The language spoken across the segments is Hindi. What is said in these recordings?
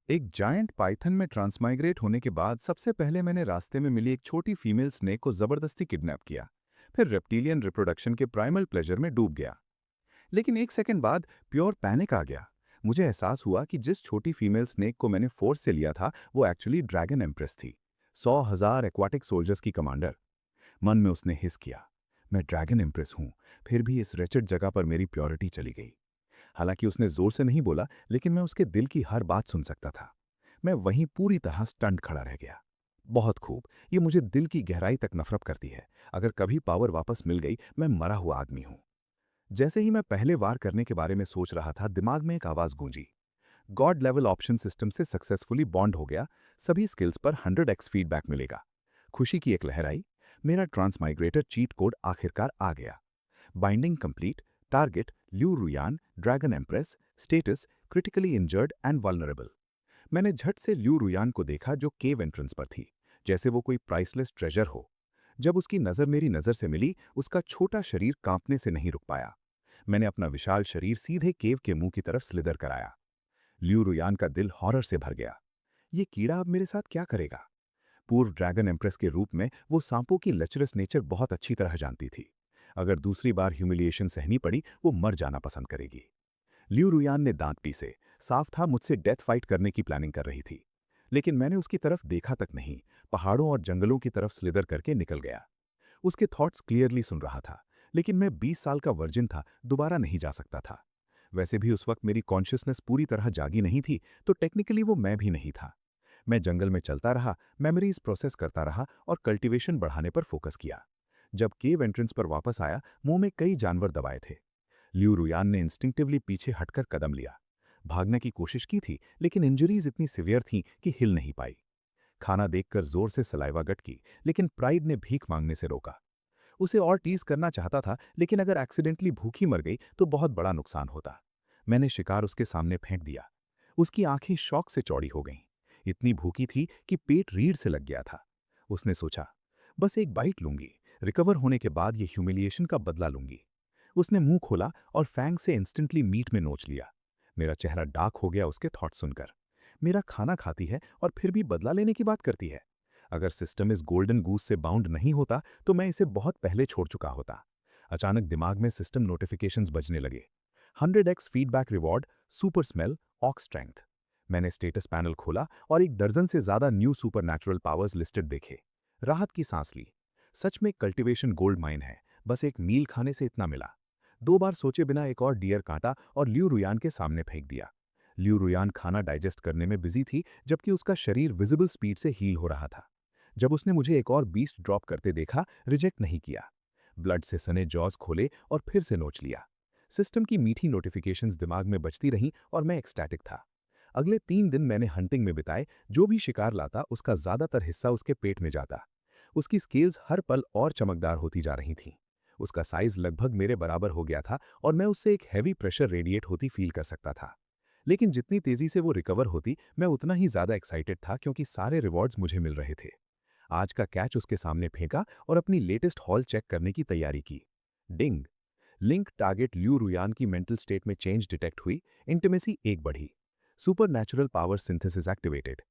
एक जायंट पाइथन में ट्रांसमाइग्रेट होने के बाद सबसे पहले मैंने रास्ते में मिली एक छोटी फीमेल स्नेक को जबरदस्ती किडनैप किया। फिर रेप्टिलियन रिप्रोडक्शन के प्राइमल प्लेजर में डूब गया। लेकिन एक सेकंड बाद प्योर पैनिक आ गया। मुझे एहसास हुआ कि जिस छोटी फीमेल स्नेक को मैंने फोर्स से लिया था वो एक्चुअली ड्रैगन एम्प्रेस थी। 100,000 एक्वाटिक सोल्जर्स की कमांडर। मन में उसने हिस किया, मैं ड्रैगन एम्प्रेस हूं, फिर भी इस रेचड जगह पर मेरी प्योरिटी चली गई। हालांकि उसने जोर से नहीं बोला, लेकिन मैं उसके दिल की हर बात सुन सकता था। मैं वहीं पूरी तरह स्टंट खड़ा रह गया। बहुत खूब, ये मुझे दिल की गहराई तक नफरत करती है। अगर कभी पावर वापस मिल गई, मैं मरा हुआ आदमी हूं। जैसे ही मैं पहले वार करने के बारे में सोच रहा था, दिमाग में एक आवाज गूंजी। गॉड लेवल ऑप्शन सिस्टम से सक्सेसफुली बॉन्ड हो गया, सभी स्किल्स पर 100x फीडबैक मिलेगा। खुशी की एक लहर आई। मेरा ट्रांसमाइग्रेटर चीट कोड आखिरकार आ गया। Binding complete. Target Liu Ruyan, dragon empress. Status critically injured and vulnerable. मैंने झट से ल्यू रुयान को देखा जो केव एंट्रेंस पर थी, जैसे वो कोई प्राइसलेस ट्रेजर हो। जब उसकी नज़र मेरी नज़र से मिली, उसका छोटा शरीर कांपने से नहीं रुक पाया। मैंने अपना विशाल शरीर सीधे केव के मुंह की तरफ स्लिदर कराया। ल्यू रुयान का दिल हॉरर से भर गया। ये कीड़ा अब मेरे साथ क्या करेगा? पूर्व ड्रैगन एम्प्रेस के रूप में वो सांपों की लचरस नेचर बहुत अच्छी तरह जानती थी। अगर दूसरी बार ह्यूमिलिएशन सहनी पड़ी, वो मर जाना पसंद करेगी। ल्यू रुयान ने दांत पीसे। साफ था मुझसे डेथ फाइट करने की प्लानिंग कर रही थी। लेकिन मैंने उसकी तरफ देखा तक नहीं, पहाड़ों और जंगलों की तरफ स्लिदर करके निकल गया। उसके थॉट्स क्लियरली सुन रहा था, लेकिन मैं 20 साल का वर्जिन था, दोबारा नहीं जा सकता था। वैसे भी उस वक्त मेरी कॉन्शियसनेस पूरी तरह जागी नहीं थी, तो टेक्निकली वो मैं भी नहीं था। मैं जंगल में चलता रहा, मेमोरीज प्रोसेस करता रहा और कल्टीवेशन बढ़ाने पर फोकस किया। जब केव एंट्रेंस पर वापस आया, मुंह में कई जानवर दबाए थे। ल्यू रुयान ने इंस्टिंक्टिवली पीछे हटकर कदम लिया। भागने की कोशिश की थी, लेकिन इंजरीज इतनी सिवियर थीं कि हिल नहीं पाई। खाना देखकर जोर से सलाइवा गट की, लेकिन प्राइड ने भीख मांगने से रोका। उसे और टीज करना चाहता था, लेकिन अगर एक्सीडेंटली भूखी मर गई तो बहुत बड़ा नुकसान होता। मैंने शिकार उसके सामने फेंक दिया। उसकी आंखें शौक से चौड़ी हो गईं। इतनी भूखी थी कि पेट रीढ़ से लग गया था। उसने सोचा, बस एक बाइट लूंगी, रिकवर होने के बाद ये ह्यूमिलिएशन का बदला लूंगी। उसने मुंह खोला और फैंग से इंस्टेंटली मीट में नोच लिया। मेरा चेहरा डार्क हो गया उसके थॉट सुनकर। मेरा खाना खाती है और फिर भी बदला लेने की बात करती है। अगर सिस्टम इस गोल्डन गूस से बाउंड नहीं होता तो मैं इसे बहुत पहले छोड़ चुका होता। अचानक दिमाग में सिस्टम नोटिफिकेशंस बजने लगे। 100x feedback reward, super smell, ऑक स्ट्रेंथ। मैंने स्टेटस पैनल खोला और एक दर्जन से ज्यादा न्यू सुपरनैचुरल पावर्स लिस्टेड देखे। राहत की सांस ली। सच में कल्टीवेशन गोल्ड माइन है। बस एक मील खाने से इतना मिला। 2 बार सोचे बिना एक और डियर काटा और ल्यू रुयान के सामने फेंक दिया। ल्यू रुयान खाना डाइजेस्ट करने में बिजी थी, जबकि उसका शरीर विजिबल स्पीड से हील हो रहा था। जब उसने मुझे एक और बीस्ट ड्रॉप करते देखा, रिजेक्ट नहीं किया। ब्लड से सने जॉज खोले और फिर से नोच लिया। सिस्टम की मीठी नोटिफिकेशंस दिमाग में बजती रहीं और मैं एक्सटैटिक था। अगले 3 दिन मैंने हंटिंग में बिताए। जो भी शिकार लाता उसका ज्यादातर हिस्सा उसके पेट में जाता। उसकी स्केल्स हर पल और चमकदार होती जा रही थीं। उसका साइज लगभग मेरे बराबर हो गया था और मैं उससे एक हैवी प्रेशर रेडिएट होती फील कर सकता था। लेकिन जितनी तेजी से वो रिकवर होती, मैं उतना ही ज्यादा एक्साइटेड था, क्योंकि सारे रिवॉर्ड्स मुझे मिल रहे थे। आज का कैच उसके सामने फेंका और अपनी लेटेस्ट हॉल चेक करने की तैयारी की। डिंग। लिंक टारगेट ल्यू रुयान की मेंटल स्टेट में चेंज डिटेक्ट हुई। इंटीमेसी 1 बढ़ी। Super natural power synthesis activated.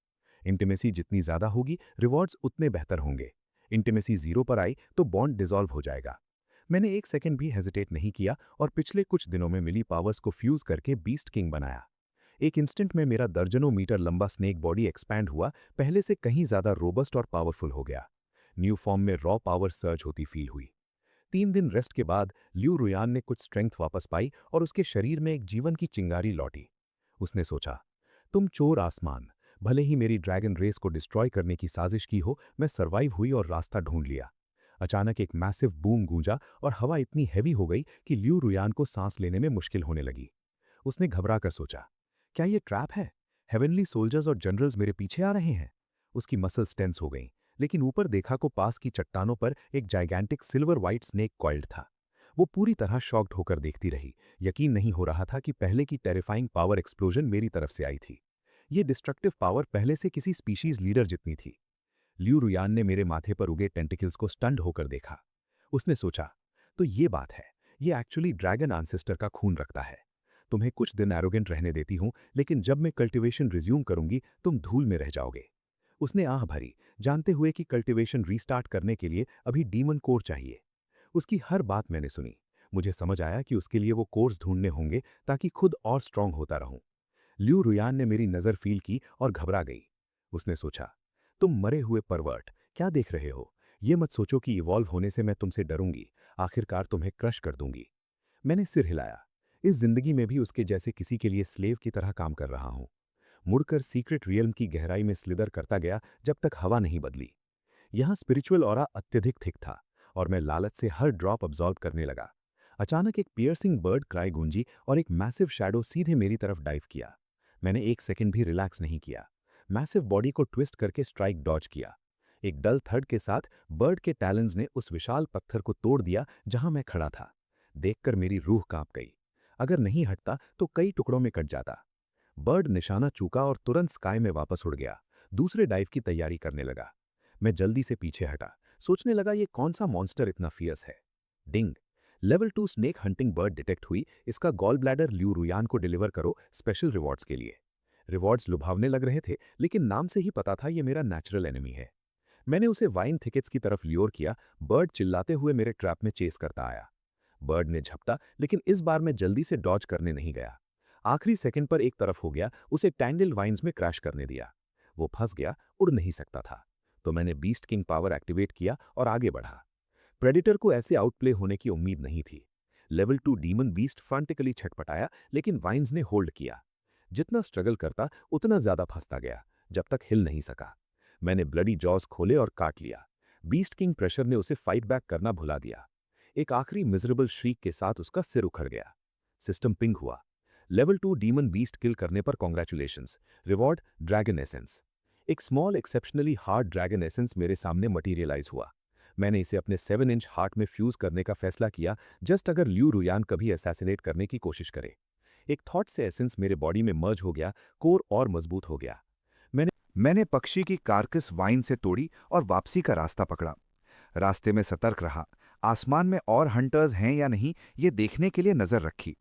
Intimacy जितनी ज्यादा होगी, रिवॉर्ड्स उतने बेहतर होंगे। इंटीमेसी 0 पर आई तो बॉन्ड डिसॉल्व हो जाएगा। मैंने एक सेकंड भी हेजिटेट नहीं किया और पिछले कुछ दिनों में मिली पावर्स को फ्यूज करके बीस्ट किंग बनाया। एक इंस्टेंट में मेरा दर्जनों मीटर लंबा स्नेक बॉडी एक्सपैंड हुआ, पहले से कहीं ज्यादा रोबस्ट और पावरफुल हो गया। न्यू फॉर्म में रॉ पावर सर्ज होती फील हुई। 3 दिन रेस्ट के बाद ल्यू रुयान ने कुछ स्ट्रेंथ वापस पाई और उसके शरीर में एक जीवन की चिंगारी लौटी। उसने सोचा, तुम चोर आसमान, भले ही मेरी ड्रैगन रेस को डिस्ट्रॉय करने की साजिश की हो, मैं सर्वाइव हुई और रास्ता ढूंढ लिया। अचानक एक मैसिव बूम गूंजा और हवा इतनी हैवी हो गई कि ल्यू रुयान को सांस लेने में मुश्किल होने लगी। उसने घबरा कर सोचा, क्या ये ट्रैप है? हेवनली सोल्जर्स और जनरल्स मेरे पीछे आ रहे हैं। उसकी मसल्स टेंस हो गईं, लेकिन ऊपर देखा को पास की चट्टानों पर एक gigantic silver white snake coiled था। वो पूरी तरह शॉक्ड होकर देखती रही। यकीन नहीं हो रहा था कि पहले की टेरिफाइंग पावर एक्सप्लोजन मेरी तरफ से आई थी। ये डिस्ट्रक्टिव पावर पहले से किसी स्पीशीज लीडर जितनी थी। ल्यू रुयान ने मेरे माथे पर उगे टेंटिकल्स को स्टंड होकर देखा। उसने सोचा, तो ये बात है, ये एक्चुअली ड्रैगन आंसेस्टर का खून रखता है। तुम्हें कुछ दिन एरोगेंट रहने देती हूँ, लेकिन जब मैं कल्टीवेशन रिज्यूम करूंगी तुम धूल में रह जाओगे। उसने आह भरी, जानते हुए कि कल्टीवेशन रीस्टार्ट करने के लिए अभी डीमन कोर चाहिए। उसकी हर बात मैंने सुनी। मुझे समझ आया कि उसके लिए वो कोर्स ढूंढने होंगे ताकि खुद और स्ट्रांग होता रहूं। ल्यू रुयान ने मेरी नज़र फील की और घबरा गई। उसने सोचा, तुम मरे हुए परवर्ट क्या देख रहे हो? ये मत सोचो कि इवॉल्व होने से मैं तुमसे डरूंगी, आखिरकार तुम्हें क्रश कर दूंगी। मैंने सिर हिलाया। इस जिंदगी में भी उसके जैसे किसी के लिए स्लेव की तरह काम कर रहा हूं। मुड़कर सीक्रेट रियल्म की गहराई में स्लिदर करता गया जब तक हवा नहीं बदली। यहां स्पिरिचुअल ऑरा अत्यधिक थिक था और मैं लालच से हर ड्रॉप अब्जॉर्ब करने लगा। अचानक एक पियर्सिंग बर्ड क्राई गूंजी और एक मैसिव शैडो सीधे मेरी तरफ डाइव किया। मैंने एक सेकंड भी रिलैक्स नहीं किया। मैसिव बॉडी को ट्विस्ट करके स्ट्राइक डॉज किया। एक डल थर्ड के साथ बर्ड के टैलेंस ने उस विशाल पत्थर को तोड़ दिया जहां मैं खड़ा था। देखकर मेरी रूह कांप गई। अगर नहीं हटता तो कई टुकड़ों में कट जाता। बर्ड निशाना चूका और तुरंत स्काई में वापस उड़ गया। दूसरे डाइव की तैयारी करने लगा। मैं जल्दी से पीछे हटा, सोचने लगा ये कौन सा मॉन्स्टर इतना फियर्स है। Ding. Level 2 snake hunting bird detect हुई। इसका गॉल ब्लैडर ल्यू रुयान को डिलीवर करो स्पेशल रिवॉर्ड्स के लिए। रिवॉर्ड्स लुभावने लग रहे थे, लेकिन नाम से ही पता था ये मेरा नेचुरल एनिमी है। मैंने उसे वाइन थिकेट्स की तरफ ल्योर किया। बर्ड चिल्लाते हुए मेरे ट्रैप में चेस करता आया। बर्ड ने झपटा, लेकिन इस बार मैं जल्दी से डॉज करने नहीं गया। आखिरी सेकंड पर एक तरफ हो गया, उसे टैंगल वाइन्स में क्रैश करने दिया। वो फंस गया, उड़ नहीं सकता था। तो मैंने बीस्ट किंग पावर एक्टिवेट किया और आगे बढ़ा। प्रेडिटर को ऐसे आउटप्ले होने की उम्मीद नहीं थी। लेवल 2 डीमन बीस्ट फ्रंटिकली छटपटाया, लेकिन वाइन्स ने होल्ड किया। जितना स्ट्रगल करता उतना ज्यादा फंसता गया, जब तक हिल नहीं सका। मैंने ब्लडी जॉज खोले और काट लिया। बीस्ट किंग प्रेशर ने उसे फाइट बैक करना भुला दिया। एक आखिरी मिजरेबल श्रीक के साथ उसका सिर उखड़ गया। सिस्टम पिंग हुआ। लेवल 2 डीमन बीस्ट किल करने पर कॉन्ग्रेचुलेशंस। Reward dragon essence. एक small exceptionally hard dragon essence मेरे सामने मटीरियलाइज हुआ। मैंने इसे अपने 7 इंच हार्ट में फ्यूज करने का फैसला किया, जस्ट अगर ल्यू रुयान कभी असैसिनेट करने की कोशिश करे। एक थॉट से एसेंस मेरे बॉडी में मर्ज हो गया, कोर और मजबूत हो गया। मैंने पक्षी की कार्कस वाइन से तोड़ी और वापसी का रास्ता पकड़ा। रास्ते में सतर्क रहा, आसमान में और हंटर्स हैं या नहीं ये देखने के लिए नजर रखी।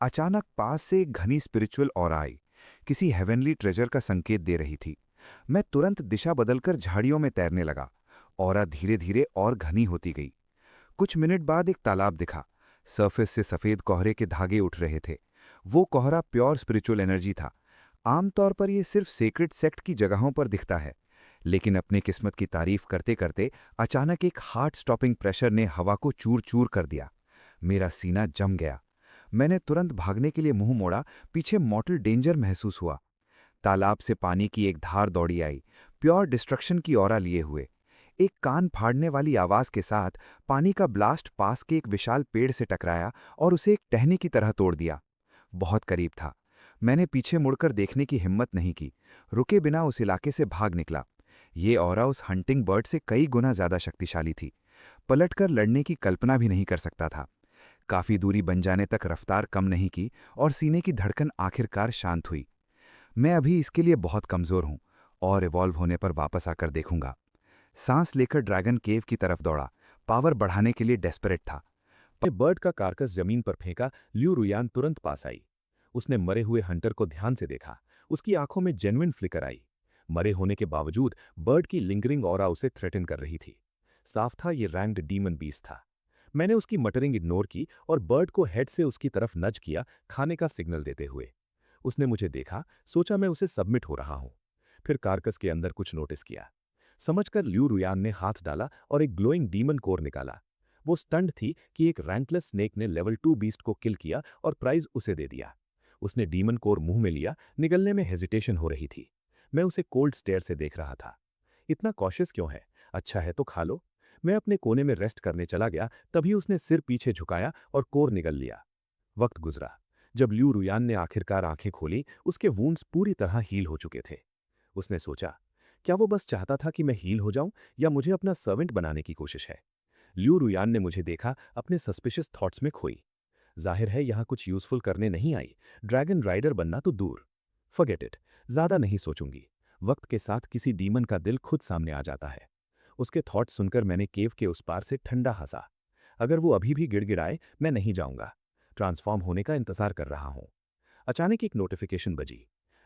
अचानक पास से एक घनी स्पिरिचुअल ऑरा आई, किसी हेवनली ट्रेजर का संकेत दे रही थी। मैं तुरंत दिशा बदलकर झाड़ियों में तैरने लगा। ऑरा धीरे धीरे और घनी होती गई। कुछ मिनट बाद एक तालाब दिखा। सरफेस से सफेद कोहरे के धागे उठ रहे थे। वो कोहरा प्योर स्पिरिचुअल एनर्जी था। आमतौर पर यह सिर्फ सेक्रेट सेक्ट की जगहों पर दिखता है, लेकिन अपनी किस्मत की तारीफ करते करते अचानक एक हार्ट स्टॉपिंग प्रेशर ने हवा को चूर चूर कर दिया। मेरा सीना जम गया। मैंने तुरंत भागने के लिए मुंह मोड़ा। पीछे मॉर्टल डेंजर महसूस हुआ। तालाब से पानी की एक धार दौड़ी आई, प्योर डिस्ट्रक्शन की ऑरा लिए हुए। एक कान फाड़ने वाली आवाज के साथ पानी का ब्लास्ट पास के एक विशाल पेड़ से टकराया और उसे एक टहनी की तरह तोड़ दिया। बहुत करीब था। मैंने पीछे मुड़कर देखने की हिम्मत नहीं की, रुके बिना उस इलाके से भाग निकला। ये ऑरा उस हंटिंग बर्ड से कई गुना ज्यादा शक्तिशाली थी। पलटकर लड़ने की कल्पना भी नहीं कर सकता था। काफी दूरी बन जाने तक रफ्तार कम नहीं की और सीने की धड़कन आखिरकार शांत हुई। मैं अभी इसके लिए बहुत कमजोर हूं और इवॉल्व होने पर वापस आकर देखूंगा। सांस लेकर ड्रैगन केव की तरफ दौड़ा, पावर बढ़ाने के लिए डेस्परेट था। बर्ड का कार्कस जमीन पर फेंका। ल्यू रुयान तुरंत पास आई। उसने मरे हुए हंटर को ध्यान से देखा। उसकी आंखों में जेन्युइन फ्लिकर आई। मरे होने के बावजूद बर्ड की लिंगरिंग ऑरा उसे थ्रेटन कर रही थी। साफ था ये रैंक्ड डीमन बीस्ट था। मैंने उसकी मटरिंग इग्नोर की और बर्ड को हेड से उसकी तरफ नज किया, खाने का सिग्नल देते हुए। उसने मुझे देखा, सोचा मैं उसे सबमिट हो रहा हूं। फिर कार्कस के अंदर कुछ नोटिस किया। समझकर ल्यू रुयान ने हाथ डाला और एक ग्लोइंग डीमन कोर निकाला। वो स्टंड थी कि एक रैंकलेस स्नेक ने लेवल 2 बीस्ट को किल किया और प्राइज उसे दे दिया। उसने डीमन कोर मुंह में लिया, निगलने में हेजिटेशन हो रही थी। मैं उसे कोल्ड स्टेयर से देख रहा था। इतना कॉशियस क्यों है? अच्छा है तो खा लो। मैं अपने कोने में रेस्ट करने चला गया, तभी उसने सिर पीछे झुकाया और कोर निगल लिया। वक्त गुजरा। जब ल्यू रुयान ने आखिरकार आंखें खोली, उसके वूंड्स पूरी तरह हील हो चुके थे। उसने सोचा, क्या वो बस चाहता था कि मैं हील हो जाऊं या मुझे अपना सर्वेंट बनाने की कोशिश है? ल्यू रुयान ने मुझे देखा, अपने सस्पिशियस थॉट्स में खोई। जाहिर है यहां कुछ यूजफुल करने नहीं आई। ड्रैगन राइडर बनना तो दूर। फॉरगेट इट, ज्यादा नहीं सोचूंगी। वक्त के साथ किसी डीमन का दिल खुद सामने आ जाता है। उसके थॉट सुनकर मैंने केव के उस पार से ठंडा हंसा। अगर वो अभी भी गिड़गिड़ाए, मैं नहीं जाऊंगा। ट्रांसफॉर्म होने का इंतजार कर रहा हूं। अचानक एक नोटिफिकेशन बजी।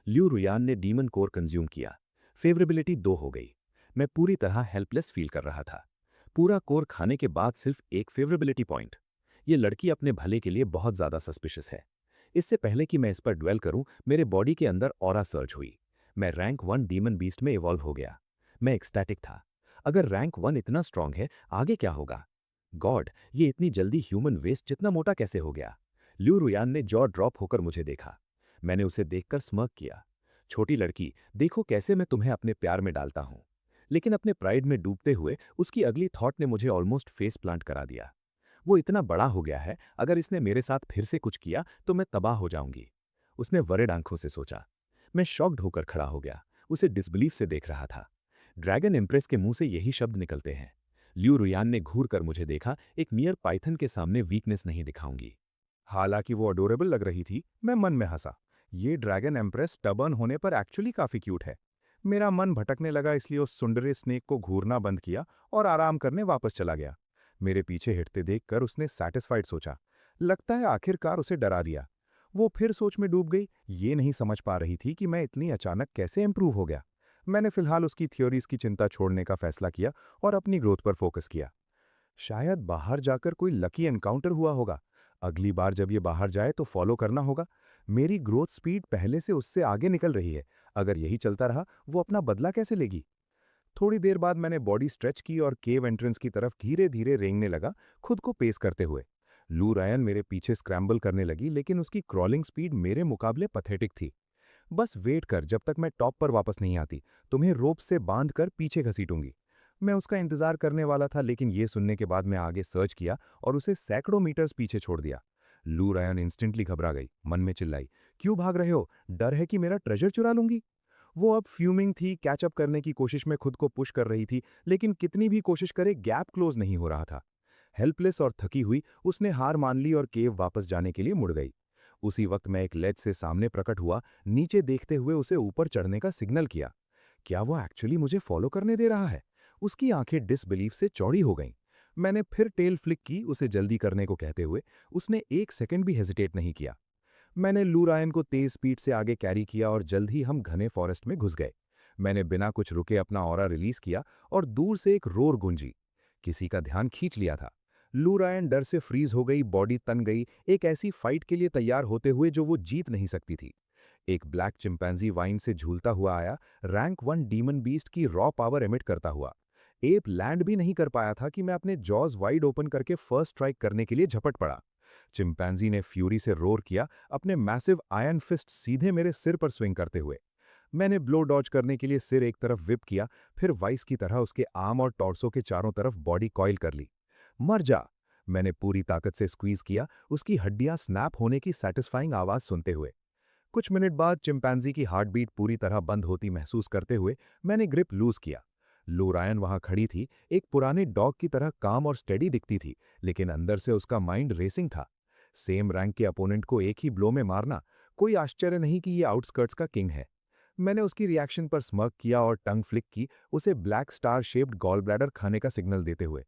ल्यू रुयान ने डीमन कोर कंज्यूम किया। फेवरेबिलिटी 2 हो गई। मैं पूरी तरह हेल्पलेस फील कर रहा था। पूरा कोर खाने के बाद सिर्फ एक फेवरेबिलिटी पॉइंट। ये लड़की अपने भले के लिए बहुत ज़्यादा सस्पिशियस है। इससे पहले कि मैं इस पर ड्वेल करूं, मेरे बॉडी के अंदर ऑरा सर्च हुई। मैं रैंक 1 डीमन बीस्ट में इवॉल्व हो गया। मैं एक्सटैटिक था। अगर रैंक 1 इतना स्ट्रांग है, आगे क्या होगा? गॉड, ये इतनी जल्दी ह्यूमन वेस्ट जितना मोटा कैसे हो गया? ल्यू रुयान ने जॉ ड्रॉप होकर मुझे देखा। मैंने उसे देखकर स्मर्क किया। छोटी लड़की, देखो कैसे मैं तुम्हें अपने प्यार में डालता हूं। लेकिन अपने प्राइड में डूबते हुए उसकी अगली थॉट ने मुझे ऑलमोस्ट फेस प्लांट करा दिया। वो इतना बड़ा हो गया है, अगर इसने मेरे साथ फिर से कुछ किया तो मैं तबाह हो जाऊंगी। उसने वरिड आंखों से सोचा। मैं शॉक्ड होकर खड़ा हो गया, उसे डिसबिलीफ से देख रहा था। ड्रैगन एम्प्रेस के मुंह से यही शब्द निकलते हैं। ल्यू रुयान ने घूर कर मुझे देखा। एक मियर पाइथन के सामने वीकनेस नहीं दिखाऊंगी। हालांकि वो अडोरेबल लग रही थी, मैं मन में हंसा। ये ड्रैगन एम्प्रेस स्टबर्न होने पर एक्चुअली काफी क्यूट है। मेरा मन भटकने लगा, इसलिए उस सुंदरे स्नेक को घूरना बंद किया और आराम करने वापस चला गया। मेरे पीछे हिटते देखकर उसने सैटिस्फाइड सोचा। लगता है आखिरकार उसे डरा दिया। वो फिर सोच में डूब गई। ये नहीं समझ पा रही थी कि मैं इतनी अचानक कैसे इंप्रूव हो गया। मैंने फिलहाल उसकी थ्योरीज की चिंता छोड़ने का फैसला किया और अपनी ग्रोथ पर फोकस किया। शायद बाहर जाकर कोई लकी एनकाउंटर हुआ होगा। अगली बार जब ये बाहर जाए तो फॉलो करना होगा। मेरी ग्रोथ स्पीड पहले से उससे आगे निकल रही है। अगर यही चलता रहा, वो अपना बदला कैसे लेगी? थोड़ी देर बाद मैंने बॉडी स्ट्रेच की और केव एंट्रेंस की तरफ धीरे धीरे रेंगने लगा, खुद को पेस करते हुए। लू रायन मेरे पीछे स्क्रैम्बल करने लगी, लेकिन उसकी क्रॉलिंग स्पीड मेरे मुकाबले पथेटिक थी। बस वेट कर, जब तक मैं टॉप पर वापस नहीं आती, तुम्हें रोप से बांध कर पीछे घसीटूंगी। मैं उसका इंतजार करने वाला था, लेकिन ये सुनने के बाद मैं आगे सर्च किया और उसे सैकड़ों मीटर्स पीछे छोड़ दिया। लू रायन इंस्टेंटली घबरा गई, मन में चिल्लाई, क्यों भाग रहे हो? डर है कि मेरा ट्रेजर चुरा लूंगी? वो अब फ्यूमिंग थी, कैचअप करने की कोशिश में खुद को पुश कर रही थी, लेकिन कितनी भी कोशिश करे गैप क्लोज नहीं हो रहा था। हेल्पलेस और थकी हुई उसने हार मान ली और केव वापस जाने के लिए मुड़ गई। उसी वक्त मैं एक लेज से सामने प्रकट हुआ, नीचे देखते हुए उसे ऊपर चढ़ने का सिग्नल किया। क्या वो एक्चुअली मुझे फॉलो करने दे रहा है? उसकी आंखें डिसबिलीफ से चौड़ी हो गईं। मैंने फिर टेल फ्लिक की, उसे जल्दी करने को कहते हुए। उसने एक सेकंड भी हेजिटेट नहीं किया। मैंने लू रायन को तेज स्पीड से आगे कैरी किया और जल्द ही हम घने फॉरेस्ट में घुस गए। मैंने बिना कुछ रुके अपना ऑरा रिलीज किया और दूर से एक रोर गूंजी। किसी का ध्यान खींच लिया था। लू रायन डर से फ्रीज हो गई, बॉडी तन गई, एक ऐसी फाइट के लिए तैयार होते हुए जो वो जीत नहीं सकती थी। एक ब्लैक चिंपैंजी वाइन से झूलता हुआ आया, रैंक 1 डीमन बीस्ट की रॉ पावर एमिट करता हुआ। एप लैंड भी नहीं कर पाया था कि मैं अपने जॉज वाइड ओपन करके फर्स्ट स्ट्राइक करने के लिए झपट पड़ा। चिंपैंजी ने फ्यूरी से रोर किया, अपने मैसिव आयरन फिस्ट सीधे मेरे सिर पर स्विंग करते हुए। मैंने ब्लो डॉज करने के लिए सिर एक तरफ विप किया, फिर वाइस की तरह उसके आर्म और टॉर्सो के चारों तरफ बॉडी कॉइल कर ली। मर जा! मैंने पूरी ताकत से स्क्वीज किया, उसकी हड्डियां स्नैप होने की सैटिस्फाइंग आवाज सुनते हुए। कुछ मिनट बाद चिंपैंजी की हार्ट बीट पूरी तरह बंद होती महसूस करते हुए मैंने ग्रिप लूज किया। लू रायन वहां खड़ी थी, एक पुराने डॉग की तरह काम और स्टेडी दिखती थी, लेकिन अंदर से उसका माइंड रेसिंग था। सेम रैंक के अपोनेंट को एक ही ब्लो में मारना, कोई आश्चर्य नहीं कि ये आउटस्कर्ट्स का किंग है। मैंने उसकी रिएक्शन पर स्मर्क किया और टंग फ्लिक की, उसे black star shaped gall bladder खाने का सिग्नल देते हुए।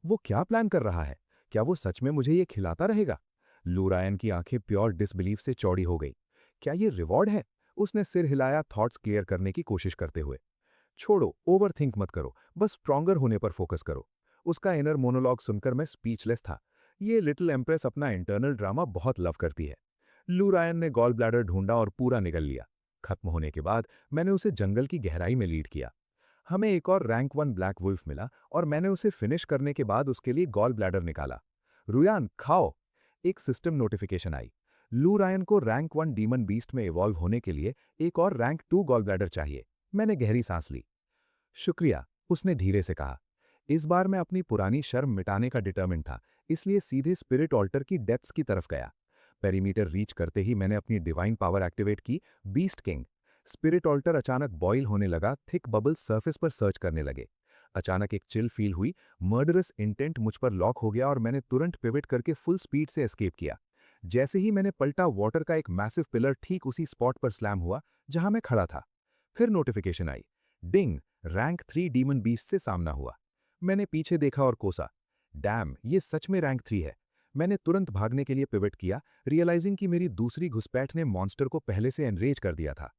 वो क्या प्लान कर रहा है? क्या वो सच में मुझे ये खिलाता रहेगा? लू रायन की आंखें प्योर डिसबिलीफ से चौड़ी हो गई। क्या ये रिवॉर्ड है? उसने सिर हिलाया, थॉट्स क्लियर करने की कोशिश करते हुए। छोड़ो, ओवरथिंक मत करो, बस स्ट्रॉन्गर होने पर फोकस करो। उसका इनर मोनोलॉग सुनकर मैं स्पीचलेस था। ये लिटिल एम्प्रेस अपना इंटरनल ड्रामा बहुत लव करती है। लू रायन ने गॉल ब्लैडर ढूंढा और पूरा निगल लिया। खत्म होने के बाद मैंने उसे जंगल की गहराई में लीड किया। हमें एक और रैंक 1 ब्लैक वुल्फ मिला और मैंने उसे फिनिश करने के बाद उसके लिए गॉल ब्लैडर निकाला। रुयान, खाओ! एक सिस्टम नोटिफिकेशन आई। लू रायन को रैंक 1 डीमन बीस्ट में इवॉल्व होने के लिए एक और रैंक 2 गॉल ब्लैडर चाहिए। मैंने गहरी सांस ली। शुक्रिया, उसने धीरे से कहा। इस बार मैं अपनी पुरानी शर्म मिटाने का डिटर्मिन था, इसलिए सीधे स्पिरिट ऑल्टर की डेप्थ्स की तरफ गया। पेरीमीटर रीच करते ही मैंने अपनी डिवाइन पावर एक्टिवेट की, बीस्ट किंग। स्पिरिट ऑल्टर अचानक बॉयल होने लगा, थिक बबल्स सरफेस पर सर्च करने लगे। अचानक एक चिल फील हुई, मर्डरस इंटेंट मुझ पर लॉक हो गया और मैंने तुरंत पिवट करके फुल स्पीड से एस्केप किया। जैसे ही मैंने पलटा, वाटर का एक मैसिव पिलर ठीक उसी स्पॉट पर स्लैम हुआ जहां मैं खड़ा था। फिर नोटिफिकेशन आई। डिंग! रैंक 3 डीमन बीस्ट से सामना हुआ। मैंने पीछे देखा और कोसा। डैम, ये सच में रैंक 3 है। मैंने तुरंत भागने के लिए पिवट किया, रियलाइजिंग कि मेरी दूसरी घुसपैठ ने मॉन्स्टर को पहले से एनरेज कर दिया था।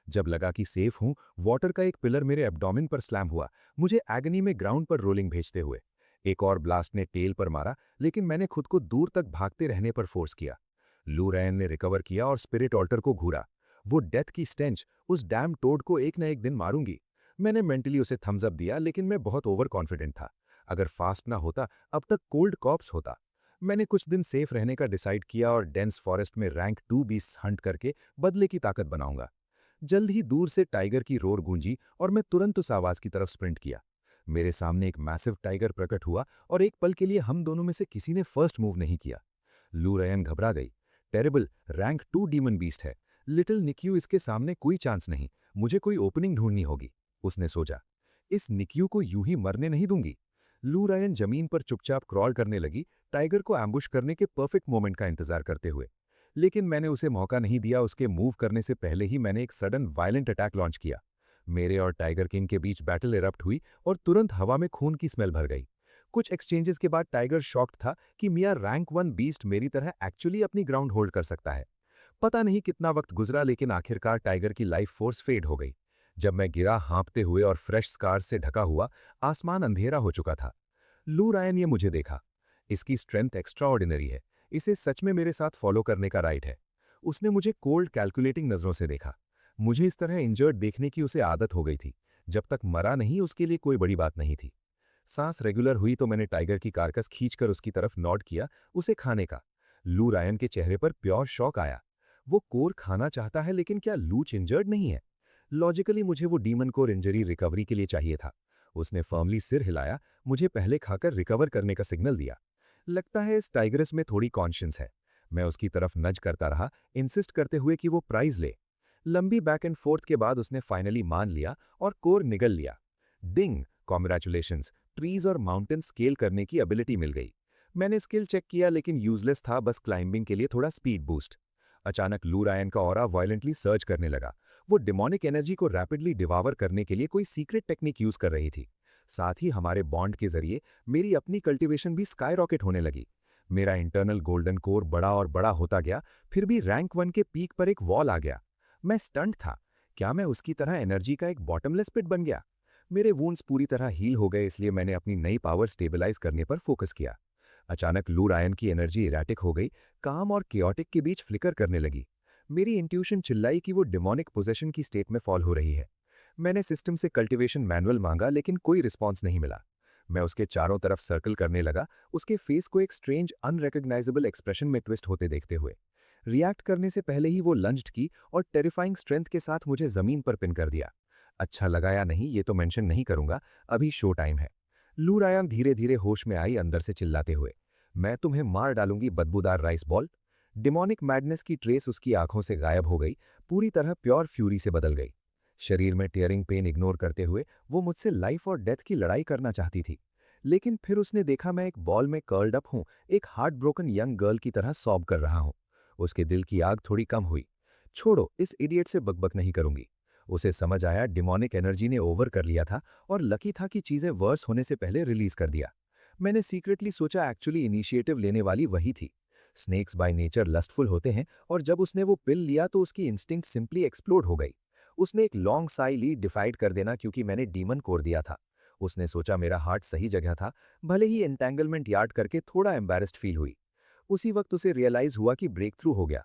जब लगा कि सेफ हूं, वाटर का एक पिलर मेरे एब्डोमेन पर स्लैम हुआ, मुझे एगनी में ग्राउंड पर रोलिंग भेजते हुए। एक और ब्लास्ट ने टेल पर मारा, लेकिन मैंने खुद को दूर तक भागते रहने पर फोर्स किया। लू रायन ने रिकवर किया और स्पिरिट ऑल्टर को घूरा। वो डेथ की स्टेंच, उस डैम टोड को एक न एक दिन मारूंगी। मैंने मेंटली उसे थम्स अप दिया, लेकिन मैं बहुत ओवर कॉन्फिडेंट था। अगर फास्ट ना होता, अब तक कोल्ड कॉप्स होता। मैंने कुछ दिन सेफ रहने का डिसाइड किया और डेंस फॉरेस्ट में रैंक 2 बीस्ट हंट करके बदले की ताकत बनाऊंगा। जल्द ही दूर से टाइगर की रोर गूंजी और मैं तुरंत उस आवाज की तरफ स्प्रिंट किया। मेरे सामने एक मैसिव टाइगर प्रकट हुआ और एक पल के लिए हम दोनों में से किसी ने फर्स्ट मूव नहीं किया। लू रयन घबरा गई। टेरेबल, रैंक 2 डीमन बीस्ट है। लिटिल निक्यू इसके सामने कोई चांस नहीं। मुझे कोई ओपनिंग ढूंढनी होगी, उसने सोचा। इस निक्यू को यूं ही मरने नहीं दूंगी। लू रायन जमीन पर चुपचाप क्रॉल करने लगी, टाइगर को एम्बुश करने के परफेक्ट मोमेंट का इंतजार करते हुए। लेकिन मैंने उसे मौका नहीं दिया। उसके मूव करने से पहले ही मैंने एक सडन वायलेंट अटैक लॉन्च किया। मेरे और टाइगर किंग के बीच बैटल इरप्ट हुई और तुरंत हवा में खून की स्मेल भर गई। कुछ एक्सचेंजेस के बाद टाइगर शॉक्ड था कि मियां रैंक 1 बीस्ट मेरी तरह एक्चुअली अपनी ग्राउंड होल्ड कर सकता है। पता नहीं कितना वक्त गुजरा, लेकिन आखिरकार टाइगर की लाइफ फोर्स फेड हो गई। जब मैं गिरा हाँपते हुए और फ्रेश स्कार से ढका हुआ, आसमान अंधेरा हो चुका था। लू रायन ने मुझे देखा। इसकी स्ट्रेंथ एक्स्ट्रा ऑर्डिनरी है। इसे सच में मेरे साथ फॉलो करने का राइट है। उसने मुझे कोल्ड कैलकुलेटिंग नजरों से देखा। मुझे इस तरह इंजर्ड देखने की उसे आदत हो गई थी। जब तक मरा नहीं, उसके लिए कोई बड़ी बात नहीं थी। सांस रेगुलर हुई तो मैंने टाइगर की कारकस खींचकर उसकी तरफ नॉड किया, उसे खाने का। लू रायन के चेहरे पर प्योर शॉक आया। वो कोर खाना चाहता है, लेकिन क्या लूच इंजर्ड नहीं है? लॉजिकली मुझे वो डीमन कोर इंजरी रिकवरी के लिए चाहिए था। उसने फर्मली सिर हिलाया, मुझे पहले खाकर रिकवर करने का सिग्नल दिया। लगता है इस टाइगरस में थोड़ी कॉन्शियंस है। मैं उसकी तरफ नज करता रहा, इंसिस्ट करते हुए कि वो प्राइज ले। लंबी बैक एंड फोर्थ के बाद उसने फाइनली मान लिया और कोर निगल लिया। डिंग, कॉन्ग्रेचुलेशंस, ट्रीज और माउंटेन स्केल करने की एबिलिटी मिल गई। मैंने स्किल चेक किया, लेकिन यूजलेस था, बस क्लाइंबिंग के लिए थोड़ा स्पीड बूस्ट। अचानक लू रायन का ऑरा वायलेंटली सर्च करने लगा। वो डिमोनिक एनर्जी को रैपिडली डिवावर करने के लिए कोई सीक्रेट टेक्निक यूज कर रही थी। साथ ही हमारे बॉन्ड के जरिए मेरी अपनी कल्टीवेशन भी स्काई रॉकेट होने लगी। मेरा इंटरनल गोल्डन कोर बड़ा और बड़ा होता गया, फिर भी रैंक 1 के पीक पर एक वॉल आ गया। मैं स्टंट था। क्या मैं उसकी तरह एनर्जी का एक बॉटमलेस पिट बन गया? मेरे वूंड्स पूरी तरह हील हो गए, इसलिए मैंने अपनी नई पावर स्टेबलाइज करने पर फोकस किया। अचानक लू रायन की एनर्जी इरैटिक हो गई, काम और केओटिक के बीच फ्लिकर करने लगी। मेरी इंट्यूशन चिल्लाई कि वो डिमोनिक पोजेशन की स्टेट में फॉल हो रही है। मैंने सिस्टम से कल्टीवेशन मैनुअल मांगा, लेकिन कोई रिस्पॉन्स नहीं मिला। मैं उसके चारों तरफ सर्कल करने लगा, उसके फेस को एक स्ट्रेंज अनरिकग्नाइजेबल एक्सप्रेशन में ट्विस्ट होते देखते हुए। रिएक्ट करने से पहले ही वो लंज्ड की और टेरिफाइंग स्ट्रेंथ के साथ मुझे जमीन पर पिन कर दिया। अच्छा लगा या नहीं ये तो मेंशन नहीं करूंगा, अभी शो टाइम है। लू रायन धीरे धीरे होश में आई, अंदर से चिल्लाते हुए, मैं तुम्हें मार डालूंगी बदबूदार राइस बॉल। डिमोनिक मैडनेस की ट्रेस उसकी आंखों से गायब हो गई, पूरी तरह प्योर फ्यूरी से बदल गई। शरीर में टियरिंग पेन इग्नोर करते हुए वो मुझसे लाइफ और डेथ की लड़ाई करना चाहती थी। लेकिन फिर उसने देखा मैं एक बॉल में कर्ल्ड अप हूं, एक हार्ट ब्रोकन यंग गर्ल की तरह सॉब कर रहा हूं। उसके दिल की आग थोड़ी कम हुई। छोड़ो, इस इडियट से बकबक नहीं करूंगी। उसे समझ आया डिमोनिक एनर्जी ने ओवर कर लिया था और लकी था कि चीजें वर्स होने से पहले रिलीज कर दिया। मैंने सीक्रेटली सोचा एक्चुअली इनिशिएटिव लेने वाली वही थी। स्नेक्स बाय नेचर लस्टफुल होते हैं, और जब उसने वो पिल लिया तो उसकी इंस्टिंक्ट सिंपली एक्सप्लोड हो गई। उसने एक लॉन्ग साई ली, डिफाइड कर देना क्योंकि मैंने डीमन कोर दिया था। उसने सोचा मेरा हार्ट सही जगह था, भले ही एंटेंगलमेंट यार्ड करके थोड़ा एम्बैरेस्ड फील हुई। उसी वक्त उसे रियलाइज हुआ कि ब्रेक थ्रू हो गया।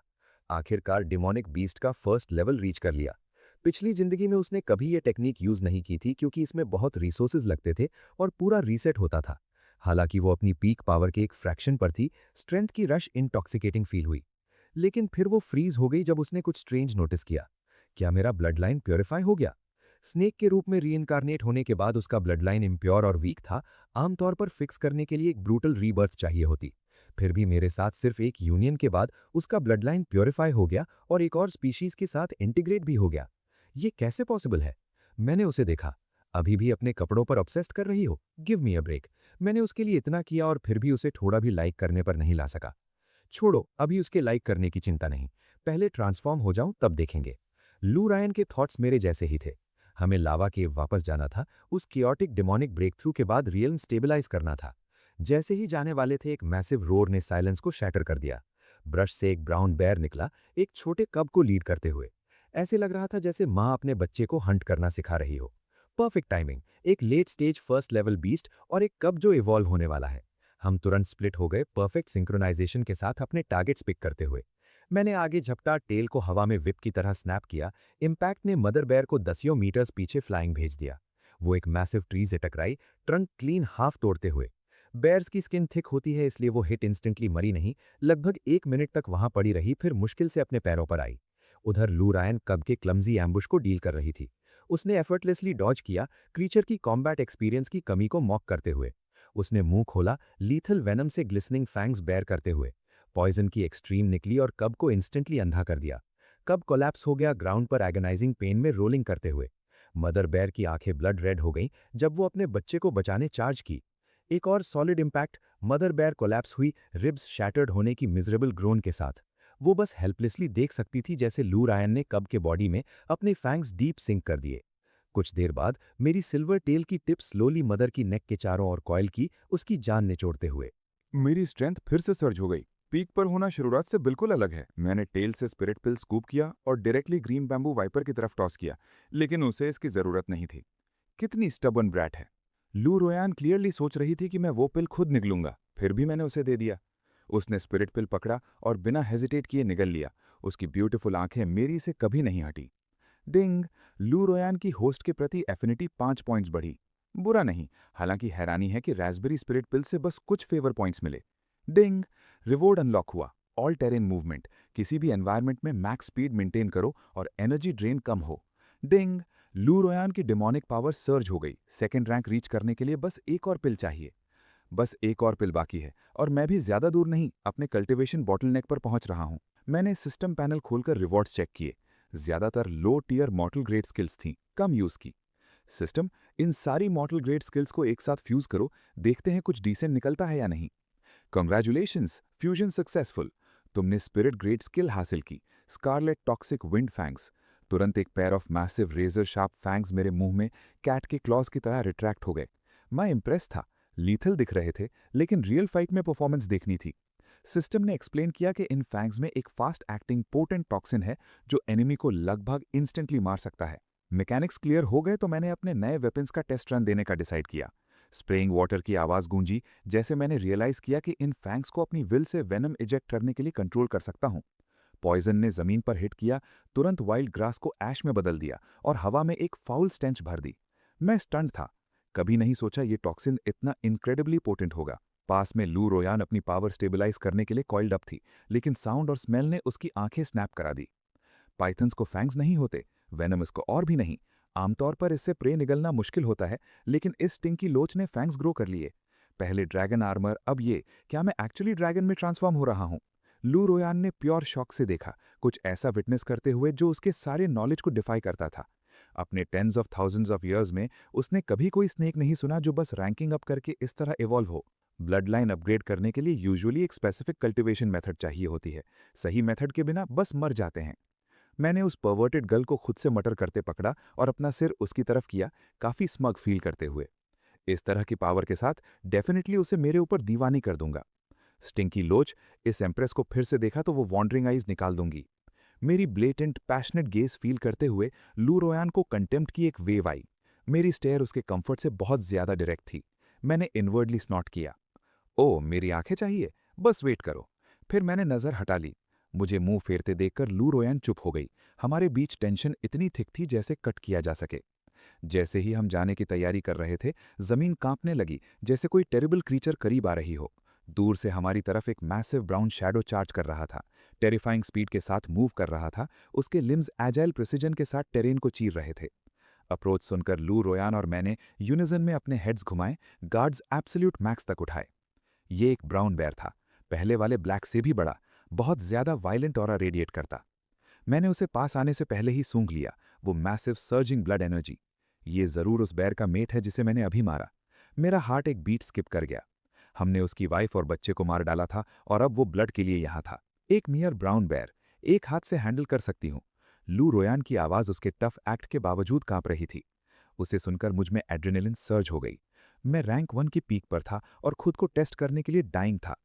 आखिरकार डिमोनिक बीस्ट का फर्स्ट लेवल रीच कर लिया। पिछली जिंदगी में उसने कभी ये टेक्निक यूज नहीं की थी, क्योंकि इसमें बहुत रिसोर्सेज लगते थे और पूरा रीसेट होता था। हालांकि वो अपनी पीक पावर के एक फ्रैक्शन पर थी, स्ट्रेंथ की रश इंटॉक्सिकेटिंग फील हुई। लेकिन फिर वो फ्रीज हो गई जब उसने कुछ स्ट्रेंज नोटिस किया। क्या मेरा ब्लड लाइन प्योरीफाई हो गया? स्नेक के रूप में रीइंकारनेट होने के बाद उसका ब्लड लाइन इम्प्योर और वीक था। आमतौर पर फिक्स करने के लिए एक ब्रूटल रीबर्थ चाहिए होती। फिर भी मेरे साथ सिर्फ एक यूनियन के बाद उसका ब्लड लाइन प्योरीफाई हो गया और एक और स्पीशीज के साथ इंटीग्रेट भी हो गया। ये कैसे पॉसिबल है? मैंने उसे देखा। अभी भी अपने कपड़ों पर ऑब्सेस्ड कर रही हो? Give me a break. मैंने उसके लिए इतना किया और फिर भी उसे थोड़ा भी लाइक करने पर नहीं ला सका। छोड़ो, अभी उसके लाइक करने की चिंता नहीं, पहले ट्रांसफॉर्म हो जाऊं तब देखेंगे। लू रायन के थॉट्स मेरे जैसे ही थे। हमें लावा केव वापस जाना था, उस कियोटिक डिमोनिक ब्रेक थ्रू के बाद रियल्म स्टेबलाइज करना था। जैसे ही जाने वाले थे, एक मैसिव रोर ने साइलेंस को शैटर कर दिया। ब्रश से एक ब्राउन बेयर निकला, एक छोटे कब को लीड करते हुए। ऐसे लग रहा था जैसे माँ अपने बच्चे को हंट करना सिखा रही हो। परफेक्ट टाइमिंग, एक late stage first level beast और एक कब जो इवॉल्व होने वाला है। हम तुरंत स्प्लिट हो गए, परफेक्ट सिंक्रोनाइजेशन के साथ अपने टारगेट्स पिक करते हुए। मैंने आगे झपटा, टेल को हवा में विप की तरह स्नैप किया। इम्पैक्ट ने मदर बेयर को दसियों मीटर्स पीछे फ्लाइंग भेज दिया। वो एक मैसिव ट्री से टकराई, ट्रंक क्लीन हाफ तोड़ते हुए। बेयर्स की स्किन थिक होती है, इसलिए वो हिट इंस्टेंटली मरी नहीं, लगभग 1 मिनट तक वहां पड़ी रही, फिर मुश्किल से अपने पैरों पर आई। उधर लू रायन कब के क्लमजी एम्बुश को डील कर रही थी। उसने एफर्टलेसली डॉज किया, क्रीचर की कॉम्बैट एक्सपीरियंस की कमी को मॉक करते हुए। उसने मुंह खोला, लीथल वेनम से ग्लिसनिंग फैंग्स बेयर करते हुए। पॉइजन की एक्सट्रीम निकली और कब को इंस्टेंटली अंधा कर दिया। कब कोलैप्स हो गया, ग्राउंड पर एगनाइजिंग पेन में रोलिंग करते हुए। मदर बेयर की आंखें ब्लड रेड हो गईं जब वो अपने बच्चे को बचाने चार्ज की। एक और solid impact, mother bear collapse हुई, रिब्स शैटर्ड होने की मिजरेबल ग्रोन के साथ। वो बस हेल्पलेसली देख सकती थी जैसे लू रायन ने कब के बॉडी में अपने फैंग्स डीप सिंक कर दिए। कुछ देर बाद मेरी सिल्वर टेल की टिप स्लोली मदर की नेक के चारों ओर कॉइल की, उसकी जान निचोड़ते हुए। मेरी स्ट्रेंथ फिर से सर्ज हो गई। पीक पर होना शुरुआत से बिल्कुल अलग है। मैंने टेल से स्पिरिट पिल स्कूप किया और डायरेक्टली ग्रीन बैम्बू वाइपर की तरफ टॉस किया, लेकिन उसे इसकी जरूरत नहीं थी। कितनी स्टबर्न ब्रैट है। लू रोयान क्लियरली सोच रही थी कि मैं वो पिल खुद निगलूंगा, फिर भी मैंने उसे दे दिया। उसने स्पिरिट पिल पकड़ा और बिना हेजिटेट किए निगल लिया। उसकी ब्यूटीफुल आंखें मेरी से कभी नहीं हटी। डिंग। लू रोयान की होस्ट के प्रति एफिनिटी 5 पॉइंट्स बढ़ी। बुरा नहीं, हालांकि हैरानी है कि रास्पबेरी स्पिरिट पिल से बस कुछ फेवर पॉइंट्स मिले। डिंग। रिवॉर्ड अनलॉक हुआ। ऑल टेरेन मूवमेंट, किसी भी एनवायरनमेंट में मैक्स स्पीड मेंटेन करो और एनर्जी ड्रेन कम हो। डिंग। लू रोयान की डिमोनिक पावर सर्ज हो गई। सेकंड रैंक रीच करने के लिए बस एक और पिल चाहिए। बस एक और पिल बाकी है और मैं भी ज्यादा दूर नहीं, अपने कल्टीवेशन बॉटलनेक पर पहुंच रहा हूं। मैंने सिस्टम पैनल खोलकर रिवॉर्ड्स चेक किए। ज्यादातर लो टीयर मॉर्टल ग्रेड स्किल्स थीं, कम यूज की। सिस्टम, इन सारी मॉर्टल ग्रेड स्किल्स को एक साथ फ्यूज करो, देखते हैं कुछ डिसेंट निकलता है या नहीं। Congratulations, fusion successful. तुमने स्पिरिट ग्रेड स्किल हासिल की, स्कारलेट टॉक्सिक विंड फैंग्स। तुरंत एक pair of massive razor sharp fangs मेरे मुंह में कैट के क्लॉज की तरह रिट्रैक्ट हो गए। मैं इम्प्रेस था। लीथल दिख रहे थे, लेकिन रियल फाइट में परफॉर्मेंस देखनी थी। सिस्टम ने एक्सप्लेन किया कि इन फैंग्स में एक फास्ट एक्टिंग पोटेंट टॉक्सिन है जो एनिमी को लगभग इंस्टेंटली मार सकता है। मैकेनिक्स क्लियर हो गए तो मैंने अपने नए वेपन्स का टेस्ट रन देने का डिसाइड किया। स्प्रेइंग वाटर की आवाज गूंजी जैसे मैंने रियलाइज किया कि इन फैंग्स को अपनी विल से वेनम इजेक्ट करने के लिए कंट्रोल कर सकता हूं। पॉइजन ने जमीन पर हिट किया, तुरंत वाइल्ड ग्रास को ऐश में बदल दिया और हवा में एक फाउल स्टेंच भर दी। मैं स्टंट था। कभी नहीं सोचा ये टॉक्सिन इतना इनक्रेडिबली पोटेंट होगा। पास में लू रोयान अपनी पावर स्टेबलाइज करने के लिए कॉइल्ड अप थी, लेकिन साउंड और स्मेल ने उसकी आंखें स्नैप करा दी। पाइथन्स को फैंग्स नहीं होते, वेनमस को और भी नहीं। आमतौर पर इससे प्रे निगलना मुश्किल होता है, लेकिन इस स्टिंग की लोच ने फैंग्स ग्रो कर लिए। पहले ड्रैगन आर्मर, अब ये। क्या मैं एक्चुअली ड्रैगन में ट्रांसफॉर्म हो रहा हूं? लू रोयान ने प्योर शॉक से देखा, कुछ ऐसा विटनेस करते हुए जो उसके सारे नॉलेज को डिफाई करता था। अपने tens of thousands of years में उसने कभी कोई स्नेक नहीं सुना जो बस रैंकिंग अप करके इस तरह इवॉल्व हो। ब्लड लाइन अपग्रेड करने के लिए यूजुअली एक स्पेसिफिक कल्टीवेशन मेथड चाहिए होती है। सही मेथड के बिना बस मर जाते हैं। मैंने उस परवर्टेड गर्ल को खुद से मटर करते पकड़ा और अपना सिर उसकी तरफ किया, काफी स्मग फील करते हुए। इस तरह की पावर के साथ डेफिनेटली उसे मेरे ऊपर दीवानी कर दूंगा। स्टिंकी लोच, इस एम्प्रेस को फिर से देखा तो वो वॉन्डरिंग आइज निकाल दूंगी। मेरी ब्लेटेंट पैशनेट गेज फील करते हुए लू रोयान को कंटेम्प्ट की एक वेव आई। मेरी स्टेयर उसके कंफर्ट से बहुत ज्यादा डायरेक्ट थी। मैंने इनवर्डली स्नॉट किया। ओ, मेरी आंखें चाहिए, बस वेट करो। फिर मैंने नजर हटा ली। मुझे मुंह फेरते देखकर लू रोयान चुप हो गई। हमारे बीच टेंशन इतनी थिक थी जैसे कट किया जा सके। जैसे ही हम जाने की तैयारी कर रहे थे, जमीन कांपने लगी जैसे कोई टेरिबल क्रीचर करीब आ रही हो। दूर से हमारी तरफ एक मैसिव ब्राउन शैडो चार्ज कर रहा था, टेरिफाइंग स्पीड के साथ मूव कर रहा था। उसके लिम्स एजाइल प्रिसिजन के साथ टेरेन को चीर रहे थे। अप्रोच सुनकर लू रोयान और मैंने यूनिजन में अपने हेड्स घुमाए, गार्ड्स एब्सोल्यूट मैक्स तक उठाए। ये एक ब्राउन बेयर था, पहले वाले ब्लैक से भी बड़ा, बहुत ज्यादा वायलेंट ऑरा रेडिएट करता। मैंने उसे पास आने से पहले ही सूंघ लिया, वो मैसिव सर्जिंग ब्लड एनर्जी। ये जरूर उस बेयर का मेट है जिसे मैंने अभी मारा। मेरा हार्ट एक बीट स्किप कर गया। हमने उसकी वाइफ और बच्चे को मार डाला था और अब वो ब्लड के लिए यहां था। एक मियर ब्राउन बेयर, एक हाथ से हैंडल कर सकती हूं। लू रोयान की आवाज उसके टफ एक्ट के बावजूद कांप रही थी। उसे सुनकर मुझ में एड्रेनलिन सर्ज हो गई। मैं रैंक 1 की पीक पर था और खुद को टेस्ट करने के लिए डाइंग था।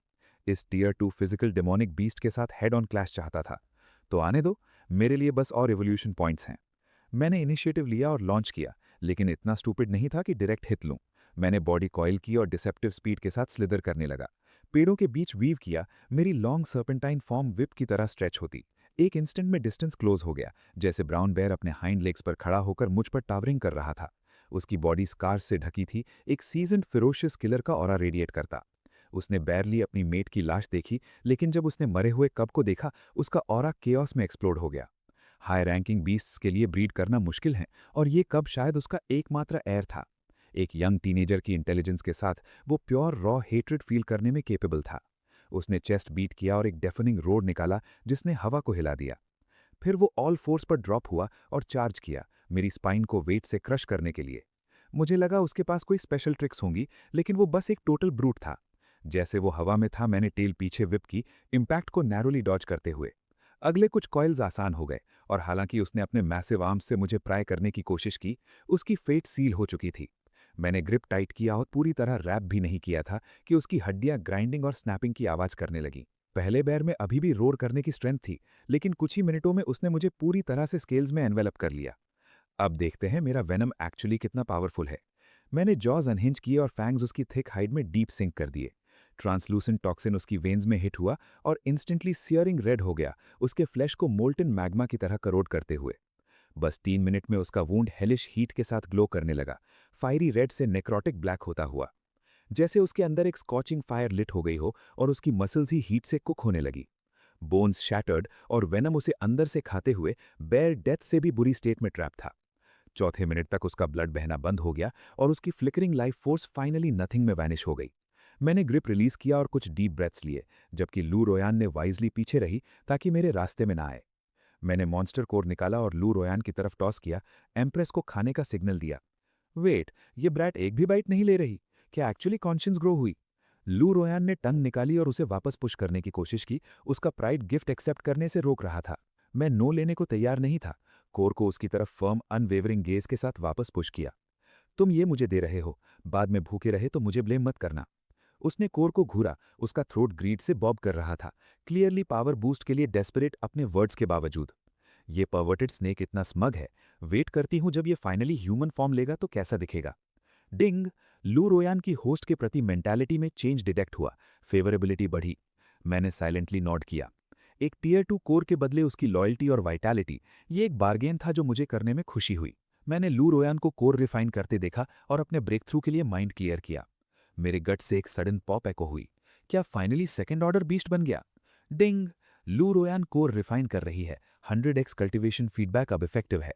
इस टियर 2 फिजिकल डेमोनिक बीस्ट के साथ हेड ऑन क्लैश चाहता था। तो आने दो, मेरे लिए बस और एवोल्यूशन पॉइंट्स हैं। मैंने इनिशिएटिव लिया और लॉन्च किया, लेकिन इतना स्टूपिड नहीं था कि डायरेक्ट हिट लूं। मैंने बॉडी कॉइल की और डिसेप्टिव स्पीड के साथ स्लिदर करने लगा। पेड़ों के बीच वीव किया, मेरी लॉन्ग सर्पेंटाइन फॉर्म विप की तरह स्ट्रेच होती। एक इंस्टेंट में डिस्टेंस क्लोज हो गया, जैसे ब्राउन बेयर अपने हाइंड लेग्स पर खड़ा होकर मुझ पर टावरिंग कर रहा था। उसकी बॉडी स्कार्स से ढकी थी, एक सीजन्ड फिरोशियस किलर का ऑरा रेडिएट करता। उसने बैरली अपनी मेट की लाश देखी, लेकिन जब उसने मरे हुए कब को देखा, उसका ऑरा केओस में एक्सप्लोड हो गया। हाई रैंकिंग बीस्ट्स के लिए ब्रीड करना मुश्किल है, और ये कब शायद उसका एकमात्र एयर था। एक यंग टीनेजर की इंटेलिजेंस के साथ वो प्योर रॉ हेट्रेड फील करने में केपेबल था। उसने चेस्ट बीट किया और एक डेफनिंग रोड निकाला जिसने हवा को हिला दिया। फिर वो ऑल फोर्स पर ड्रॉप हुआ और चार्ज किया, मेरी स्पाइन को वेट से क्रश करने के लिए। मुझे लगा उसके पास कोई स्पेशल ट्रिक्स होंगी, लेकिन वो बस एक टोटल ब्रूट था। जैसे वो हवा में था, मैंने टेल पीछे विप की, इम्पैक्ट को नैरोली डॉज करते हुए। अगले कुछ कॉइल्स आसान हो गए, और हालांकि उसने अपने मैसिव आर्म्स से मुझे प्राय करने की कोशिश की, उसकी फेट सील हो चुकी थी। मैंने ग्रिप टाइट किया और पूरी तरह रैप भी नहीं किया था कि उसकी हड्डियां ग्राइंडिंग और स्नैपिंग की आवाज करने लगी। पहले बैर में अभी भी रोर करने की स्ट्रेंथ थी, लेकिन कुछ ही मिनटों में उसने मुझे पूरी तरह से स्केल्स में एनवेलप कर लिया। अब देखते हैं मेरा वेनम एक्चुअली कितना पावरफुल है। मैंने जॉज अनहिंज किए और फैंग्स उसकी थिक हाइड में डीप सिंक कर दिए। ट्रांसलूसेंट टॉक्सिन उसकी वेन्स में हिट हुआ और इंस्टेंटली सियरिंग रेड हो गया, उसके फ्लैश को मोल्टन मैग्मा की तरह करोड करते हुए। बस 3 मिनट में उसका वूंड हेलिश हीट के साथ ग्लो करने लगा, फायरी रेड से नेक्रोटिक ब्लैक होता हुआ, जैसे उसके अंदर एक स्कॉचिंग फायर लिट हो गई हो और उसकी मसल्स ही हीट से कुक होने लगी। बोन्स शैटर्ड और वेनम उसे अंदर से खाते हुए बेयर डेथ से भी बुरी स्टेट में ट्रैप था। चौथे मिनट तक उसका ब्लड बहना बंद हो गया और उसकी flickering life force finally nothing में वैनिश हो गई। मैंने ग्रिप रिलीज किया और कुछ डीप ब्रेथ्स लिए, जबकि लू रोयान ने वाइजली पीछे रही ताकि मेरे रास्ते में ना आए। मैंने मॉन्स्टर कोर निकाला और लू रोयान की तरफ टॉस किया, एम्प्रेस को खाने का सिग्नल दिया। वेट, ये ब्रैट एक भी बाइट नहीं ले रही। क्या एक्चुअली कॉन्शियंस ग्रो हुई? लू रोयान ने टंग निकाली और उसे वापस पुश करने की कोशिश की, उसका प्राइड गिफ्ट एक्सेप्ट करने से रोक रहा था। मैं नो लेने को तैयार नहीं था। कोर को उसकी तरफ फर्म अनवेवरिंग गेज के साथ वापस पुश किया। तुम ये मुझे दे रहे हो, बाद में भूखे रहे तो मुझे ब्लेम मत करना। उसने कोर को घूरा, उसका थ्रोट ग्रीड से बॉब कर रहा था, क्लियरली पावर बूस्ट के लिए डेस्परेट अपने वर्ड्स के बावजूद। ये परवर्टेड स्नेक इतना स्मग है, वेट करती हूं जब ये फाइनली ह्यूमन फॉर्म लेगा तो कैसा दिखेगा। डिंग! लू रोयान की होस्ट के प्रति मेंटालिटी में चेंज डिटेक्ट हुआ, फेवरेबिलिटी बढ़ी। मैंने साइलेंटली नॉड किया। एक टियर 2 कोर के बदले उसकी लॉयल्टी और वाइटैलिटी, ये एक बार्गेन था जो मुझे करने में खुशी हुई। मैंने लू रोयान को कोर रिफाइन करते देखा और अपने ब्रेक थ्रू के लिए माइंड क्लियर किया। मेरे गट से एक सडन पॉप एको हुई। क्या फाइनली सेकेंड ऑर्डर बीस्ट बन गया? डिंग! लू रोयान कोर रिफाइन कर रही है, 100x कल्टिवेशन फीडबैक अब इफेक्टिव है।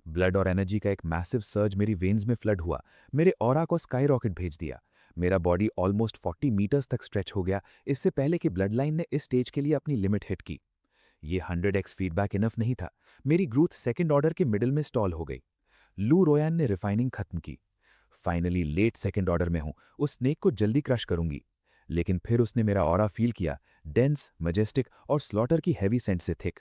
ब्लड और एनर्जी का एक मैसिव सर्ज मेरी वेन्स में फ्लड हुआ, मेरे ऑरा को स्काई रॉकेट भेज दिया। मेरा बॉडी ऑलमोस्ट 40 मीटर्स तक स्ट्रेच हो गया, इससे पहले कि ब्लड लाइन ने इस स्टेज के लिए अपनी लिमिट हिट की। ये 100x फीडबैक इनफ नहीं था, मेरी ग्रोथ सेकेंड ऑर्डर के मिडिल में स्टॉल हो गई। लू रोयान ने रिफाइनिंग खत्म की। फाइनली लेट सेकेंड ऑर्डर में हूं, उस स्नेक को जल्दी क्रश करूंगी। लेकिन फिर उसने मेरा ऑरा फील किया, डेंस, मजेस्टिक और स्लॉटर की हैवी सेंट से थिक।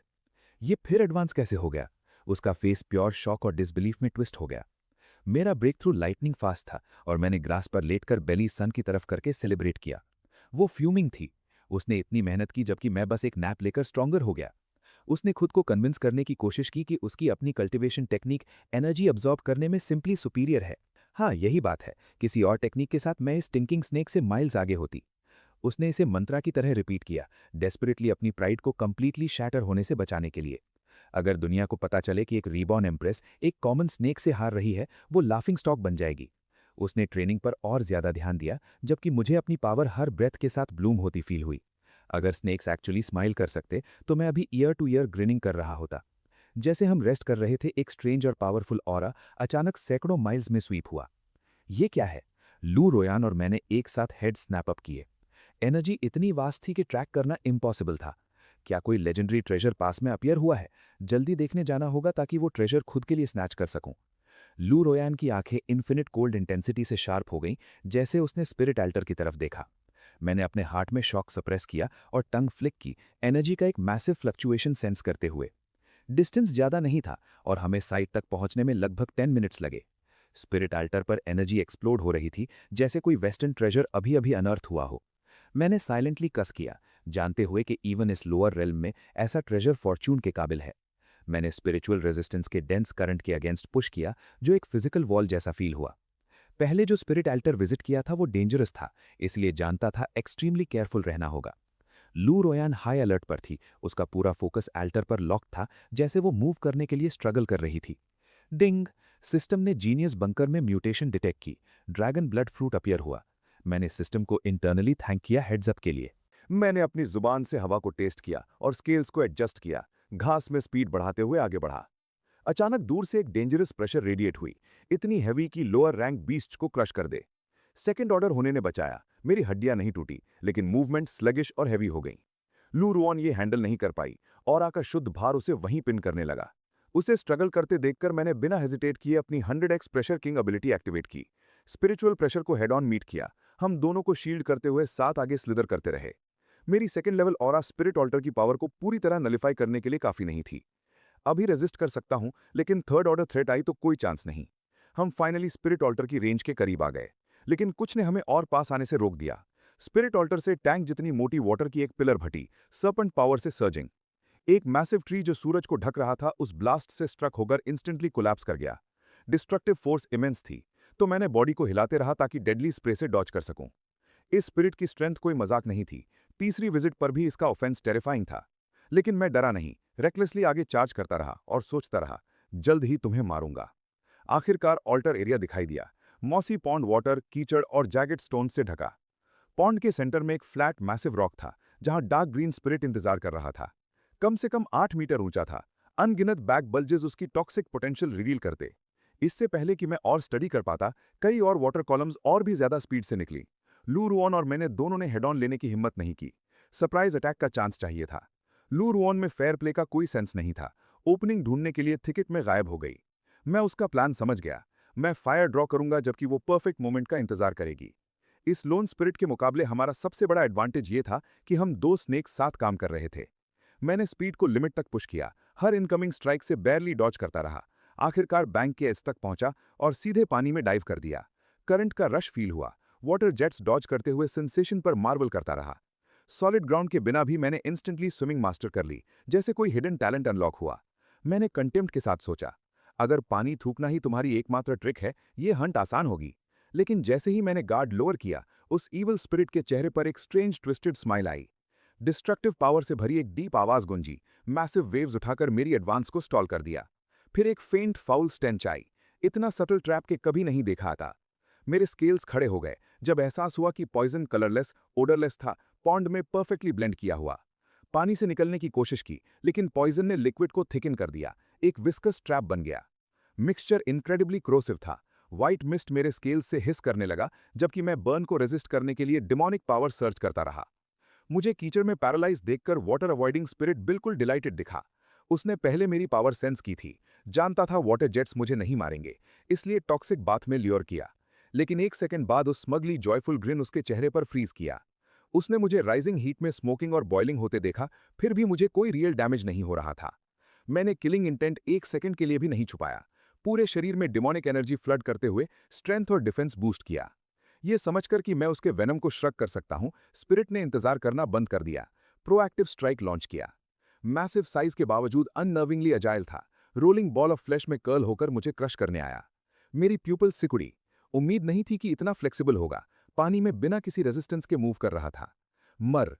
ये फिर एडवांस कैसे हो गया? उसका फेस प्योर शॉक और डिसबिलीफ में ट्विस्ट हो गया। मेरा ब्रेक थ्रू लाइटनिंग फास्ट था और मैंने ग्रास पर लेटकर बेली सन की तरफ करके सेलिब्रेट किया। वो फ्यूमिंग थी। उसने इतनी मेहनत की जबकि मैं बस एक नैप लेकर स्ट्रॉन्गर हो गया। उसने खुद को कन्विंस करने की कोशिश की कि उसकी अपनी कल्टीवेशन टेक्निक एनर्जी अब्जॉर्ब करने में सिंपली सुपीरियर है। हाँ, यही बात है, किसी और टेक्निक के साथ मैं इस स्टिंकिंग स्नेक से माइल्स आगे होती। उसने इसे मंत्रा की तरह रिपीट किया, डेस्परेटली अपनी प्राइड को कंप्लीटली शैटर होने से बचाने के लिए। अगर दुनिया को पता चले कि एक रीबॉर्न एम्प्रेस एक कॉमन स्नेक से हार रही है, वो लाफिंग स्टॉक बन जाएगी। उसने ट्रेनिंग पर और ज्यादा ध्यान दिया, जबकि मुझे अपनी पावर हर ब्रेथ के साथ ब्लूम होती फील हुई। अगर स्नेक्स एक्चुअली स्माइल कर सकते तो मैं अभी ईयर टू ईयर ग्रिनिंग कर रहा होता। जैसे हम रेस्ट कर रहे थे, एक स्ट्रेंज और पावरफुल ऑरा अचानक सैकड़ों माइल्स में स्वीप हुआ। ये क्या है? लू रोयान और मैंने एक साथ हेड स्नैप अप किए। एनर्जी इतनी वास्ट थी कि ट्रैक करना इम्पॉसिबल था। क्या कोई लेजेंडरी ट्रेजर पास में अपीयर हुआ है? जल्दी देखने जाना होगा ताकि वो ट्रेजर खुद के लिए स्नैच कर सकूं। लू रोयान की आंखें इन्फिनिट कोल्ड इंटेंसिटी से शार्प हो गईं, जैसे उसने स्पिरिट एल्टर की तरफ देखा। मैंने अपने हार्ट में शॉक सप्रेस किया और टंग फ्लिक की, एनर्जी का एक मैसिव फ्लक्चुएशन सेंस करते हुए। डिस्टेंस ज्यादा नहीं था और हमें साइट तक पहुंचने में लगभग 10 मिनट्स लगे। स्पिरिट अल्टर पर एनर्जी एक्सप्लोड हो रही थी, जैसे कोई वेस्टर्न ट्रेजर अभी अभी अनर्थ हुआ हो। मैंने साइलेंटली कस किया, जानते हुए कि इवन इस लोअर रेल्म में ऐसा ट्रेजर फॉर्च्यून के काबिल है। मैंने स्पिरिचुअल रेजिस्टेंस के डेंस करंट के अगेंस्ट पुश किया, जो एक फिजिकल वॉल जैसा फील हुआ। पहले जो स्पिरिट अल्टर विजिट किया था वो डेंजरस था, इसलिए जानता था एक्सट्रीमली केयरफुल रहना होगा। लू रोयान हाई अलर्ट पर थी, उसका पूरा फोकस अल्टर पर लॉक था, जैसे वो मूव करने के लिए स्ट्रगल कर रही थी। डिंग! सिस्टम ने जीनियस बंकर में म्यूटेशन डिटेक्ट की, ड्रैगन ब्लड फ्रूट अपीयर हुआ। मैंने सिस्टम को इंटरनली थैंक किया हेड्स अप के लिए। मैंने अपनी जुबान से हवा को टेस्ट किया और स्केल्स को एडजस्ट किया, घास में स्पीड बढ़ाते हुए आगे बढ़ा। अचानक दूर से एक डेंजरस प्रेशर रेडिएट हुई, इतनी हैवी कि लोअर रैंक बीस्ट को क्रश कर दे। सेकंड ऑर्डर होने ने बचाया, मेरी हड्डियां नहीं टूटी, लेकिन मूवमेंट स्लगिश और हैवी हो गई। लू रुऑन ये हैंडल नहीं कर पाई, और का शुद्ध भार उसे वहीं पिन करने लगा। उसे स्ट्रगल करते देखकर मैंने बिना हेजिटेट किए अपनी 100x pressure king ability activate की। स्पिरिचुअल प्रेशर को हेड ऑन मीट किया, हम दोनों को शील्ड करते हुए साथ आगे स्लिदर करते रहे। मेरी second level aura spirit altar की पावर को पूरी तरह नलिफाई करने के लिए काफी नहीं थी। अभी रेजिस्ट कर सकता हूं, लेकिन थर्ड ऑर्डर थ्रेट आई तो कोई चांस नहीं। हम फाइनली स्पिरिट ऑल्टर की रेंज के करीब आ गए, लेकिन कुछ ने हमें और पास आने से रोक दिया। स्पिरिट ऑल्टर से टैंक जितनी मोटी वाटर की एक पिलर फटी, सर्पेंट पावर से सर्जिंग। एक मैसिव ट्री जो सूरज को ढक रहा था उस ब्लास्ट से स्ट्रक होकर इंस्टेंटली कोलैप्स कर गया। डिस्ट्रक्टिव फोर्स इमेंस थी, तो मैंने बॉडी को हिलाते रहा ताकि डेडली स्प्रे से डॉच कर सकूं। इस स्पिरिट की स्ट्रेंथ कोई मजाक नहीं थी। तीसरी विजिट पर भी इसका ऑफेंस टेरिफाइंग था। लेकिन मैं डरा नहीं, रेकलेसली आगे चार्ज करता रहा और सोचता रहा, जल्द ही तुम्हें मारूंगा। आखिरकार ऑल्टर एरिया दिखाई दिया, मॉसी पॉन्ड वाटर, कीचड़ और जैगेट स्टोन से ढका। पॉन्ड के सेंटर में एक फ्लैट मैसिव रॉक था, जहां डार्क ग्रीन स्पिरिट इंतजार कर रहा था। कम से कम 8 मीटर ऊंचा था। अनगिनत बैक बल्जेस उसकी टॉक्सिक पोटेंशियल रिवील करते। इससे पहले कि मैं और स्टडी कर पाता, कई और वाटर कॉलम्स और भी ज्यादा स्पीड से निकली। लू रुऑन और मैंने दोनों ने हेड ऑन लेने की हिम्मत नहीं की। सरप्राइज अटैक का चांस चाहिए था। लू रुऑन में फेयर प्ले का कोई सेंस नहीं था। ओपनिंग ढूंढने के लिए थिकेट में गायब हो गई। मैं उसका प्लान समझ गया। मैं फायर ड्रॉ करूंगा जबकि वो परफेक्ट मोमेंट का इंतजार करेगी। इस लोन स्पिरिट के मुकाबले हमारा सबसे बड़ा एडवांटेज ये था कि हम दो स्नेक्स साथ काम कर रहे थे। मैंने स्पीड को लिमिट तक पुश किया, हर इनकमिंग स्ट्राइक से बैरली डॉज करता रहा। आखिरकार बैंक के एज तक पहुंचा और सीधे पानी में डाइव कर दिया। करंट का रश फील हुआ। वाटर जेट्स डॉज करते हुए सेंसेशन पर मार्वल करता रहा। सॉलिड ग्राउंड के बिना भी मैंने इंस्टेंटली स्विमिंग मास्टर कर ली, जैसे कोई हिडन टैलेंट अनलॉक हुआ। मैंने कंटेम्प्ट के साथ सोचा, अगर पानी थूकना ही तुम्हारी एकमात्र ट्रिक है, ये हंट आसान होगी। लेकिन जैसे ही मैंने गार्ड लोअर किया, उस ईवल स्पिरिट के चेहरे पर एक स्ट्रेंज ट्विस्टेड स्माइल आई। डिस्ट्रक्टिव पावर से भरी एक डीप आवाज गूंजी, मैसिव वेव्स उठाकर मेरी एडवांस को स्टॉल कर दिया। फिर एक फेंट फाउल स्टेंच आई। इतना सटल ट्रैप के कभी नहीं देखा था। मेरे स्केल्स खड़े हो गए जब एहसास हुआ कि पॉइजन कलरलेस, ओडरलेस था, पॉन्ड में परफेक्टली ब्लेंड किया हुआ। पानी से निकलने की कोशिश की, लेकिन पॉइजन ने लिक्विड को थिकन कर दिया, एक विस्कस ट्रैप बन गया। मिक्सचर इनक्रेडिबली क्रोसिव था। व्हाइट मिस्ट मेरे स्केल्स से हिस करने लगा, जबकि मैं बर्न को रेजिस्ट करने के लिए डिमोनिक पावर सर्च करता रहा। मुझे कीचड़ में पैरालाइज देखकर वाटर अवॉइडिंग स्पिरिट बिल्कुल डिलाइटेड दिखा। उसने पहले मेरी पावर सेंस की थी, जानता था वाटर जेट्स मुझे नहीं मारेंगे, इसलिए टॉक्सिक बाथ में ल्योर किया। लेकिन एक सेकंड बाद उस स्मगली जॉयफुल ग्रिन उसके चेहरे पर फ्रीज किया। उसने मुझे राइजिंग हीट में स्मोकिंग और बॉइलिंग होते देखा, फिर भी मुझे कोई रियल डैमेज नहीं हो रहा था। मैंने किलिंग इंटेंट एक सेकंड के लिए भी नहीं छुपाया। पूरे शरीर में डिमोनिक एनर्जी फ्लड करते हुए स्ट्रेंथ और डिफेंस बूस्ट किया। ये समझकर कि मैं उसके वेनम को श्रक कर सकता हूं, स्पिरिट ने इंतजार करना बंद कर दिया। प्रोएक्टिव स्ट्राइक लॉन्च किया। मैसिव साइज के बावजूद अननर्विंगली अजाइल था। रोलिंग बॉल ऑफ फ्लैश में कर्ल होकर मुझे क्रश करने आया। मेरी प्यूपल सिकुड़ी। उम्मीद नहीं थी कि इतना फ्लेक्सिबल होगा। पानी में बिना किसी रेजिस्टेंस के मूव कर रहा था।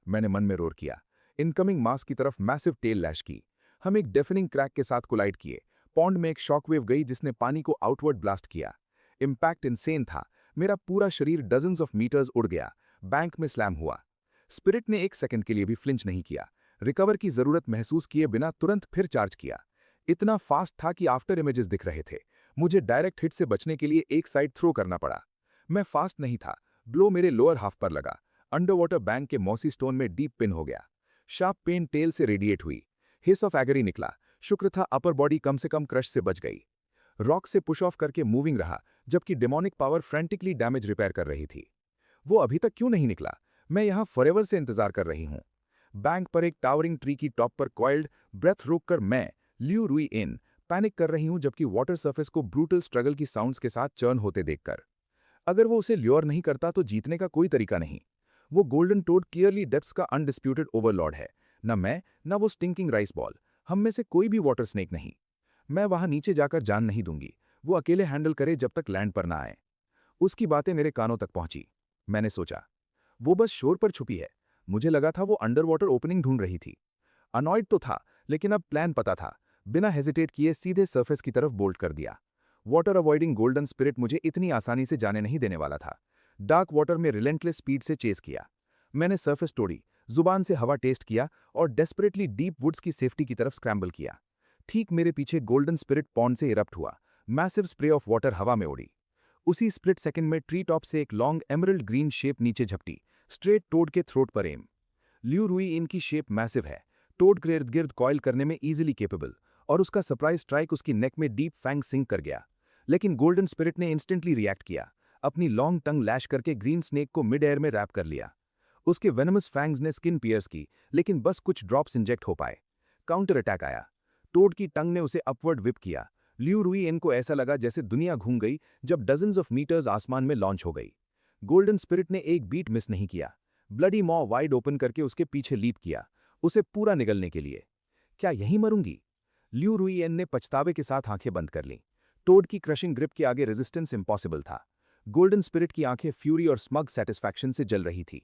मैंने मन में रोर किया। इनकमिंग मास की तरफ मैसिव टेल लैश की। हम एक डेफनिंग क्रैक के साथ कोलाइड किए। पॉन्ड में एक शॉकवेव गई जिसने पानी को आउटवर्ड ब्लास्ट किया। इम्पैक्ट इंसेन था। मेरा पूरा शरीर डजन्स ऑफ मीटर्स उड़ गया। बैंक में स्लैम हुआ। स्पिरिट ने एक सेकंड के लिए भी फ्लिंच नहीं किया। रिकवर की जरूरत महसूस किए बिना तुरंत फिर चार्ज किया। इतना फास्ट था कि आफ्टर इमेजेस दिख रहे थे। मुझे डायरेक्ट हिट से बचने के लिए एक साइड थ्रो करना पड़ा। मैं फास्ट नहीं था। ब्लो मेरे लोअर हाफ पर लगा। अंडर वाटर बैंक के मॉसी स्टोन में डीप पिन हो गया। शार्प पेन टेल से रेडिएट हुई। हिस ऑफ एगरी निकला। शुक्र था अपर बॉडी कम से कम क्रश से बच गई। रॉक से पुश ऑफ करके मूविंग रहा, जबकि demonic power frantically damage repair कर रही थी। वो अभी तक क्यों नहीं निकला? मैं यहां फॉरएवर से इंतजार कर रही हूं। बैंक पर एक टावरिंग ट्री की टॉप पर कॉइल्ड, ब्रेथ रोककर मैं, ल्यू रुई इन, पैनिक कर रही हूं जबकि वाटर सरफेस को ब्रूटल स्ट्रगल की साउंड्स के साथ चर्न होते देखकर। अगर वो उसे ल्योर नहीं करता तो जीतने का कोई तरीका नहीं। वो गोल्डन टोड क्लियरली डेप्थ्स का अनडिस्प्यूटेड ओवरलॉर्ड है। न मैं, न वो स्टिंकिंग राइस बॉल, हम में से कोई भी वाटर स्नेक नहीं। मैं वहां नीचे जाकर जान नहीं दूंगी। वो अकेले हैंडल करे जब तक लैंड पर ना आए। उसकी बातें मेरे कानों तक पहुंची। मैंने सोचा, वो बस शोर पर छुपी है। मुझे लगा था वो अंडर वाटर ओपनिंग ढूंढ रही थी। अनॉयड तो था, लेकिन अब प्लान पता था। बिना हेजिटेट किए सीधे सरफेस की तरफ बोल्ट कर दिया। वाटर अवॉइडिंग गोल्डन स्पिरिट मुझे इतनी आसानी से जाने नहीं देने वाला था। डार्क वाटर में रिलेंटलेस स्पीड से चेस किया। मैंने सरफेस तोड़ी, जुबान से हवा टेस्ट किया और डेस्परेटली डीप वुड्स की सेफ्टी की तरफ स्क्रैम्बल किया। ठीक मेरे पीछे गोल्डन स्पिरिट पॉन्ड से इरप्ट हुआ। मैसिव स्प्रे ऑफ वाटर हवा में उड़ी। उसी स्प्लिट सेकंड में ट्री टॉप से एक लॉन्ग एमरल्ड ग्रीन शेप नीचे झपटी, स्ट्रेट टोड के थ्रोट पर एम। ल्यू रुई इनकी शेप मैसिव है, टोड के इर्द गिर्द कॉइल करने में इजीली केपेबल, और उसका सरप्राइज स्ट्राइक उसकी नेक में डीप फैंग सिंक कर गया। लेकिन गोल्डन स्पिरिट ने इंस्टेंटली रिएक्ट किया, अपनी लॉन्ग टंग लैश करके ग्रीन स्नेक को मिड एयर में रैप कर लिया। उसके वेनमस फैंग्स ने स्किन पियर्स की, लेकिन बस कुछ ड्रॉप्स इंजेक्ट हो पाए। काउंटर अटैक आया। टोड की टंग ने उसे अपवर्ड विप किया। ल्यू रुई इन को ऐसा लगा जैसे दुनिया घूम गई जब डजन्स ऑफ मीटर्स आसमान में लॉन्च हो गई। गोल्डन स्पिरिट ने एक बीट मिस नहीं किया। ब्लडी मॉ वाइड ओपन करके उसके पीछे लीप किया, उसे पूरा निगलने के लिए। क्या यहीं मरूंगी? ल्यू रुई एन ने पछतावे के साथ आंखें बंद कर लीं। टोड की क्रशिंग ग्रिप के आगे रेजिस्टेंस इम्पॉसिबल था। गोल्डन स्पिरिट की आंखें फ्यूरी और स्मग सेटिस्फैक्शन से जल रही थी।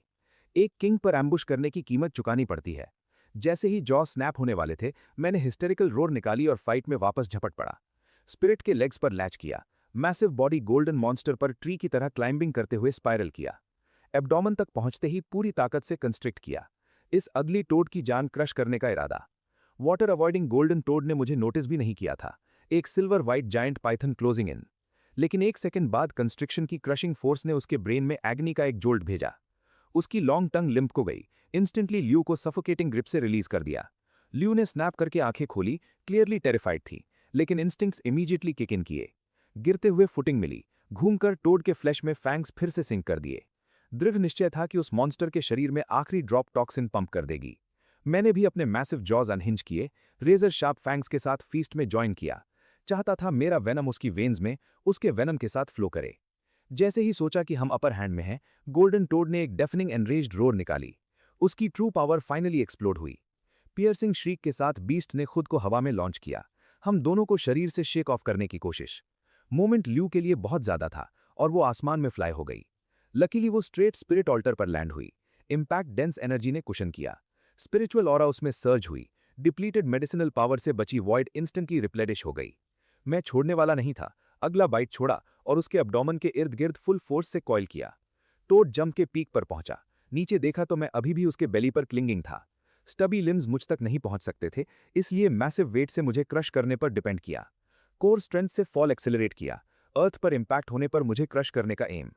एक किंग पर एम्बुश करने की कीमत चुकानी पड़ती है। जैसे ही जॉ स्नैप होने वाले थे, मैंने हिस्टेरिकल रोर निकाली और फाइट में वापस झपट पड़ा। स्पिरिट के लेग्स पर लैच किया। मैसिव बॉडी गोल्डन मॉन्स्टर पर ट्री की तरह क्लाइंबिंग करते हुए स्पाइरल किया। एब्डोमेन तक पहुंचते ही पूरी ताकत से कंस्ट्रिक्ट किया। इस अगली टोड की जान क्रश करने का इरादा। वाटर अवॉइडिंग गोल्डन टोड ने मुझे नोटिस भी नहीं किया था। एक silver white giant Python closing in. लेकिन एक सेकंड बाद कंस्ट्रिक्शन की क्रशिंग फोर्स ने उसके ब्रेन में एग्नी का एक जोल्ट भेजा। उसकी लॉन्ग टंग लिम्प को गई। इंस्टेंटली ल्यू को सफोकेटिंग ग्रिप से रिलीज कर दिया। ल्यू ने स्नैप करके आंखें खोली, क्लियरली टेरिफाइड थी, लेकिन इंस्टिंक्ट्स इमीडिएटली किक इन किए। गिरते हुए फुटिंग मिली, घूमकर टोड के फ्लैश में फैंग्स फिर से सिंक कर दिए। दृढ़ निश्चय था कि उस मॉन्स्टर के शरीर में आखिरी ड्रॉप टॉक्सिन पंप कर देगी। मैंने भी अपने मैसिव जॉज अनहिंज किए, रेजर शार्प फैंग्स के साथ फीस्ट में ज्वाइन किया। चाहता था मेरा वेनम उसकी वेन्स में, उसके वेनम के साथ फ्लो करे। जैसे ही सोचा कि हम अपर हैंड में हैं, गोल्डन टोड ने एक डेफनिंग एनरेज्ड रोर निकाली। उसकी ट्रू पावर फाइनली एक्सप्लोड हुई। पियर्सिंग श्रीक के साथ बीस्ट ने खुद को हवा में लॉन्च किया, हम दोनों को शरीर से शेक ऑफ करने की कोशिश। मोमेंट ल्यू के लिए बहुत ज्यादा था और वो आसमान में फ्लाई हो गई। लकीली वो स्ट्रेट स्पिरिट ऑल्टर पर लैंड हुई। इम्पैक्ट डेंस एनर्जी ने कुशन किया। स्पिरिचुअल ऑरा उसमें सर्ज हुई। डिप्लीटेड मेडिसिनल पावर से बची वॉइड इंस्टेंटली रिप्लेनिश हो गई। मैं छोड़ने वाला नहीं था। अगला बाइट छोड़ा और उसके एब्डोमेन के इर्द गिर्द फुल फोर्स से कॉइल किया। टोड जंप के पीक पर पहुंचा। नीचे देखा तो मैं अभी भी उसके बेली पर क्लिंगिंग था। स्टबी लिम्स मुझ तक नहीं पहुंच सकते थे, इसलिए मैसिव वेट से मुझे क्रश करने पर डिपेंड किया। कोर स्ट्रेंथ से फॉल एक्सेलरेट किया। अर्थ पर इंपैक्ट होने पर मुझे क्रश करने का एम।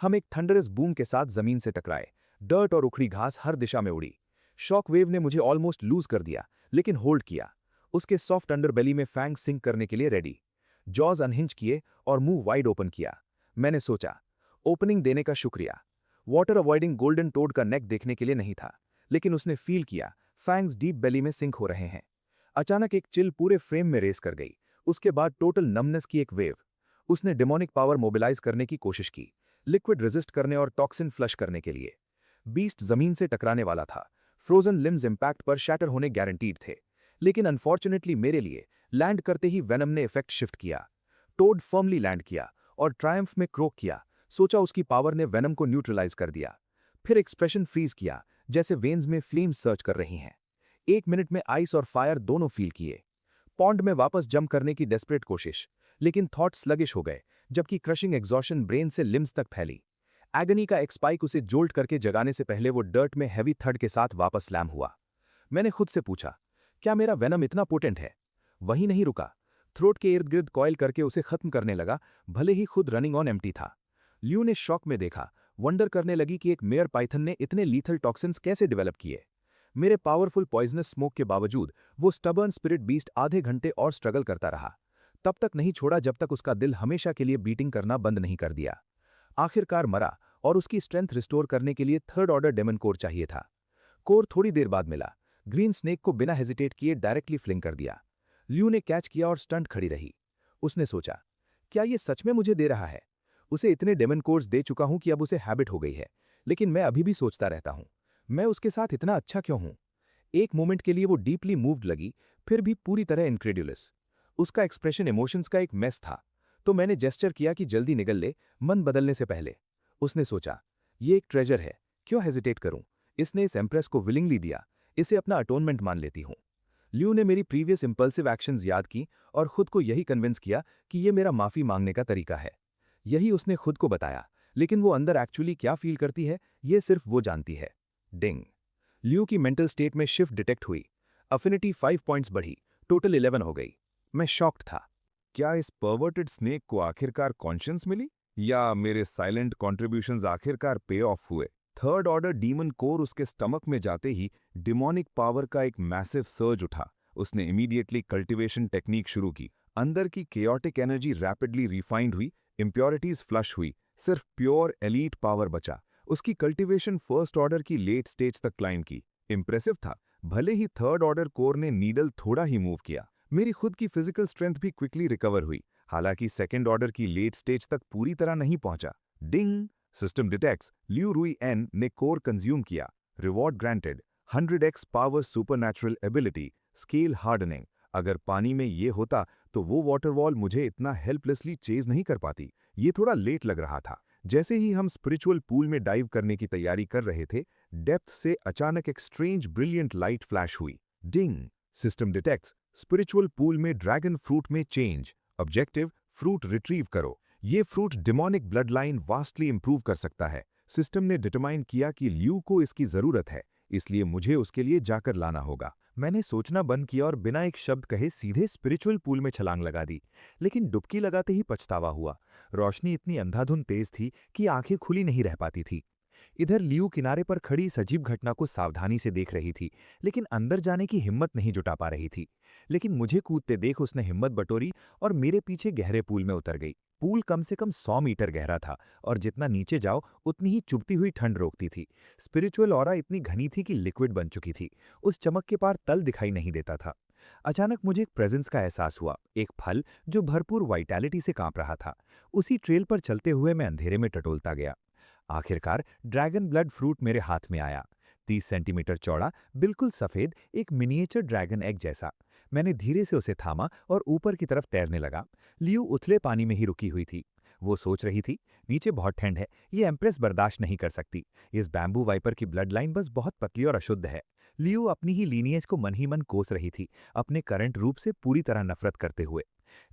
हम एक थंडरस बूम के साथ जमीन से टकराए। डर्ट और उखड़ी घास हर दिशा में उड़ी। शॉक वेव ने मुझे ऑलमोस्ट लूज कर दिया, लेकिन होल्ड किया। उसके सॉफ्ट अंडरबेली में फैंग सिंक करने के लिए रेडी। जॉज अनहिंज किए और मुंह वाइड ओपन किया। मैंने सोचा, ओपनिंग देने का शुक्रिया। वाटर अवॉइडिंग गोल्डन टोड का नेक देखने के लिए नहीं था, लेकिन उसने फील किया फैंग्स डीप बेली में सिंक हो रहे हैं। अचानक एक चिल पूरे फ्रेम में रेस कर गई। उसके बाद टोटल नमनेस की एक वेव। उसने डिमोनिक पावर मोबिलाइज करने की कोशिश की, लिक्विड रेजिस्ट करने और टॉक्सिन फ्लश करने के लिए। बीस्ट जमीन से टकराने वाला था। फ्रोजन लिम्स इंपैक्ट पर शैटर होने गारंटीड थे, लेकिन अनफॉर्चुनेटली मेरे लिए लैंड करते ही वेनम ने इफेक्ट शिफ्ट किया। टोड फर्मली लैंड किया और ट्रायम्फ में क्रोक किया। सोचा उसकी पावर ने वेनम को न्यूट्रलाइज कर दिया। फिर एक्सप्रेशन फ्रीज किया, जैसे वेन्स में फ्लेम्स सर्च कर रही हैं। 1 मिनट में आइस और फायर दोनों फील किए। पॉन्ड में वापस जंप करने की डेस्परेट कोशिश, लेकिन थॉट स्लगिश हो गए, जबकि क्रशिंग एग्जॉशन ब्रेन से लिम्स तक फैली। एगनी का एक स्पाइक उसे जोल्ट करके जगाने से पहले वो डर्ट में हैवी थड के साथ वापस स्लैम हुआ। मैंने खुद से पूछा, क्या मेरा वेनम इतना पोटेंट है? वहीं नहीं रुका। थ्रोट के इर्द गिर्द कॉइल करके उसे खत्म करने लगा, भले ही खुद रनिंग ऑन एम्प्टी था। ल्यू ने शॉक में देखा, वंडर करने लगी कि एक मेयर पाइथन ने इतने लीथल टॉक्सिन्स कैसे डेवलप किए। मेरे पावरफुल पॉइजनस स्मोक के बावजूद वो स्टबर्न स्पिरिट बीस्ट आधे घंटे और स्ट्रगल करता रहा। तब तक नहीं छोड़ा जब तक उसका दिल हमेशा के लिए बीटिंग करना बंद नहीं कर दिया। आखिरकार मरा, और उसकी स्ट्रेंथ रिस्टोर करने के लिए थर्ड ऑर्डर डेमन कोर चाहिए था। कोर थोड़ी देर बाद मिला। ग्रीन स्नेक को बिना हेजिटेट किए डायरेक्टली फ्लिंग कर दिया। ल्यू ने कैच किया और स्टंट खड़ी रही। उसने सोचा, क्या ये सच में मुझे दे रहा है? उसे इतने डेमन कोर्स दे चुका हूं कि अब उसे हैबिट हो गई है, लेकिन मैं अभी भी सोचता रहता हूं, मैं उसके साथ इतना अच्छा क्यों हूं? एक मोमेंट के लिए वो डीपली मूव्ड लगी, फिर भी पूरी तरह इनक्रेड्यूलस। उसका एक्सप्रेशन इमोशंस का एक मेस था, तो मैंने जेस्चर किया कि जल्दी निकल ले, मन बदलने से पहले। उसने सोचा, ये एक ट्रेजर है, क्यों हेजिटेट करूं? इसने इस एम्प्रेस को विलिंगली दिया, इसे अपना अटोनमेंट मान लेती हूं। ल्यू ने मेरी प्रीवियस इंपल्सिव एक्शंस याद की और खुद को यही कन्विंस किया कि ये मेरा माफी मांगने का तरीका है। यही उसने खुद को बताया, लेकिन वो अंदर एक्चुअली क्या फील करती है, ये सिर्फ वो जानती है। डिंग। ल्यू की मेंटल स्टेट में शिफ्ट डिटेक्ट हुई। अफिनिटी 5 पॉइंट्स बढ़ी, टोटल 11 हो गई। मैं शॉक्ड था। क्या इस परवर्टेड स्नेक को आखिरकार कॉन्शियस मिली, या मेरे साइलेंट कॉन्ट्रीब्यूशंस आखिरकार पे ऑफ हुए? थर्ड ऑर्डर डीमन कोर उसके स्टमक में जाते ही डिमोनिक पावर का एक मैसिव सर्ज उठा। उसने इमीडिएटली कल्टीवेशन टेक्निक शुरू की। अंदर की केओटिक एनर्जी रैपिडली रिफाइंड हुई, इम्प्योरिटीज फ्लश हुई, सिर्फ प्योर एलीट पावर बचा। उसकी कल्टीवेशन फर्स्ट ऑर्डर की लेट स्टेज तक क्लाइम की। इंप्रेसिव था, भले ही थर्ड ऑर्डर कोर ने नीडल थोड़ा ही मूव किया। मेरी खुद की फिजिकल स्ट्रेंथ भी क्विकली रिकवर हुई, हालांकि सेकेंड ऑर्डर की लेट स्टेज तक पूरी तरह नहीं पहुंचा। डिंग। सिस्टम डिटेक्ट्स ल्यू रुई एन ने कोर कंज्यूम किया। Reward granted 100x power supernatural ability, scale hardening. अगर पानी में ये होता तो वो वाटरवॉल मुझे इतना हेल्पलेसली चेज नहीं कर पाती। ये थोड़ा लेट लग रहा था। जैसे ही हम स्पिरिचुअल पूल में डाइव करने की तैयारी कर रहे थे, डेप्थ से अचानक एक स्ट्रेंज ब्रिलियंट लाइट फ्लैश हुई। डिंग। सिस्टम डिटेक्ट्स स्पिरिचुअल पूल में ड्रैगन फ्रूट में चेंज। ऑब्जेक्टिव फ्रूट रिट्रीव करो। ये fruit demonic blood line vastly improve कर सकता है। सिस्टम ने डिटरमाइन किया कि ल्यू को इसकी जरूरत है, इसलिए मुझे उसके लिए जाकर लाना होगा। मैंने सोचना बंद किया और बिना एक शब्द कहे सीधे स्पिरिचुअल पूल में छलांग लगा दी। लेकिन डुबकी लगाते ही पछतावा हुआ। रोशनी इतनी अंधाधुंध तेज थी कि आंखें खुली नहीं रह पाती थी। इधर लियू किनारे पर खड़ी इस अजीब घटना को सावधानी से देख रही थी, लेकिन अंदर जाने की हिम्मत नहीं जुटा पा रही थी। लेकिन मुझे कूदते देख उसने हिम्मत बटोरी और मेरे पीछे गहरे पूल में उतर गई। पूल कम से कम 100 मीटर गहरा था और जितना नीचे जाओ उतनी ही चुभती हुई ठंड रोकती थी। स्पिरिचुअल ऑरा इतनी घनी थी कि लिक्विड बन चुकी थी। उस चमक के पार तल दिखाई नहीं देता था। अचानक मुझे एक प्रेजेंस का एहसास हुआ, एक फल जो भरपूर वाइटैलिटी से कांप रहा था। उसी ट्रेल पर चलते हुए मैं अंधेरे में टटोलता गया। आखिरकार ड्रैगन ब्लड फ्रूट मेरे हाथ में आया। 30 सेंटीमीटर चौड़ा, बिल्कुल सफेद, एक मिनिएचर ड्रैगन एग जैसा। मैंने धीरे से उसे थामा और ऊपर की तरफ तैरने लगा। लियू उथले पानी में ही रुकी हुई थी। वो सोच रही थी, नीचे बहुत ठंड है, ये एम्प्रेस बर्दाश्त नहीं कर सकती। इस बैम्बू वाइपर की ब्लड लाइन बस बहुत पतली और अशुद्ध है। लियू अपनी ही लीनिएज को मन ही मन कोस रही थी, अपने करंट रूप से पूरी तरह नफरत करते हुए।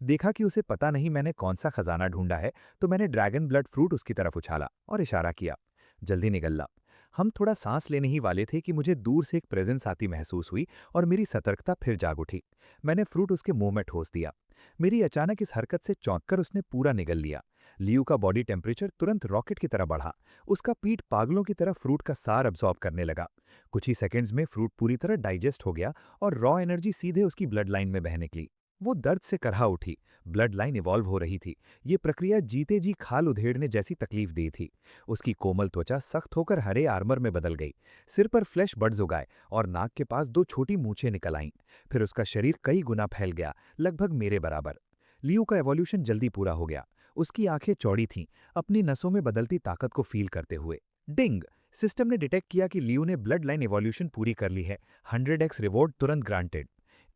देखा कि उसे पता नहीं मैंने कौन सा खजाना ढूंढा है, तो मैंने ड्रैगन ब्लड फ्रूट उसकी तरफ उछाला और इशारा किया, जल्दी निकल ला। हम थोड़ा सांस लेने ही वाले थे कि मुझे दूर से एक प्रेजेंस आती महसूस हुई और मेरी सतर्कता फिर जाग उठी। मैंने फ्रूट उसके मुंह में ठोस दिया। मेरी अचानक इस हरकत से चौंककर उसने पूरा निगल लिया। लियू का बॉडी टेम्परेचर तुरंत रॉकेट की तरह बढ़ा। उसका पीठ पागलों की तरह फ्रूट का सार अब्सॉर्ब करने लगा। कुछ ही सेकंड्स में फ्रूट पूरी तरह डाइजेस्ट हो गया और रॉ एनर्जी सीधे उसकी ब्लड लाइन में बहने निकली। वो दर्द से करहा उठी। ब्लड लाइन इवॉल्व हो रही थी। ये प्रक्रिया जीते जी खाल उधेड़ने जैसी तकलीफ दी थी। उसकी कोमल त्वचा सख्त होकर हरे आर्मर में बदल गई। सिर पर फ्लैश बड्स उगाए और नाक के पास 2 छोटी मूंछें निकल आईं। फिर उसका शरीर कई गुना फैल गया, लगभग मेरे बराबर। लियू का एवोल्यूशन जल्दी पूरा हो गया। उसकी आंखें चौड़ी थीं, अपनी नसों में बदलती ताकत को फील करते हुए। डिंग। सिस्टम ने डिटेक्ट किया कि लियू ने ब्लड लाइन एवोल्यूशन पूरी कर ली है। 100x रिवॉर्ड तुरंत ग्रांटेड।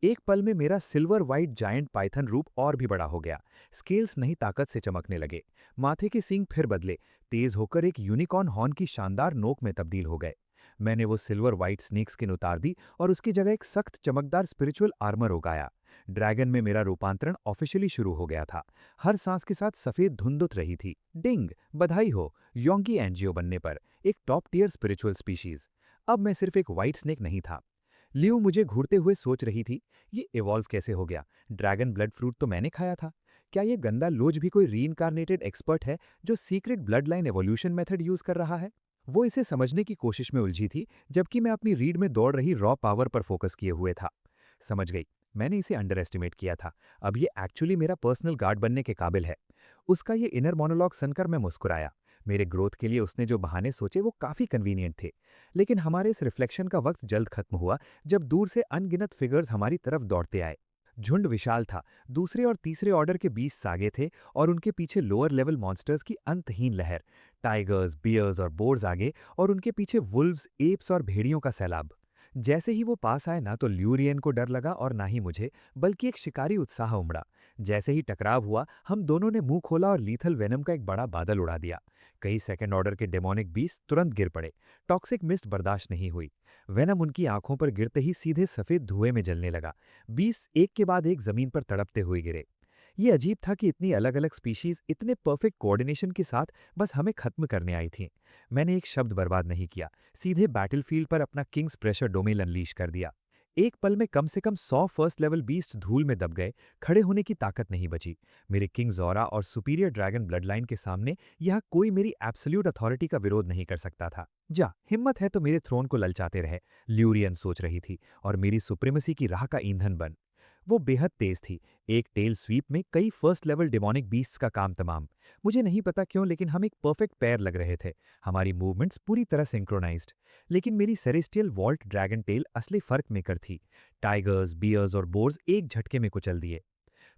एक पल में मेरा सिल्वर वाइट जायंट पाइथन रूप और भी बड़ा हो गया। स्केल्स नई ताकत से चमकने लगे। माथे के सींग फिर बदले, तेज होकर एक यूनिकॉर्न हॉर्न की शानदार नोक में तब्दील हो गए। मैंने वो सिल्वर वाइट स्नेक स्किन उतार दी और उसकी जगह एक सख्त चमकदार स्पिरिचुअल आर्मर उगाया। ड्रैगन में मेरा रूपांतरण ऑफिशियली शुरू हो गया था। हर सांस के साथ सफेद धुंध उठ रही थी। डिंग, बधाई हो योंगी एंजियो बनने पर, एक टॉप टियर स्पिरिचुअल स्पीशीज। अब मैं सिर्फ एक व्हाइट स्नेक नहीं था। लियू मुझे घूरते हुए सोच रही थी, ये इवॉल्व कैसे हो गया? ड्रैगन ब्लड फ्रूट तो मैंने खाया था। क्या ये गंदा लोज भी कोई रीइंकार्नेटेड एक्सपर्ट है जो secret blood line evolution method use कर रहा है? वो इसे समझने की कोशिश में उलझी थी, जबकि मैं अपनी रीड में दौड़ रही रॉ पावर पर फोकस किए हुए था। समझ गई, मैंने इसे अंडर एस्टिमेट किया था। अब ये एक्चुअली मेरा पर्सनल गार्ड बनने के काबिल है। उसका ये इनर मोनोलॉग सुनकर मैं मुस्कुराया। मेरे ग्रोथ के लिए उसने जो बहाने सोचे वो काफी कन्वीनियंट थे। लेकिन हमारे इस रिफ्लेक्शन का वक्त जल्द खत्म हुआ जब दूर से अनगिनत फिगर्स हमारी तरफ दौड़ते आए। झुंड विशाल था। दूसरे और तीसरे ऑर्डर के 20 सागे थे और उनके पीछे लोअर लेवल मॉन्स्टर्स की अंतहीन लहर। टाइगर्स, बियर्स और बोर्स आगे और उनके पीछे वुल्व्स, एप्स और भेड़ियों का सैलाब। जैसे ही वो पास आए ना तो ल्यूरियन को डर लगा और ना ही मुझे, बल्कि एक शिकारी उत्साह उमड़ा। जैसे ही टकराव हुआ, हम दोनों ने मुंह खोला और लीथल वेनम का एक बड़ा बादल उड़ा दिया। कई सेकंड ऑर्डर के डेमोनिक बीस्ट तुरंत गिर पड़े। टॉक्सिक मिस्ट बर्दाश्त नहीं हुई। वेनम उनकी आंखों पर गिरते ही सीधे सफेद धुएं में जलने लगा। 20 एक के बाद एक जमीन पर तड़पते हुए गिरे। ये अजीब था कि इतनी अलग अलग स्पीशीज इतने परफेक्ट कोऑर्डिनेशन के साथ बस हमें खत्म करने आई थीं। मैंने एक शब्द बर्बाद नहीं किया, सीधे बैटलफील्ड पर अपना किंग्स प्रेशर डोमेन अनलीश कर दिया। एक पल में कम से कम 100 फर्स्ट लेवल बीस्ट धूल में दब गए। खड़े होने की ताकत नहीं बची। मेरे किंग ज़ोरा और सुपीरियर ड्रैगन ब्लडलाइन के सामने यह कोई मेरी एब्सोल्यूट अथॉरिटी का विरोध नहीं कर सकता था। जा, हिम्मत है तो मेरे थ्रोन को ललचाते रहे, ल्यूरियन सोच रही थी, और मेरी सुप्रीमेसी की राह का ईंधन बन। वो बेहद तेज थी। एक टेल स्वीप में कई फर्स्ट लेवल डिमोनिक बीस्ट्स का काम तमाम। मुझे नहीं पता क्यों, लेकिन हम एक परफेक्ट पेयर लग रहे थे। हमारी मूवमेंट्स पूरी तरह सिंक्रोनाइज्ड। लेकिन मेरी सेरेस्टियल वॉल्ट ड्रैगन टेल असली फर्क मेकर थी। टाइगर्स, बियर्स और बोर्स एक झटके में कुचल दिए।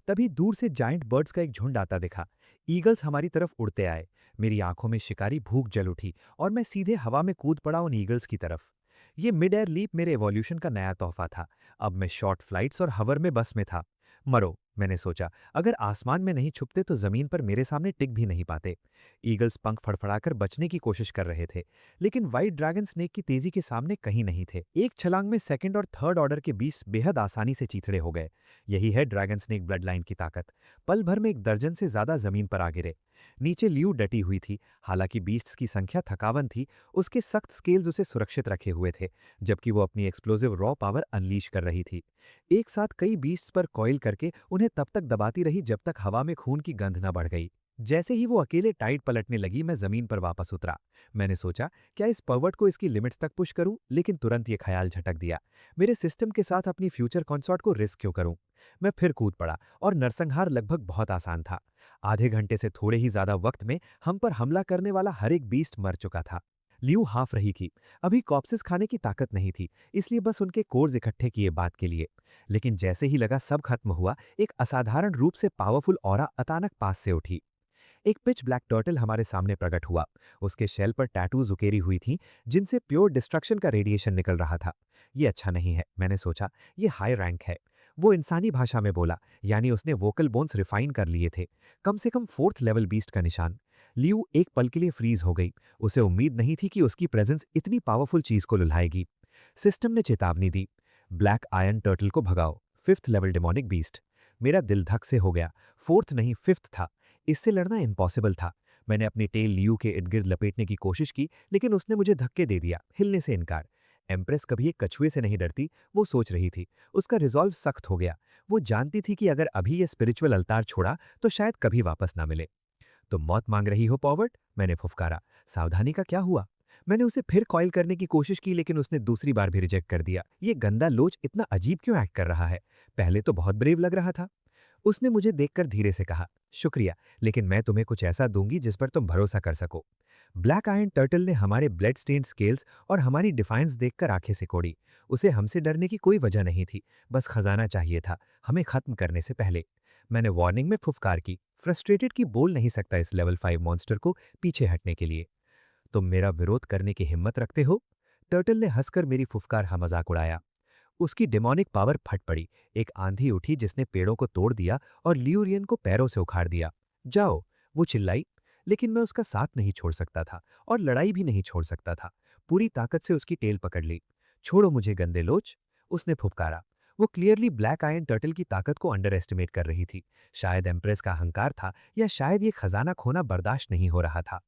तभी दूर से जायंट बर्ड्स का एक झुंड आता दिखा। ईगल्स हमारी तरफ उड़ते आए। मेरी आंखों में शिकारी भूख जल उठी और मैं सीधे हवा में कूद पड़ा उन ईगल्स की तरफ। ये मिड एयर लीप मेरे एवोल्यूशन का नया तोहफा था। अब मैं शॉर्ट फ्लाइट्स और हवर में बस में था। मरो, मैंने सोचा, अगर आसमान में नहीं छुपते तो जमीन पर मेरे सामने टिक भी नहीं पाते। ईगल्स पंख फड़फड़ाकर बचने की कोशिश कर रहे थे, लेकिन व्हाइट ड्रैगन स्नेक की तेजी के सामने कहीं नहीं थे। एक छलांग में सेकंड और थर्ड ऑर्डर के बीच बेहद आसानी से चीथड़े हो गए। यही है ड्रैगन स्नेक ब्लड लाइन की ताकत। पल भर में एक दर्जन से ज्यादा जमीन पर आ गिरे। नीचे लियू डटी हुई थी। हालांकि बीस्ट्स की संख्या थकावन थी, उसके सख्त स्केल्स उसे सुरक्षित रखे हुए थे, जबकि वो अपनी एक्सप्लोसिव रॉ पावर अनलीश कर रही थी। एक साथ कई बीस्ट्स पर कॉइल करके उन्हें तब तक दबाती रही जब तक हवा में खून की गंध न बढ़ गई। जैसे ही वो अकेले टाइट पलटने लगी, मैं जमीन पर वापस उतरा। मैंने सोचा, क्या इस पर्वत को इसकी लिमिट्स तक पुश करूं, लेकिन तुरंत ये ख्याल झटक दिया। मेरे सिस्टम के साथ अपनी फ्यूचर कंसॉर्ट को रिस्क क्यों करूं। मैं फिर कूद पड़ा और नरसंहार लगभग बहुत आसान था। आधे घंटे से थोड़े ही ज्यादा वक्त में हम पर हमला करने वाला हर एक बीस्ट मर चुका था। लियू हाफ रही थी। अभी कॉप्सिस खाने की ताकत नहीं थी, इसलिए बस उनके कोर्स इकट्ठे किए बात के लिए। लेकिन जैसे ही लगा सब खत्म हुआ, एक असाधारण रूप से पावरफुल ऑरा अचानक पास से उठी। एक पिच ब्लैक टर्टल हमारे सामने प्रकट हुआ। उसके शेल पर टैटूज उकेरी हुई थीं, जिनसे प्योर डिस्ट्रक्शन का रेडिएशन निकल रहा था। ये अच्छा नहीं है, मैंने सोचा, ये हाई रैंक है। वो इंसानी भाषा में बोला, यानी उसने वोकल बोन्स रिफाइन कर लिए थे। कम से कम फोर्थ लेवल बीस्ट का निशान। लियू एक पल के लिए फ्रीज हो गई। उसे उम्मीद नहीं थी कि उसकी प्रेजेंस इतनी पावरफुल चीज को लुभाएगी। सिस्टम ने चेतावनी दी, ब्लैक आयरन टर्टल को भगाओ, फिफ्थ लेवल डेमोनिक बीस्ट। मेरा दिल धक से हो गया। फोर्थ नहीं, फिफ्थ था। इससे लड़ना इम्पॉसिबल था। मैंने अपनी टेल लियू के इर्द गिर्द लपेटने की कोशिश की, लेकिन उसने मुझे धक्के दे दिया, हिलने से इनकार। एम्प्रेस कभी एक कछुए से नहीं डरती, वो सोच रही थी। उसका रिजॉल्व सख्त हो गया। वो जानती थी कि अगर अभी ये स्पिरिचुअल अल्तार छोड़ा तो शायद कभी वापस ना मिले। तुम मौत मांग रही हो पॉवर्ट, मैंने फुफकारा। सावधानी का क्या हुआ। मैंने उसे फिर कॉइल करने की कोशिश की, लेकिन उसने दूसरी बार भी रिजेक्ट कर दिया। ये गंदा लोच इतना अजीब क्यों एक्ट कर रहा है। पहले तो बहुत ब्रेव लग रहा था। उसने मुझे देखकर धीरे से कहा, शुक्रिया, लेकिन मैं तुम्हें कुछ ऐसा दूंगी जिस पर तुम भरोसा कर सको। ब्लैक आयरन टर्टल ने हमारे ब्लड स्टेन्ड स्केल्स और हमारी डिफाइंस देखकर आंखें सिकोड़ी। उसे हमसे डरने की कोई वजह नहीं थी, बस खजाना चाहिए था, हमें खत्म करने से पहले। मैंने वार्निंग में फुफकार की, फ्रस्ट्रेटेड कि बोल नहीं सकता इस लेवल 5 मॉन्स्टर को पीछे हटने के लिए। तुम मेरा विरोध करने की हिम्मत रखते हो? टर्टल ने हंसकर मेरी फुफकार का मजाक उड़ाया। उसकी डेमोनिक पावर फट पड़ी। एक आंधी उठी जिसने पेड़ों को तोड़ दिया और ल्यूरियन को पैरों से उखाड़ दिया। जाओ, वो चिल्लाई। लेकिन मैं उसका साथ नहीं छोड़ सकता था और लड़ाई भी नहीं छोड़ सकता था। पूरी ताकत से उसकी टेल पकड़ ली। छोड़ो मुझे गंदे लोच, उसने फुफकारा। वो क्लियरली ब्लैक आयरन टर्टल की ताकत को अंडर एस्टिमेट कर रही थी। शायद एम्प्रेस का अहंकार था, या शायद ये खजाना खोना बर्दाश्त नहीं हो रहा था।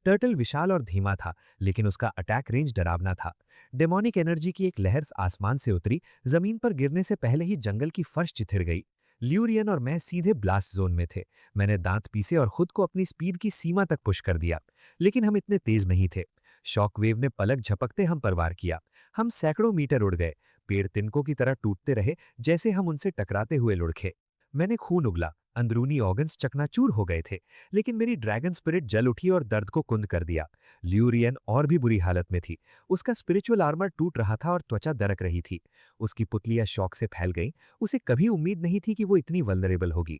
टर्टल विशाल और धीमा था, लेकिन उसका अटैक रेंज डरावना था। डेमोनिक एनर्जी की एक लहर आसमान से उतरी, जमीन पर गिरने से पहले ही जंगल की फर्श चिथिर गई। ल्यूरियन और मैं सीधे ब्लास्ट जोन में थे। मैंने दांत पीसे और खुद को अपनी स्पीड की सीमा तक पुश कर दिया, लेकिन हम इतने तेज नहीं थे। शॉकवेव ने पलक झपकते हम पर वार किया। हम सैकड़ों मीटर उड़ गए। पेड़ तिनकों की तरह टूटते रहे, जैसे हम उनसे टकराते हुए लुढ़के। मैंने खून उगला, अंदरूनी ऑर्गन्स चकनाचूर हो गए थे, लेकिन मेरी ड्रैगन स्पिरिट जल उठी और दर्द को कुंद कर दिया। ल्यूरियन और भी बुरी हालत में थी। उसका स्पिरिचुअल आर्मर टूट रहा था और त्वचा दरक रही थी। उसकी पुतलियां शौक से फैल गईं। उसे कभी उम्मीद नहीं थी कि वो इतनी वल्नरेबल होगी।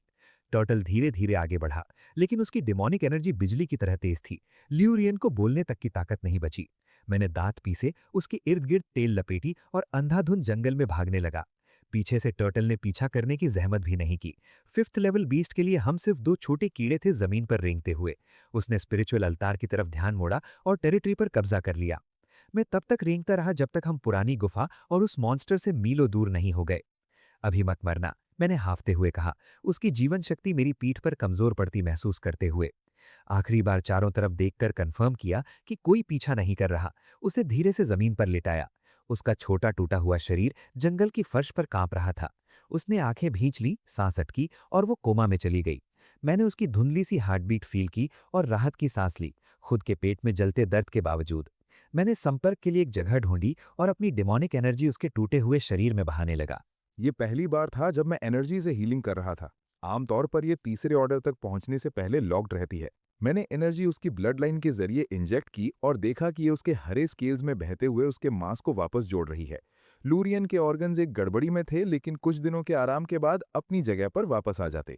टर्टल धीरे धीरे आगे बढ़ा, लेकिन उसकी डिमोनिक एनर्जी बिजली की तरह तेज थी। ल्यूरियन को बोलने तक की ताकत नहीं बची। मैंने दांत पीसे, उसके इर्द गिर्द तेल लपेटी और अंधाधुंध जंगल में भागने लगा। पीछे से टर्टल ने पीछा करने की जहमत भी नहीं की। 5th लेवल बीस्ट के लिए हम सिर्फ 2 छोटे कीड़े थे जमीन पर रेंगते हुए। उसने स्पिरिचुअल अल्तार की तरफ ध्यान मोड़ा और टेरिटरी पर कब्जा कर लिया। मैं तब तक रेंगता रहा जब तक हम पुरानी गुफा और उस मॉन्स्टर से मीलों दूर नहीं हो गए। अभी मत मरना, मैंने हाफते हुए कहा, उसकी जीवन शक्ति मेरी पीठ पर कमजोर पड़ती महसूस करते हुए। आखिरी बार चारों तरफ देखकर कंफर्म किया कि कोई पीछा नहीं कर रहा। उसे धीरे से जमीन पर लिटाया। उसका छोटा टूटा हुआ शरीर जंगल की फर्श पर कांप रहा था। उसने आंखें भींच ली, सांस अटकी और वो कोमा में चली गई। मैंने उसकी धुंधली सी हार्टबीट फील की और राहत की सांस ली, खुद के पेट में जलते दर्द के बावजूद। मैंने संपर्क के लिए एक जगह ढूंढी और अपनी डिमोनिक एनर्जी उसके टूटे हुए शरीर में बहाने लगा। ये पहली बार था जब मैं एनर्जी से हीलिंग कर रहा था। आमतौर पर ये तीसरे ऑर्डर तक पहुंचने से पहले लॉक्ड रहती है। मैंने एनर्जी उसकी ब्लड लाइन के जरिए इंजेक्ट की और देखा कि ये उसके हरे स्केल्स में बहते हुए उसके मांस को वापस जोड़ रही है। लूरियन के ऑर्गन्स एक गड़बड़ी में थे, लेकिन कुछ दिनों के आराम के बाद अपनी जगह पर वापस आ जाते।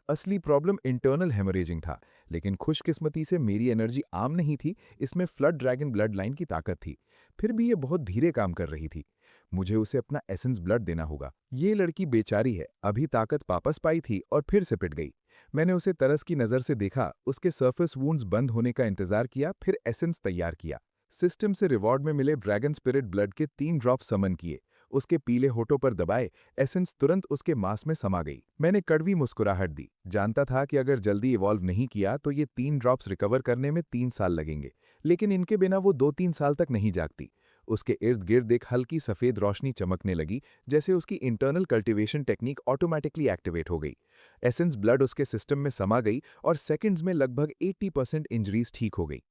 असली प्रॉब्लम इंटरनल हेमरेजिंग था, लेकिन खुशकिस्मती से मेरी एनर्जी आम नहीं थी, इसमें फ्लड ड्रैगन ब्लड लाइन की ताकत थी। फिर भी ये बहुत धीरे काम कर रही थी। मुझे उसे अपना एसेंस ब्लड देना होगा। ये लड़की बेचारी है, अभी ताकत वापस पाई थी और फिर से पिट गई। मैंने उसे तरस की नज़र से देखा, उसके सरफेस वुंड्स बंद होने का इंतजार किया, फिर एसेंस तैयार किया। सिस्टम से रिवॉर्ड में मिले ड्रैगन स्पिरिट ब्लड के 3 ड्रॉप समन किए। उसके पीले होठों पर दबाए, एसेंस तुरंत उसके मांस में समा गई। मैंने कड़वी मुस्कुराहट दी। जानता था कि अगर जल्दी इवॉल्व नहीं किया तो ये 3 ड्रॉप्स रिकवर करने में 3 साल लगेंगे, लेकिन इनके बिना वो 2-3 साल तक नहीं जागती। उसके इर्द गिर्द एक हल्की सफ़ेद रोशनी चमकने लगी, जैसे उसकी internal cultivation technique automatically activate हो गई। एसेंस ब्लड उसके सिस्टम में समा गई और सेकंड्स में लगभग 80% इंजरीज ठीक हो गई।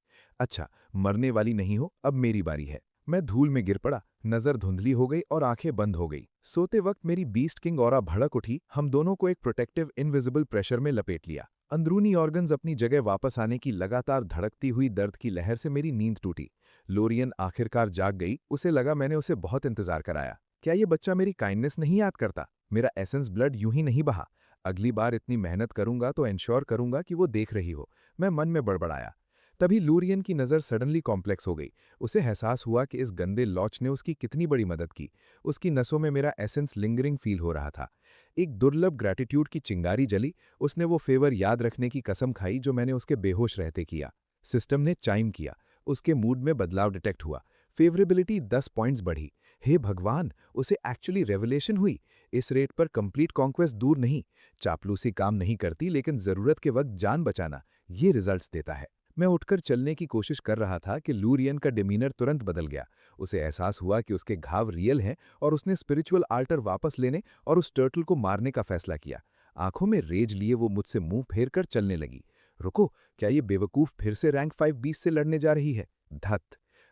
अच्छा, मरने वाली नहीं हो, अब मेरी बारी है। मैं धूल में गिर पड़ा, नज़र धुंधली हो गई और आंखें बंद हो गई। सोते वक्त मेरी बीस्ट किंग ऑरा भड़क उठी, हम दोनों को एक प्रोटेक्टिव इनविजिबल प्रेशर में लपेट लिया। अंदरूनी ऑर्गन्स अपनी जगह वापस आने की लगातार धड़कती हुई दर्द की लहर से मेरी नींद टूटी। लोरियन आखिरकार जाग गई, उसे लगा मैंने उसे बहुत इंतजार कराया। क्या ये बच्चा मेरी काइंडनेस नहीं याद करता? मेरा एसेंस ब्लड यूं ही नहीं बहा। अगली बार इतनी मेहनत करूंगा तो एंश्योर करूंगा कि वो देख रही हो, मैं मन में बड़बड़ाया। तभी लूरियन की नज़र सडनली कॉम्प्लेक्स हो गई। उसे एहसास हुआ कि इस गंदे लॉच ने उसकी कितनी बड़ी मदद की। उसकी नसों में मेरा एसेंस लिंगरिंग फील हो रहा था। एक दुर्लभ ग्रैटिट्यूड की चिंगारी जली। उसने वो फेवर याद रखने की कसम खाई जो मैंने उसके बेहोश रहते किया। सिस्टम ने चाइम किया। उसके मूड में बदलाव डिटेक्ट हुआ। फेवरेबिलिटी 10 पॉइंट्स बढ़ी। हे भगवान, उसे एक्चुअली रेवलेशन हुई। इस रेट पर कंप्लीट कॉन्क्वेस्ट दूर नहीं। चापलूसी काम नहीं करती, लेकिन जरूरत के वक्त जान बचाना, ये रिजल्ट्स देता है। मैं उठकर चलने की कोशिश कर रहा था कि लूरियन का डिमीनर तुरंत बदल गया। उसे एहसास हुआ कि उसके घाव रियल हैं और उसने स्पिरिचुअल आल्टर वापस लेने और उस टर्टल को मारने का फैसला किया। आंखों में रेज लिए वो मुझसे मुंह फेर कर चलने लगी। रुको, क्या ये बेवकूफ फिर से रैंक 5 बीस से लड़ने जा रही है? धत!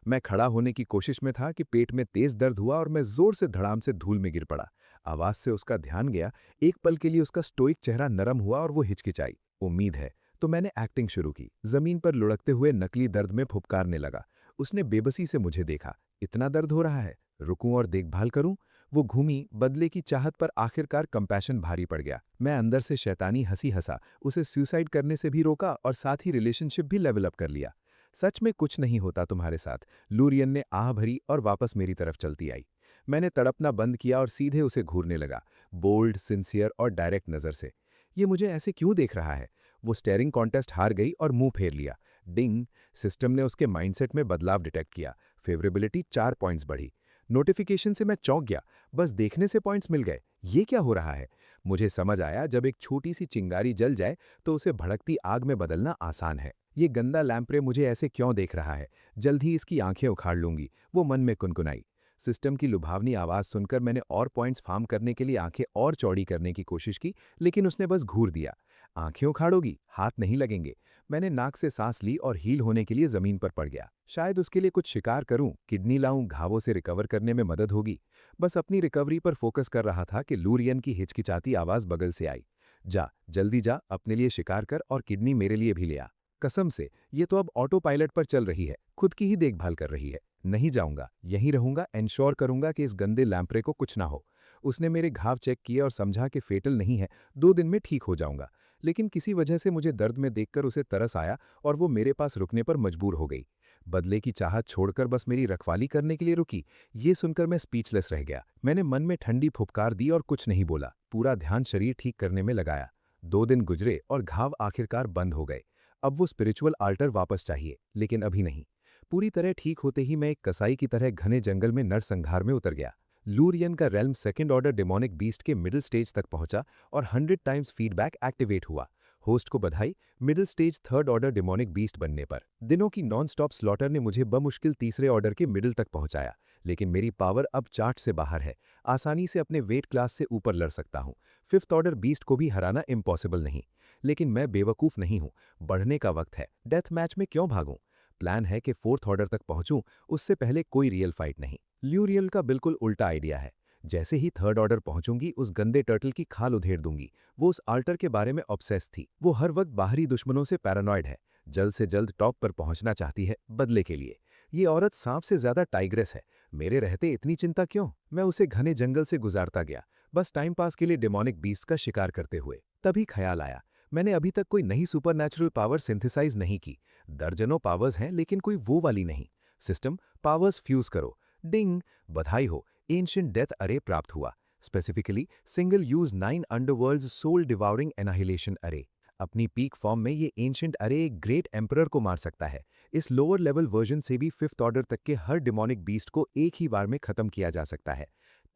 मैं खड़ा होने की कोशिश में था कि पेट में तेज दर्द हुआ और मैं जोर से धड़ाम से धूल में गिर पड़ा। आवाज से उसका ध्यान गया। एक पल के लिए उसका स्टोइक चेहरा नरम हुआ और वो हिचकिचाई। उम्मीद है, तो मैंने एक्टिंग शुरू की। जमीन पर लुढ़कते हुए नकली दर्द में फुफकारने लगा। उसने बेबसी से मुझे देखा। इतना दर्द हो रहा है, रुकूं और देखभाल करूं? वो घूमी, बदले की चाहत पर आखिरकार कंपैशन भारी पड़ गया। मैं अंदर से शैतानी हंसी हंसा, उसे सुसाइड करने से भी रोका और साथ ही रिलेशनशिप भी लेवल अप कर लिया। सच में कुछ नहीं होता तुम्हारे साथ, लूरियन ने आह भरी और वापस मेरी तरफ चलती आई। मैंने तड़पना बंद किया और सीधे उसे घूरने लगा, बोल्ड, सिंसियर और डायरेक्ट नज़र से। ये मुझे ऐसे क्यों देख रहा है? वो स्टेयरिंग कॉन्टेस्ट हार गई और मुंह फेर लिया। डिंग! सिस्टम ने उसके माइंडसेट में बदलाव डिटेक्ट किया। फेवरेबिलिटी 4 पॉइंट्स बढ़ी। नोटिफिकेशन से मैं चौंक गया। बस देखने से पॉइंट्स मिल गए। ये क्या हो रहा है? मुझे समझ आया, जब एक छोटी सी चिंगारी जल जाए तो उसे भड़कती आग में बदलना आसान है। ये गंदा लैंप्रे मुझे ऐसे क्यों देख रहा है? जल्द ही इसकी आंखें उखाड़ लूंगी, वो मन में कुनकुनाई। सिस्टम की लुभावनी आवाज सुनकर मैंने और पॉइंट्स फार्म करने के लिए आंखें और चौड़ी करने की कोशिश की, लेकिन उसने बस घूर दिया। आंखें उखाड़ोगी, हाथ नहीं लगेंगे। मैंने नाक से सांस ली और हील होने के लिए जमीन पर पड़ गया। शायद उसके लिए कुछ शिकार करूं, किडनी लाऊं, घावों से रिकवर करने में मदद होगी। बस अपनी रिकवरी पर फोकस कर रहा था कि लूरियन की हिचकिचाती आवाज बगल से आई। जा, जल्दी जा, अपने लिए शिकार कर और किडनी मेरे लिए भी ले आ। कसम से, ये तो अब ऑटो पायलट पर चल रही है, खुद की ही देखभाल कर रही है। नहीं जाऊंगा, यहीं रहूंगा, एंश्योर करूंगा कि इस गंदे लैंप्रे को कुछ ना हो। उसने मेरे घाव चेक किए और समझा कि फेटल नहीं है, 2 दिन में ठीक हो जाऊंगा। लेकिन किसी वजह से मुझे दर्द में देखकर उसे तरस आया और वो मेरे पास रुकने पर मजबूर हो गई। बदले की चाहत छोड़कर बस मेरी रखवाली करने के लिए रुकी। ये सुनकर मैं स्पीचलेस रह गया। मैंने मन में ठंडी फुफकार दी और कुछ नहीं बोला, पूरा ध्यान शरीर ठीक करने में लगाया। 2 दिन गुजरे और घाव आखिरकार बंद हो गए। अब वो स्पिरिचुअल आल्टर वापस चाहिए, लेकिन अभी नहीं। पूरी तरह ठीक होते ही मैं एक कसाई की तरह घने जंगल में नरसंहार में उतर गया। लूरियन का realm second order demonic beast के मिडिल स्टेज तक पहुंचा और 100 टाइम्स फीडबैक एक्टिवेट हुआ। होस्ट को बधाई, middle stage third order demonic beast बनने पर। दिनों की नॉन स्टॉप स्लॉटर ने मुझे बमुश्किल तीसरे ऑर्डर के मिडिल तक पहुंचाया, लेकिन मेरी पावर अब चार्ट से बाहर है। आसानी से अपने वेट क्लास से ऊपर लड़ सकता हूं। फिफ्थ ऑर्डर बीस्ट को भी हराना इम्पॉसिबल नहीं। लेकिन मैं बेवकूफ नहीं हूं, बढ़ने का वक्त है। डेथ मैच में क्यों भागूं? प्लान है कि फोर्थ ऑर्डर तक पहुंचूं, उससे पहले कोई रियल फाइट नहीं। ल्यूरियल का बिल्कुल उल्टा आइडिया है। जैसे ही थर्ड ऑर्डर पहुंचूंगी, उस गंदे टर्टल की खाल उधेड़ दूंगी। वो उस आल्टर के बारे में ऑब्सेस थी। वो हर वक्त बाहरी दुश्मनों से पैरानॉइड है, जल्द से जल्द टॉप पर पहुंचना चाहती है बदले के लिए। ये औरत सांप से ज्यादा टाइग्रेस है। मेरे रहते इतनी चिंता क्यों? मैं उसे घने जंगल से गुजारता गया, बस टाइम पास के लिए डेमोनिक बीस्ट का शिकार करते हुए। तभी ख्याल आया, मैंने अभी तक कोई नई सुपरनैचुरल पावर सिंथेसाइज नहीं की। दर्जनों पावर्स हैं, लेकिन कोई वो वाली नहीं। सिस्टम, पावर्स फ्यूज करो। डिंग, बधाई हो, एंशिएंट डेथ अरे प्राप्त हुआ। Specifically single use 9 underworlds soul devouring annihilation अरे। अपनी पीक फॉर्म में ये एंशिएंट अरे एक ग्रेट एम्परर को मार सकता है। इस लोअर लेवल वर्जन से भी फिफ्थ ऑर्डर तक के हर डिमोनिक बीस्ट को एक ही बार में खत्म किया जा सकता है।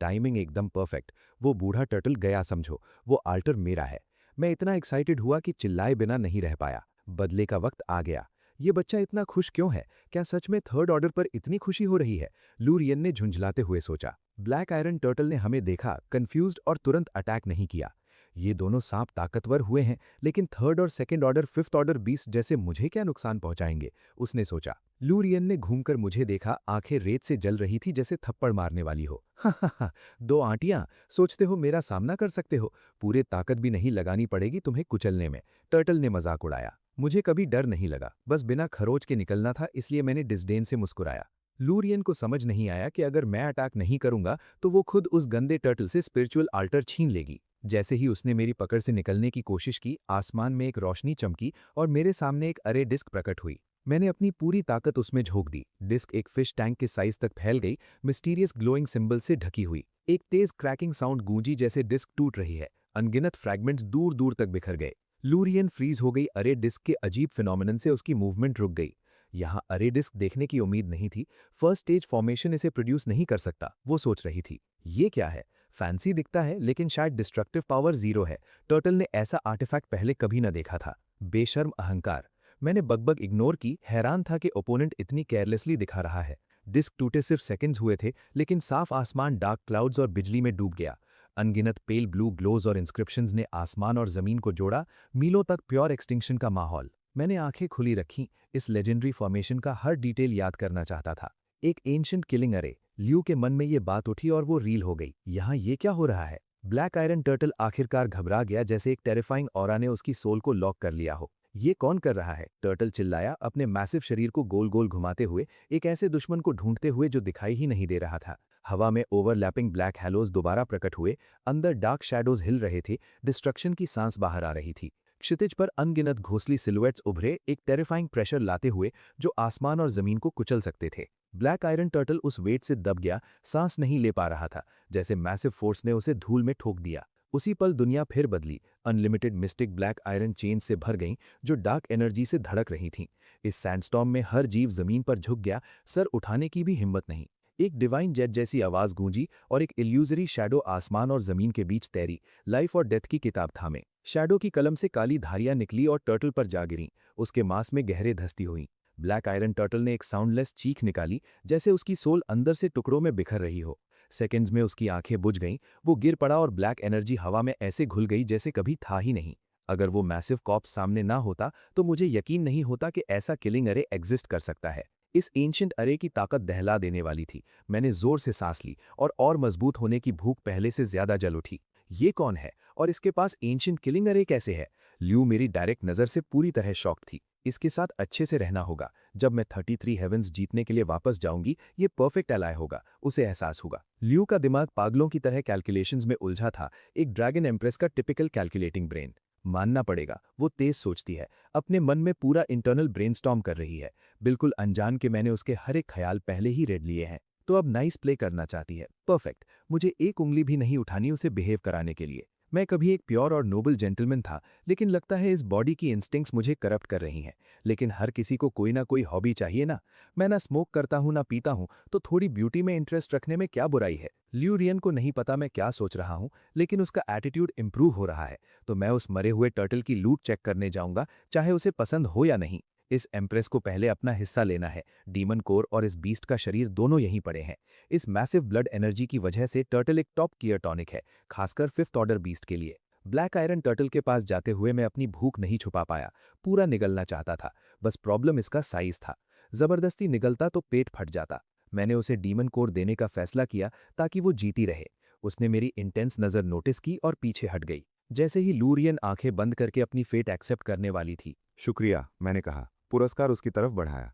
टाइमिंग एकदम परफेक्ट। वो बूढ़ा टर्टल गया समझो, वो आल्टर मेरा है। मैं इतना एक्साइटेड हुआ कि चिल्लाए बिना नहीं रह पाया। बदले का वक्त आ गया। ये बच्चा इतना खुश क्यों है? क्या सच में थर्ड ऑर्डर पर इतनी खुशी हो रही है? लूरियन ने झुंझलाते हुए सोचा। ब्लैक आयरन टर्टल ने हमें देखा, कंफ्यूज्ड और तुरंत अटैक नहीं किया। ये दोनों सांप ताकतवर हुए हैं, लेकिन थर्ड और second order fifth order beast जैसे मुझे क्या नुकसान पहुंचाएंगे? उसने सोचा। लूरियन ने घूमकर मुझे देखा, आंखें रेत से जल रही थी जैसे थप्पड़ मारने वाली हो। हा, 2 आंटियां, सोचते हो मेरा सामना कर सकते हो? पूरे ताकत भी नहीं लगानी पड़ेगी तुम्हें कुचलने में। टर्टल ने मजाक उड़ाया। मुझे कभी डर नहीं लगा, बस बिना खरोच के निकलना था, इसलिए मैंने डिस्डेन से मुस्कुराया। लूरियन को समझ नहीं आया कि अगर मैं अटैक नहीं करूंगा तो वो खुद उस गंदे टर्टल से स्पिरिचुअल आल्टर छीन लेगी। जैसे ही उसने मेरी पकड़ से निकलने की कोशिश की, आसमान में एक रोशनी चमकी और मेरे सामने एक अरे डिस्क प्रकट हुई। मैंने अपनी पूरी ताकत उसमें झोंक दी। डिस्क एक फिश टैंक के साइज तक फैल गई, मिस्टीरियस ग्लोइंग सिंबल से ढकी हुई। एक तेज क्रैकिंग साउंड गूंजी जैसे डिस्क टूट रही है। अनगिनत फ्रैगमेंट्स दूर दूर तक बिखर गए। लूरियन फ्रीज हो गई। अरे डिस्क के अजीब फिनोमिनन से उसकी मूवमेंट रुक गई। यहाँ अरे डिस्क देखने की उम्मीद नहीं थी। फर्स्ट स्टेज फॉर्मेशन इसे प्रोड्यूस नहीं कर सकता, वो सोच रही थी। ये क्या है? फैंसी दिखता है, लेकिन शायद डिस्ट्रक्टिव पावर 0 है। टर्टल ने ऐसा आर्टिफैक्ट पहले कभी न देखा था। बेशर्म अहंकार। मैंने बकबक इग्नोर की, हैरान था कि ओपोनेंट इतनी केयरलेसली दिखा रहा है। डिस्क टूटे सिर्फ सेकंड्स हुए थे, लेकिन साफ आसमान डार्क क्लाउड्स और बिजली में डूब गया। अनगिनत पेल ब्लू ग्लोज और इंस्क्रिप्शंस ने आसमान और जमीन को जोड़ा, मीलों तक प्योर एक्सटिंक्शन का माहौल। मैंने आंखें खुली रखीं, इस लेजेंडरी फॉर्मेशन का हर डिटेल याद करना चाहता था। एक एंशिएंट किलिंग अरे। ल्यू के मन में ये बात उठी और वो रील हो गई। यहाँ ये क्या हो रहा है? ब्लैक आयरन टर्टल आखिरकार घबरा गया, जैसे एक टेरिफाइंग ऑरा ने उसकी सोल को लॉक कर लिया हो। ये कौन कर रहा है? टर्टल चिल्लाया, अपने मैसिव शरीर को गोल गोल घुमाते हुए, एक ऐसे दुश्मन को ढूंढते हुए जो दिखाई ही नहीं दे रहा था। हवा में ओवरलैपिंग ब्लैक हैलोज दोबारा प्रकट हुए, अंदर डार्क शैडोज हिल रहे थे, डिस्ट्रक्शन की सांस बाहर आ रही थी। क्षितिज पर अनगिनत घोंसली सिलुएट्स उभरे, एक टेरिफाइंग प्रेशर लाते हुए जो आसमान और जमीन को कुचल सकते थे। ब्लैक आयरन टर्टल उस वेट से दब गया, सांस नहीं ले पा रहा था, जैसे मैसिव फोर्स ने उसे धूल में ठोक दिया। उसी पल दुनिया फिर बदली। Unlimited mistake black iron chains से भर गईं, जो डार्क एनर्जी से धड़क रही थीं। इस सैंडस्टॉर्म में हर जीव जमीन पर झुक गया, सर उठाने की भी हिम्मत नहीं। एक डिवाइन जेट जैसी आवाज गूंजी और एक इल्यूजरी शैडो आसमान और जमीन के बीच तैरी, लाइफ और डेथ की किताब थामे। शैडो की कलम से काली धारियां निकली और टर्टल पर जा गिरीं, उसके मांस में गहरे धंसती हुई। ब्लैक आयरन टर्टल ने एक साउंडलेस चीख निकाली, जैसे उसकी सोल अंदर से टुकड़ों में बिखर रही हो। सेकंड्स में उसकी आंखें बुझ गईं, वो गिर पड़ा और ब्लैक एनर्जी हवा में ऐसे घुल गई जैसे कभी था ही नहीं। अगर वो मैसिव कॉप्स सामने ना होता तो मुझे यकीन नहीं होता कि ऐसा किलिंग अरे एग्जिस्ट कर सकता है। इस एंशिएंट अरे की ताकत दहला देने वाली थी। मैंने जोर से सांस ली और मजबूत होने की भूख पहले से ज्यादा जल उठी। ये कौन है और इसके पास एंशिएंट किलिंग अरे कैसे है? ल्यू मेरी डायरेक्ट नज़र से पूरी तरह शॉक थी। इसके साथ अच्छे से रहना होगा। जब मैं 33 हेवेंस जीतने के लिए वापस जाऊंगी, ये परफेक्ट एलाय होगा, उसे एहसास होगा। ल्यू का दिमाग पागलों की तरह कैलकुलेशंस में उलझा था, एक ड्रैगन एम्प्रेस का टिपिकल कैलकुलेटिंग ब्रेन। मानना पड़ेगा, वो तेज सोचती है, अपने मन में पूरा इंटरनल ब्रेनस्टॉर्म कर रही है। बिल्कुल अनजान के मैंने उसके हर एक ख्याल पहले ही रेड लिए हैं। तो अब नाइस प्ले करना चाहती है, परफेक्ट। मुझे एक उंगली भी नहीं उठानी उसे बिहेव कराने के लिए। मैं कभी एक प्योर और नोबल जेंटलमैन था, लेकिन लगता है इस बॉडी की इंस्टिंक्ट्स मुझे करप्ट कर रही हैं। लेकिन हर किसी को कोई ना कोई हॉबी चाहिए ना। मैं ना स्मोक करता हूँ ना पीता हूँ, तो थोड़ी ब्यूटी में इंटरेस्ट रखने में क्या बुराई है? ल्यू रियन को नहीं पता मैं क्या सोच रहा हूँ, लेकिन उसका एटीट्यूड इंप्रूव हो रहा है। तो मैं उस मरे हुए टर्टल की लूट चेक करने जाऊंगा, चाहे उसे पसंद हो या नहीं। इस एम्प्रेस को पहले अपना हिस्सा लेना है। डीमन कोर और इस बीस्ट का शरीर दोनों यहीं पड़े हैं। इस मैसिव ब्लड एनर्जी की वजह से टर्टल एक टॉप गियर टॉनिक है, खासकर 5th ऑर्डर बीस्ट के लिए। ब्लैक आयरन टर्टल के पास जाते हुए मैं अपनी भूख नहीं छुपा पाया, पूरा निगलना चाहता था। बस प्रॉब्लम इसका साइज था। जबरदस्ती निगलता तो पेट फट जाता। मैंने उसे डीमन कोर देने का फैसला किया ताकि वो जीती रहे। उसने मेरी इंटेंस नज़र नोटिस की और पीछे हट गई, जैसे ही लूरियन आंखें बंद करके अपनी फेट एक्सेप्ट करने वाली थी। शुक्रिया, मैंने कहा, पुरस्कार उसकी तरफ बढ़ाया।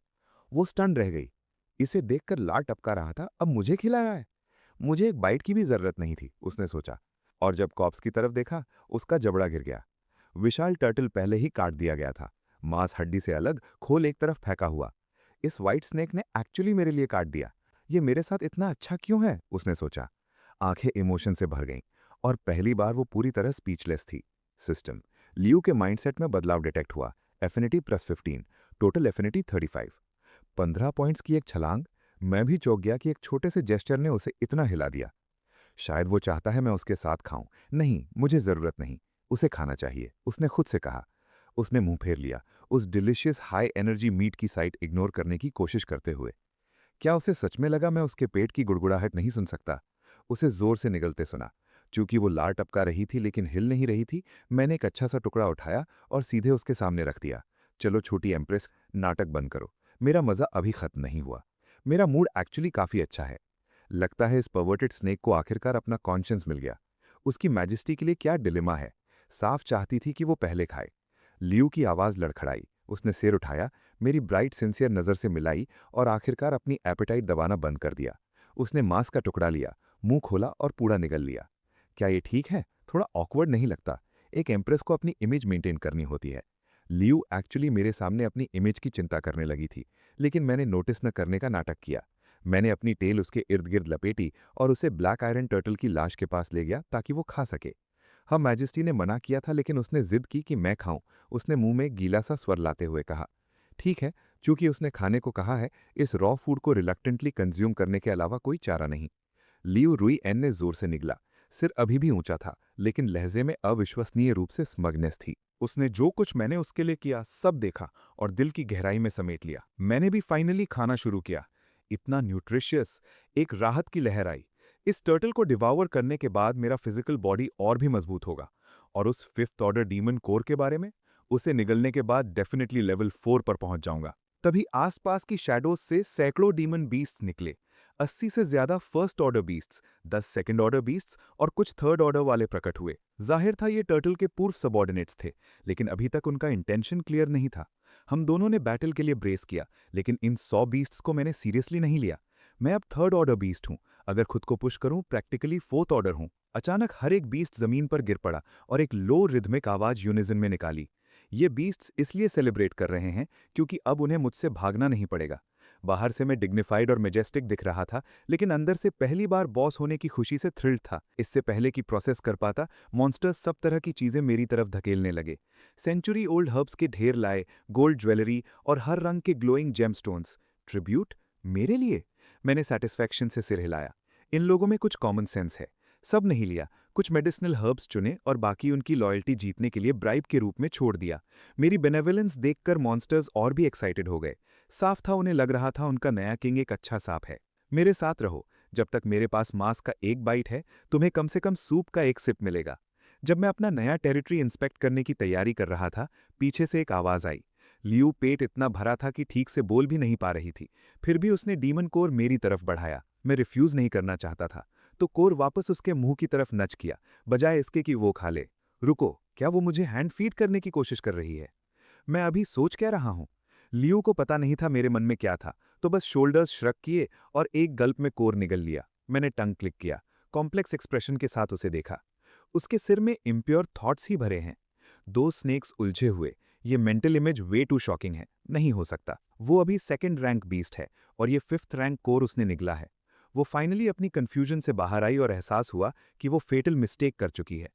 वो स्टन रह गई। इसे देखकर लार टपका रहा था, अब मुझे खिला रहा है। मुझे एक बाइट की भी जरूरत नहीं थी, उसने सोचा। और जब कॉप्स की तरफ देखा, उसका जबड़ा गिर गया। विशाल टर्टल पहले ही काट दिया गया था, मांस हड्डी से अलग, खोल एक तरफ फेंका हुआ। इस व्हाइट स्नेक ने एक्चुअली मेरे लिए काट दिया। ये मेरे साथ इतना अच्छा क्यों है, उसने सोचा। आंखें इमोशन से भर गईं, और पहली बार वो पूरी तरह स्पीचलेस थी। सिस्टम, लियू के माइंडसेट में बदलाव डिटेक्ट हुआ। Affinity +15, total affinity 35। 15 पॉइंट्स की एक छलांग। मैं भी चौंक गया कि एक छोटे से जेस्चर ने उसे इतना हिला दिया। शायद वो चाहता है मैं उसके साथ खाऊं। नहीं, मुझे जरूरत नहीं। उसे खाना चाहिए, उसने खुद से कहा। उसने मुंह फेर लिया, उस डिलिशियस हाई एनर्जी मीट की साइट इग्नोर करने की कोशिश करते हुए। क्या उसे सच में लगा मैं उसके पेट की गुड़गुड़ाहट नहीं सुन सकता? उसे जोर से निगलते सुना। चूंकि वो लार टपका रही थी लेकिन हिल नहीं रही थी, मैंने एक अच्छा सा टुकड़ा उठाया और सीधे उसके सामने रख दिया। चलो छोटी एम्प्रेस, नाटक बंद करो। मेरा मजा अभी खत्म नहीं हुआ। मेरा मूड एक्चुअली काफी अच्छा है। लगता है इस परवर्टेड स्नेक को आखिरकार अपना कॉन्शियंस मिल गया। उसकी मैजेस्टी के लिए क्या डिलेमा है। साफ चाहती थी कि वो पहले खाए। लियू की आवाज लड़खड़ाई। उसने सिर उठाया, मेरी ब्राइट सिंसियर नजर से मिलाई और आखिरकार अपनी एपेटाइट दबाना बंद कर दिया। उसने मांस का टुकड़ा लिया, मुंह खोला और पूरा निगल लिया। क्या ये ठीक है? थोड़ा ऑकवर्ड नहीं लगता? एक एम्प्रेस को अपनी इमेज मेंटेन करनी होती है। लियू एक्चुअली मेरे सामने अपनी इमेज की चिंता करने लगी थी, लेकिन मैंने नोटिस न करने का नाटक किया। मैंने अपनी टेल उसके इर्द गिर्द लपेटी और उसे ब्लैक आयरन टर्टल की लाश के पास ले गया ताकि वो खा सके। हम मैजेस्टी ने मना किया था लेकिन उसने जिद की कि मैं खाऊं। उसने मुंह में गीला सा स्वर लाते हुए कहा, ठीक है, चूंकि उसने खाने को कहा है, इस रॉ फूड को रिलक्टेंटली कंज्यूम करने के अलावा कोई चारा नहीं। लियू रुई एन ने जोर से निगला। सिर अभी भी ऊंचा था, लेकिन लहजे में अविश्वसनीय रूप से स्मगनेस थी। उसने जो कुछ मैंने उसके लिए किया सब देखा और दिल की गहराई में समेट लिया। मैंने भी फाइनली खाना शुरू किया। इतना न्यूट्रिशियस, एक राहत की लहर आई। इस टर्टल को डिवावर करने के बाद मेरा फिजिकल बॉडी और भी मजबूत होगा। और उस 5th ऑर्डर डीमन कोर के बारे में, उसे निगलने के बाद डेफिनेटली लेवल 4 पर पहुंच जाऊंगा। तभी आसपास की शैडोज से सैकड़ों डीमन बीस्ट्स निकले। 80 से ज्यादा 1st order beasts, 10 2nd order beasts और कुछ 3rd ऑर्डर वाले प्रकट हुए। जाहिर था ये टर्टल के पूर्व सबॉर्डिनेट्स थे, लेकिन अभी तक उनका इंटेंशन क्लियर नहीं था। हम दोनों ने बैटल के लिए ब्रेस किया, लेकिन इन 100 बीस्ट्स को मैंने सीरियसली नहीं लिया। मैं अब 3rd ऑर्डर बीस्ट हूं। अगर खुद को पुश करूं, प्रैक्टिकली 4th ऑर्डर हूं। अचानक हर एक बीस्ट जमीन पर गिर पड़ा और एक लो रिदमिक आवाज यूनिजन में निकाली। ये बीस्ट्स इसलिए सेलिब्रेट कर रहे हैं क्योंकि अब उन्हें मुझसे भागना नहीं पड़ेगा। बाहर से मैं डिग्निफाइड और मेजेस्टिक दिख रहा था, लेकिन अंदर से पहली बार बॉस होने की खुशी से थ्रिल्ड था। इससे पहले कि प्रोसेस कर पाता, मॉन्स्टर्स सब तरह की चीजें मेरी तरफ धकेलने लगे। सेंचुरी ओल्ड हर्ब्स के ढेर लाए, गोल्ड ज्वेलरी और हर रंग के ग्लोइंग जेमस्टोन्स। ट्रिब्यूट मेरे लिए? मैंने सेटिस्फैक्शन से सिर हिलाया। इन लोगों में कुछ कॉमन सेंस है। सब नहीं लिया, कुछ मेडिसिनल हर्ब्स चुने और बाकी उनकी लॉयल्टी जीतने के लिए ब्राइब के रूप में छोड़ दिया। मेरी बेनेवोलेंस देखकर मॉन्स्टर्स और भी एक्साइटेड हो गए। साफ था उन्हें लग रहा था उनका नया किंग एक अच्छा सांप है। मेरे साथ रहो, जब तक मेरे पास मांस का एक बाइट है, तुम्हें कम से कम सूप का एक सिप मिलेगा। जब मैं अपना नया टेरिटरी इंस्पेक्ट करने की तैयारी कर रहा था, पीछे से एक आवाज आई। लियू पेट इतना भरा था कि ठीक से बोल भी नहीं पा रही थी, फिर भी उसने डीमन कोर मेरी तरफ बढ़ाया। मैं रिफ्यूज नहीं करना चाहता था। तो कोर वापस उसके मुंह की तरफ नच किया, बजाय इसके कि वो खा ले। रुको, क्या वो मुझे हैंड फीड करने की कोशिश कर रही है? मैं अभी सोच क्या रहा हूं? लियो को पता नहीं था मेरे मन में क्या था, तो बस शोल्डर्स श्रक किए और एक गल्प में कोर निगल लिया। मैंने टंग क्लिक किया, कॉम्प्लेक्स एक्सप्रेशन के साथ उसे देखा। उसके सिर में इम्प्योर थॉट्स ही भरे हैं। दो स्नेक्स उलझे हुए, ये mental image way too shocking है, नहीं हो सकता। वो अभी सेकंड रैंक बीस्ट है और ये फिफ्थ रैंक कोर उसने निगला है। वो फाइनली अपनी कंफ्यूजन से बाहर आई और एहसास हुआ कि वो फेटल मिस्टेक कर चुकी है।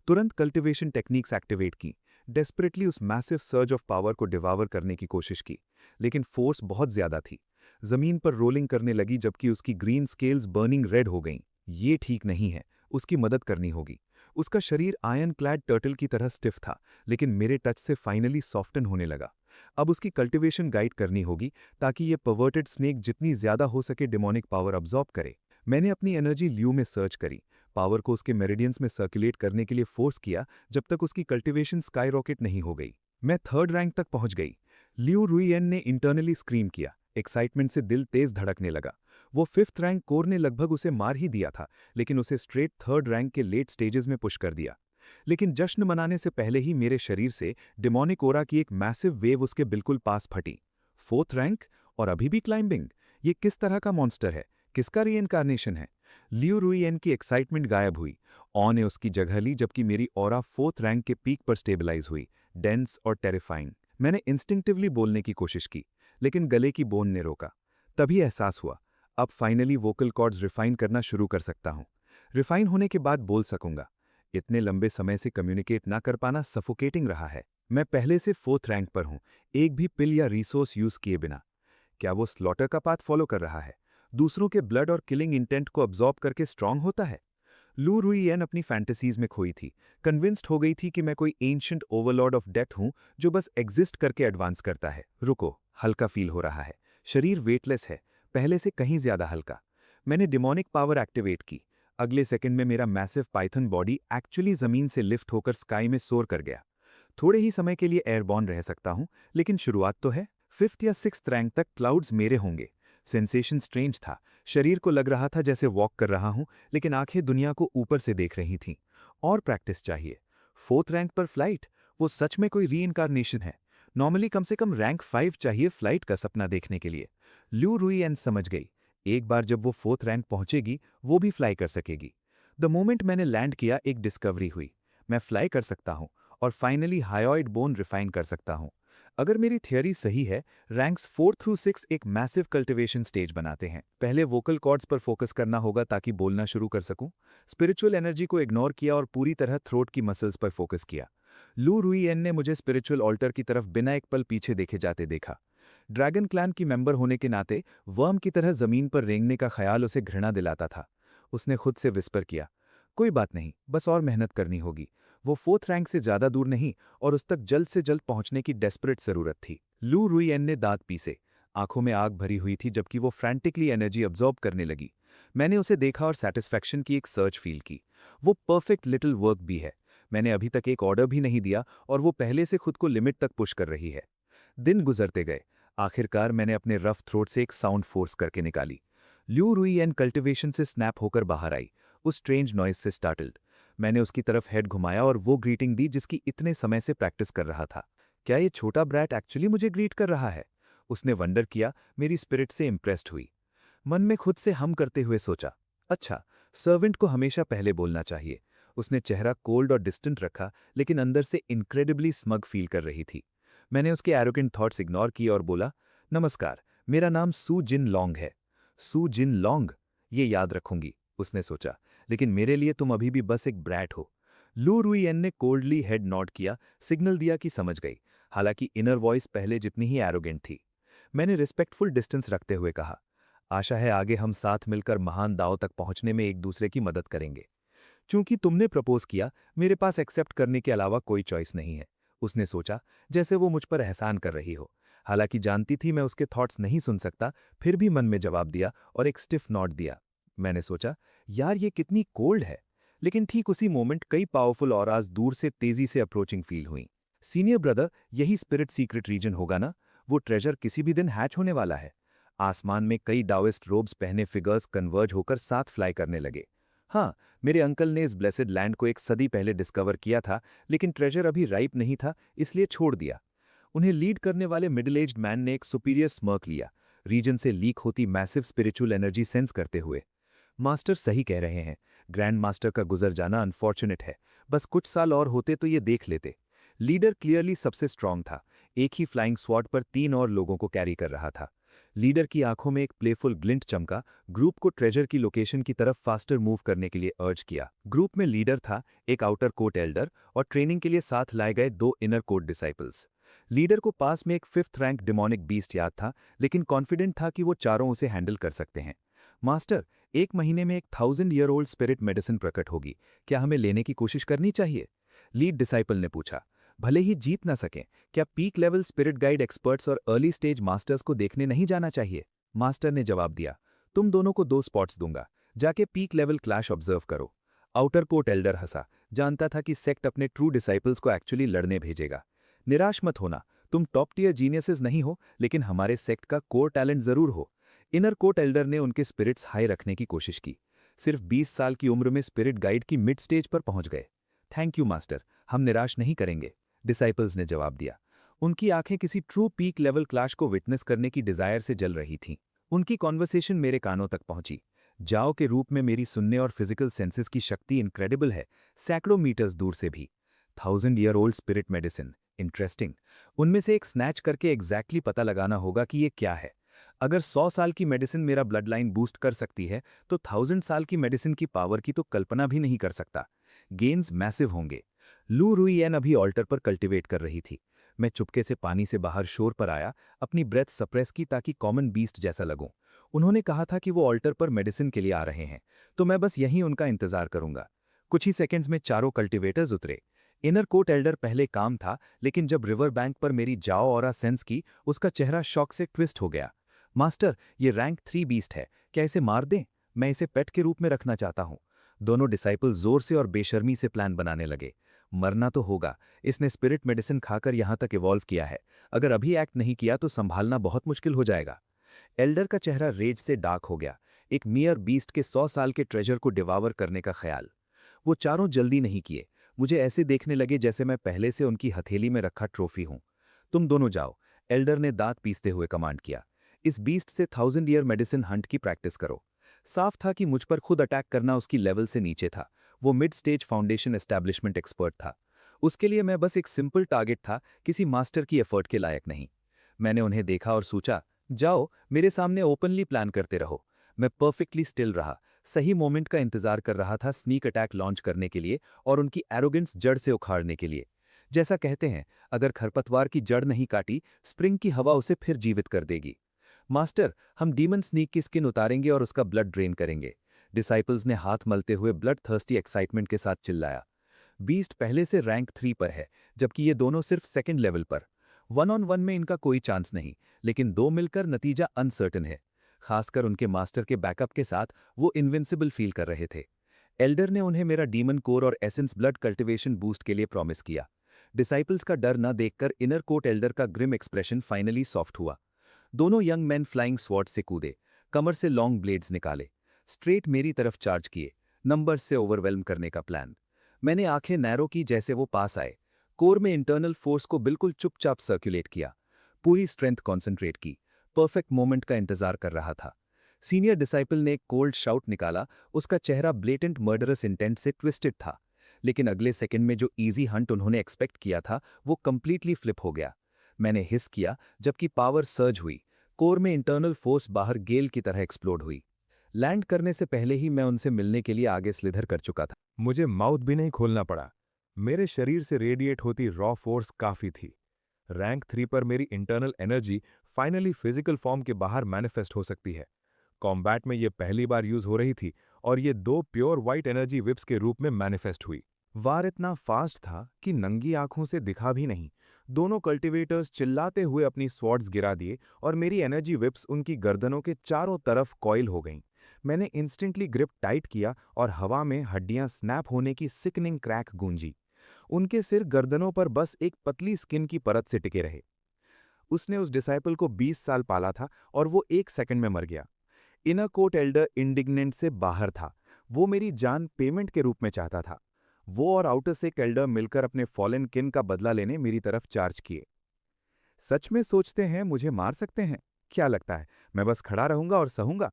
तुरंत कल्टिवेशन टेक्निक्स एक्टिवेट की, डेस्परेटली उस मैसिव सर्ज ऑफ पावर को डिवावर करने की कोशिश की, लेकिन फोर्स बहुत ज्यादा थी। जमीन पर रोलिंग करने लगी जबकि उसकी ग्रीन स्केल्स बर्निंग रेड हो गईं। ये ठीक नहीं है, उसकी मदद करनी होगी। उसका शरीर आयरन क्लैड टर्टल की तरह स्टिफ था, लेकिन मेरे टच से फाइनली सॉफ्टन होने लगा। अब उसकी कल्टिवेशन गाइड करनी होगी ताकि ये परवर्टेड स्नेक जितनी ज्यादा हो सके डिमोनिक पावर अब्जॉर्ब करे। मैंने अपनी एनर्जी ल्यू में सर्च करी, पावर को उसके मेरिडियंस में सर्कुलेट करने के लिए फोर्स किया जब तक उसकी कल्टिवेशन स्काई रॉकेट नहीं हो गई। मैं थर्ड रैंक तक पहुंच गई। लियू रुइयन ने इंटरनली स्क्रीम किया, एक्साइटमेंट से दिल तेज धड़कने लगा। वो फिफ्थ रैंक कोर ने लगभग उसे मार ही दिया था, लेकिन उसे स्ट्रेट थर्ड रैंक के लेट स्टेजेस में पुश कर दिया। लेकिन जश्न मनाने से पहले ही मेरे शरीर से डिमोनिक ओरा की एक मैसिव वेव उसके बिल्कुल पास फटी। फोर्थ रैंक और अभी भी क्लाइंबिंग, ये किस तरह का मॉन्स्टर है? किसका रीइंकार्नेशन है? लियू रुइयन की एक्साइटमेंट गायब हुई। ऑ ने उसकी जगह ली जबकि मेरी ऑरा फोर्थ रैंक के पीक पर स्टेबलाइज हुई, डेंस और टेरिफाइंग। मैंने इंस्टिंक्टिवली बोलने की कोशिश की, लेकिन गले की बोन ने रोका। तभी एहसास हुआ, अब फाइनली वोकल कॉर्ड्स रिफाइन करना शुरू कर सकता हूं। रिफाइन होने के बाद बोल सकूंगा। इतने लंबे समय से कम्युनिकेट ना कर पाना सफोकेटिंग रहा है। मैं पहले से फोर्थ रैंक पर हूं, एक भी पिल या रिसोर्स यूज किए बिना। क्या वो स्लॉटर का पाथ फॉलो कर रहा है? दूसरों के ब्लड और किलिंग इंटेंट को अब्जॉर्ब करके स्ट्रांग होता है? लू रुइयन अपनी फैंटेसीज में खोई थी, कन्विंस्ड हो गई थी कि मैं कोई एंशिएंट ओवरलॉर्ड ऑफ डेथ हूं जो बस एग्जिस्ट करके एडवांस करता है। रुको, हल्का फील हो रहा है। शरीर वेटलेस है, पहले से कहीं ज्यादा हल्का। मैंने डिमोनिक पावर एक्टिवेट की। अगले सेकंड में मेरा मैसिव पाइथन बॉडी एक्चुअली जमीन से लिफ्ट होकर स्काई में सोर कर गया। थोड़े ही समय के लिए एयरबॉर्न रह सकता हूं, लेकिन शुरुआत तो है। फिफ्थ या सिक्स्थ रैंक तक क्लाउड्स मेरे होंगे। सेंसेशन स्ट्रेंज था, शरीर को लग रहा था जैसे वॉक कर रहा हूं, लेकिन आंखें दुनिया को ऊपर से देख रही थीं। और प्रैक्टिस चाहिए। फोर्थ रैंक पर फ्लाइट, वो सच में कोई रीइंकार्नेशन है। नॉर्मली कम से कम रैंक 5 चाहिए फ्लाइट का सपना देखने के लिए। ल्यू रुइयन समझ गई, एक बार जब वो फोर्थ रैंक पहुंचेगी, वो भी फ्लाई कर सकेगी। द मोमेंट मैंने लैंड किया, एक डिस्कवरी हुई। मैं फ्लाई कर सकता हूं और फाइनली हायोइड बोन रिफाइन कर सकता हूं। अगर मेरी थियरी सही है, रैंक्स 4 थ्रू 6 एक मैसिव कल्टिवेशन स्टेज बनाते हैं। पहले वोकल कॉर्ड्स पर फोकस करना होगा ताकि बोलना शुरू कर सकूं। स्पिरिचुअल एनर्जी को इग्नोर किया और पूरी तरह थ्रोट की मसल्स पर फोकस किया। लू रुइयन ने मुझे स्पिरिचुअल ऑल्टर की तरफ बिना एक पल पीछे देखे जाते देखा। ड्रैगन क्लैन की मेंबर होने के नाते वर्म की तरह जमीन पर रेंगने का ख्याल उसे घृणा दिलाता था। उसने खुद से विस्पर किया, कोई बात नहीं, बस और मेहनत करनी होगी। वो फोर्थ रैंक से ज्यादा दूर नहीं और उस तक जल्द से जल्द पहुंचने की डेस्परेट जरूरत थी। लू रुइयन ने दांत पीसे, आंखों में आग भरी हुई थी जबकि वो फ्रैंटिकली एनर्जी अब्जॉर्ब करने लगी। मैंने उसे देखा और सेटिस्फैक्शन की एक सर्च फील की। वो परफेक्ट लिटिल वर्क भी है। मैंने अभी तक एक ऑर्डर भी नहीं दिया और वो पहले से खुद को लिमिट तक पुश कर रही है। दिन गुजरते गए। आखिरकार मैंने अपने रफ थ्रोट से एक साउंड फोर्स करके निकाली। ल्यू रुइयन कल्टिवेशन से स्नैप होकर बाहर आई, उस स्ट्रेंज नॉइज से स्टार्टल्ड। मैंने उसकी तरफ हेड घुमाया और वो ग्रीटिंग दी जिसकी इतने समय से प्रैक्टिस कर रहा था। क्या ये छोटा ब्रैट एक्चुअली मुझे ग्रीट कर रहा है? उसने वंडर किया, मेरी स्पिरिट से इम्प्रेस्ड हुई। मन में खुद से हम करते हुए सोचा, अच्छा, सर्वेंट को हमेशा पहले बोलना चाहिए। उसने चेहरा कोल्ड और डिस्टेंट रखा, लेकिन अंदर से इनक्रेडिबली स्मग फील कर रही थी। मैंने उसके एरोगेंट थॉट्स इग्नोर किए और बोला, नमस्कार, मेरा नाम सू जिन लॉन्ग है। सू जिन लॉन्ग, ये याद रखूंगी, उसने सोचा, लेकिन मेरे लिए तुम अभी भी बस एक ब्रैट हो। लू रुइयन ने कोल्डली हेड नॉड किया, सिग्नल दिया कि समझ गई, हालांकि इनर वॉइस पहले जितनी ही एरोगेंट थी। मैंने रिस्पेक्टफुल डिस्टेंस रखते हुए कहा, आशा है आगे हम साथ मिलकर महान दाव तक पहुंचने में एक दूसरे की मदद करेंगे। चूंकि तुमने प्रपोज किया, मेरे पास एक्सेप्ट करने के अलावा कोई चॉइस नहीं है। उसने सोचा, जैसे वो मुझ पर एहसान कर रही हो। हालांकि जानती थी मैं उसके थॉट्स नहीं सुन सकता, फिर भी मन में जवाब दिया और एक स्टिफ नॉड दिया। मैंने सोचा, यार ये कितनी कोल्ड है। लेकिन ठीक उसी मोमेंट कई पावरफुल ऑराज दूर से तेजी से अप्रोचिंग फील हुई। सीनियर ब्रदर, यही स्पिरिट सीक्रेट रीजन होगा ना? वो ट्रेजर किसी भी दिन हैच होने वाला है। आसमान में कई डाओइस्ट रोब्स पहने फिगर्स कन्वर्ज होकर साथ फ्लाई करने लगे। हाँ, मेरे अंकल ने इस ब्लेसेड लैंड को एक सदी पहले डिस्कवर किया था, लेकिन ट्रेजर अभी राइप नहीं था, इसलिए छोड़ दिया। उन्हें लीड करने वाले मिडिल एज्ड मैन ने एक सुपीरियर स्मर्क लिया, रीजन से लीक होती मैसिव स्पिरिचुअल एनर्जी सेंस करते हुए। मास्टर सही कह रहे हैं, ग्रैंड मास्टर का गुजर जाना अनफॉर्चुनेट है, बस कुछ साल और होते तो ये देख लेते। लीडर क्लियरली सबसे स्ट्रांग था, एक ही फ्लाइंग स्वॉर्ड पर 3 और लोगों को कैरी कर रहा था। लीडर की आंखों में एक प्लेफुल ग्लिंट चमका, ग्रुप को ट्रेजर की लोकेशन की तरफ फास्टर मूव करने के लिए अर्ज किया। ग्रुप में लीडर था, एक आउटर कोर्ट एल्डर और ट्रेनिंग के लिए साथ लाए गए 2 इनर कोर्ट डिसाइपल्स। लीडर को पास में एक 5th रैंक डिमोनिक बीस्ट याद था, लेकिन कॉन्फिडेंट था कि वो चारों उसे हैंडल कर सकते हैं। मास्टर, 1 महीने में एक 1000 ईयर ओल्ड स्पिरिट मेडिसिन प्रकट होगी, क्या हमें लेने की कोशिश करनी चाहिए? लीड डिसाइपल ने पूछा। भले ही जीत ना सकें, क्या peak level spirit guide experts और अर्ली स्टेज मास्टर्स को देखने नहीं जाना चाहिए? मास्टर ने जवाब दिया, तुम दोनों को 2 स्पॉट्स दूंगा, जाके पीक लेवल क्लैश ऑब्जर्व करो। आउटर कोर्ट एल्डर हंसा, जानता था कि सेक्ट अपने ट्रू डिसाइपल्स को एक्चुअली लड़ने भेजेगा। निराश मत होना, तुम टॉप टियर जीनियसेस नहीं हो, लेकिन हमारे सेक्ट का कोर टैलेंट जरूर हो। इनर कोर्ट एल्डर ने उनके स्पिरिट्स हाई रखने की कोशिश की। सिर्फ 20 साल की उम्र में स्पिरिट गाइड की मिड स्टेज पर पहुंच गए। थैंक यू मास्टर, हम निराश नहीं करेंगे, डिसाइपल्स ने जवाब दिया। उनकी आंखें किसी ट्रू पीक लेवल क्लैश को विटनेस करने की डिजायर से जल रही थीं। उनकी कॉन्वर्सेशन मेरे कानों तक पहुंची। जाओ के रूप में मेरी सुनने और फिजिकल सेंसेस की शक्ति इनक्रेडिबल है, सैकड़ों मीटर्स दूर से भी। 1000 year old spirit medicine, interesting. उनमें से एक स्नैच करके एग्जैक्टली पता लगाना होगा कि ये क्या है। अगर 100 साल की मेडिसिन मेरा ब्लड लाइन बूस्ट कर सकती है, तो 1000 साल की मेडिसिन की पावर की तो कल्पना भी नहीं कर सकता। गेन्स मैसिव होंगे। लू रुइयन अभी ऑल्टर पर कल्टिवेट कर रही थी। मैं चुपके से पानी से बाहर शोर पर आया, अपनी ब्रेथ सप्रेस की ताकि कॉमन बीस्ट जैसा लगूं। उन्होंने कहा था कि वो ऑल्टर पर मेडिसिन के लिए आ रहे हैं, तो मैं बस यहीं उनका इंतजार करूंगा। कुछ ही सेकंड्स में चारों कल्टिवेटर्स उतरे। इनर कोर्ट एल्डर पहले काम था, लेकिन जब रिवर बैंक पर मेरी जाओ ऑरा सेंस की, उसका चेहरा शॉक से ट्विस्ट हो गया। मास्टर, ये रैंक 3 बीस्ट है, क्या इसे मार दें? मैं इसे पेट के रूप में रखना चाहता हूं। दोनों डिसाइपल जोर से और बेशर्मी से प्लान बनाने लगे। मरना तो होगा, इसने स्पिरिट मेडिसिन खाकर यहां तक इवॉल्व किया है। अगर अभी एक्ट नहीं किया तो संभालना बहुत मुश्किल हो जाएगा। एल्डर का चेहरा रेज से डार्क हो गया, एक मियर बीस्ट के 100 साल के ट्रेजर को डिवावर करने का ख्याल। वो चारों जल्दी नहीं किए, मुझे ऐसे देखने लगे जैसे मैं पहले से उनकी हथेली में रखा ट्रॉफी हूं। तुम दोनों जाओ, एल्डर ने दांत पीसते हुए कमांड किया। इस बीस्ट से 1000 ईयर मेडिसिन हंट की प्रैक्टिस करो। साफ था कि मुझ पर खुद अटैक करना उसकी लेवल से नीचे था। वो mid stage foundation establishment expert था। उसके लिए मैं बस एक सिंपल टारगेट था, किसी मास्टर की एफर्ट के लायक नहीं। मैंने उन्हें देखा और सोचा, जाओ मेरे सामने ओपनली प्लान करते रहो। मैं परफेक्टली स्टिल रहा, सही मोमेंट का इंतजार कर रहा था स्नीक अटैक लॉन्च करने के लिए और उनकी एरोगेंस जड़ से उखाड़ने के लिए। जैसा कहते हैं, अगर खरपतवार की जड़ नहीं काटी, स्प्रिंग की हवा उसे फिर जीवित कर देगी। मास्टर, हम डीमन स्नीक की स्किन उतारेंगे और उसका ब्लड ड्रेन करेंगे, डिसाइपल्स ने हाथ मलते हुए ब्लड थर्स्टी एक्साइटमेंट के साथ चिल्लाया। बीस्ट पहले से रैंक 3 पर है, जबकि ये दोनों सिर्फ सेकंड लेवल पर। 1-on-1 में इनका कोई चांस नहीं, लेकिन 2 मिलकर नतीजा अनसर्टन है। खासकर उनके मास्टर के बैकअप के साथ वो इनविंसिबल फील कर रहे थे। एल्डर ने उन्हें मेरा डीमन कोर और एसेंस ब्लड कल्टिवेशन बूस्ट के लिए प्रॉमिस किया। डिसाइपल्स का डर न देखकर इनर कोर्ट एल्डर का ग्रिम एक्सप्रेशन फाइनली सॉफ्ट हुआ। दोनों यंग मैन फ्लाइंग स्वॉर्ड से कूदे, कमर से लॉन्ग ब्लेड्स निकाले, स्ट्रेट मेरी तरफ चार्ज किए, नंबर्स से ओवरवेल्म करने का प्लान। मैंने आंखें नैरो की जैसे वो पास आए। कोर में इंटरनल फोर्स को बिल्कुल चुपचाप सर्कुलेट किया, पूरी स्ट्रेंथ कॉन्सेंट्रेट की, परफेक्ट मोमेंट का इंतजार कर रहा था। सीनियर डिसाइपल ने एक कोल्ड शाउट निकाला, उसका चेहरा ब्लेटेंट मर्डरस इंटेंट से ट्विस्टेड था। लेकिन अगले सेकंड में जो इजी हंट उन्होंने एक्सपेक्ट किया था, वो कंप्लीटली फ्लिप हो गया। मैंने हिस किया, जबकि पावर सर्ज हुई। कोर में इंटरनल फोर्स बाहर गेल की तरह एक्सप्लोड हुई। लैंड करने से पहले ही मैं उनसे मिलने के लिए आगे स्लिधर कर चुका था। मुझे माउथ भी नहीं खोलना पड़ा। मेरे शरीर से रेडिएट होती रॉ फोर्स काफी थी। रैंक 3 पर मेरी internal energy finally physical form के बाहर मैनिफेस्ट हो सकती है। कॉम्बैट में ये पहली बार यूज हो रही थी और ये 2 प्योर वाइट एनर्जी विप्स के रूप में मैनिफेस्ट हुई। वार इतना फास्ट था कि नंगी आंखों से दिखा भी नहीं। दोनों कल्टिवेटर्स चिल्लाते हुए अपनी स्वॉर्ड्स गिरा दिए और मेरी एनर्जी विप्स उनकी गर्दनों के चारों तरफ कॉइल हो गईं। मैंने इंस्टेंटली ग्रिप टाइट किया और हवा में हड्डियां स्नैप होने की सिकनिंग क्रैक गूंजी। उनके सिर गर्दनों पर बस एक पतली स्किन की परत से टिके रहे। उसने उस डिसाइपल को 20 साल पाला था और वो 1 सेकंड में मर गया। इनर कोर्ट एल्डर इंडिग्नेंट से बाहर था। वो मेरी जान पेमेंट के रूप में चाहता था। वो और आउटर सेक्ट एल्डर मिलकर अपने फॉलन किन का बदला लेने मेरी तरफ चार्ज किए। सच में सोचते हैं मुझे मार सकते हैं? क्या लगता है मैं बस खड़ा रहूंगा और सहूंगा?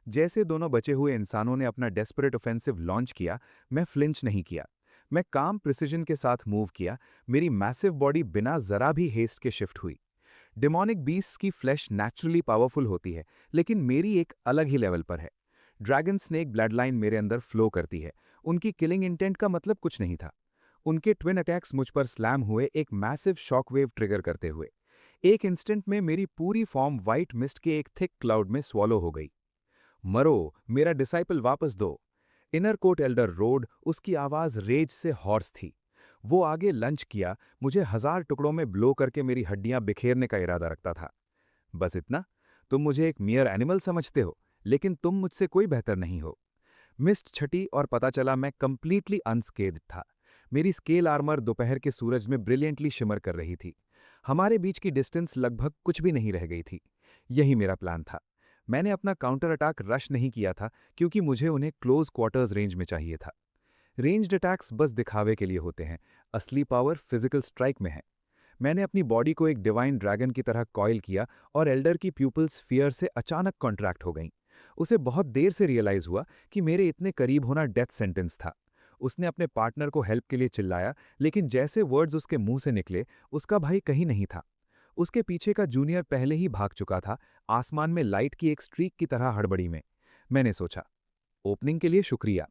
जैसे दोनों बचे हुए इंसानों ने अपना डेस्परेट ऑफेंसिव लॉन्च किया, मैं फ्लिंच नहीं किया। मैं काम प्रिसिजन के साथ मूव किया। मेरी मैसिव बॉडी बिना जरा भी हेस्ट के शिफ्ट हुई। डिमोनिक बीस्ट की फ्लैश नेचुरली पावरफुल होती है, लेकिन मेरी एक अलग ही लेवल पर है। ड्रैगन स्नेक ब्लड लाइन मेरे अंदर फ्लो करती है। उनकी किलिंग इंटेंट का मतलब कुछ नहीं था। उनके ट्विन अटैक्स मुझ पर स्लैम हुए, एक मैसिव शॉकवेव ट्रिगर करते हुए। एक इंस्टेंट में मेरी पूरी फॉर्म व्हाइट मिस्ट के एक थिक क्लाउड में स्वॉलो हो गई। मरो, मेरा डिसाइपल वापस दो। इनर कोट एल्डर रोड, उसकी आवाज रेज से हॉर्स थी। वो आगे लंच किया, मुझे 1000 टुकड़ों में ब्लो करके मेरी हड्डियां बिखेरने का इरादा रखता था। बस इतना? तुम मुझे एक मियर एनिमल समझते हो, लेकिन तुम मुझसे कोई बेहतर नहीं हो। मिस्ट छटी और पता चला मैं कंप्लीटली अनस्केथ्ड था। मेरी स्केल आर्मर दोपहर के सूरज में ब्रिलियंटली शिमर कर रही थी। हमारे बीच की डिस्टेंस लगभग कुछ भी नहीं रह गई थी। यही मेरा प्लान था। मैंने अपना काउंटर अटैक रश नहीं किया था, क्योंकि मुझे उन्हें क्लोज क्वार्टर्स रेंज में चाहिए था। रेंज्ड अटैक्स बस दिखावे के लिए होते हैं, असली पावर फिजिकल स्ट्राइक में है। मैंने अपनी बॉडी को एक डिवाइन ड्रैगन की तरह कॉइल किया और एल्डर की प्यूपल्स फियर से अचानक कॉन्ट्रैक्ट हो गईं। उसे बहुत देर से रियलाइज हुआ कि मेरे इतने करीब होना डेथ सेंटेंस था। उसने अपने पार्टनर को हेल्प के लिए चिल्लाया, लेकिन जैसे वर्ड्स उसके मुंह से निकले, उसका भाई कहीं नहीं था। उसके पीछे का जूनियर पहले ही भाग चुका था, आसमान में लाइट की एक स्ट्रीक की तरह हड़बड़ी में। मैंने सोचा, ओपनिंग के लिए शुक्रिया।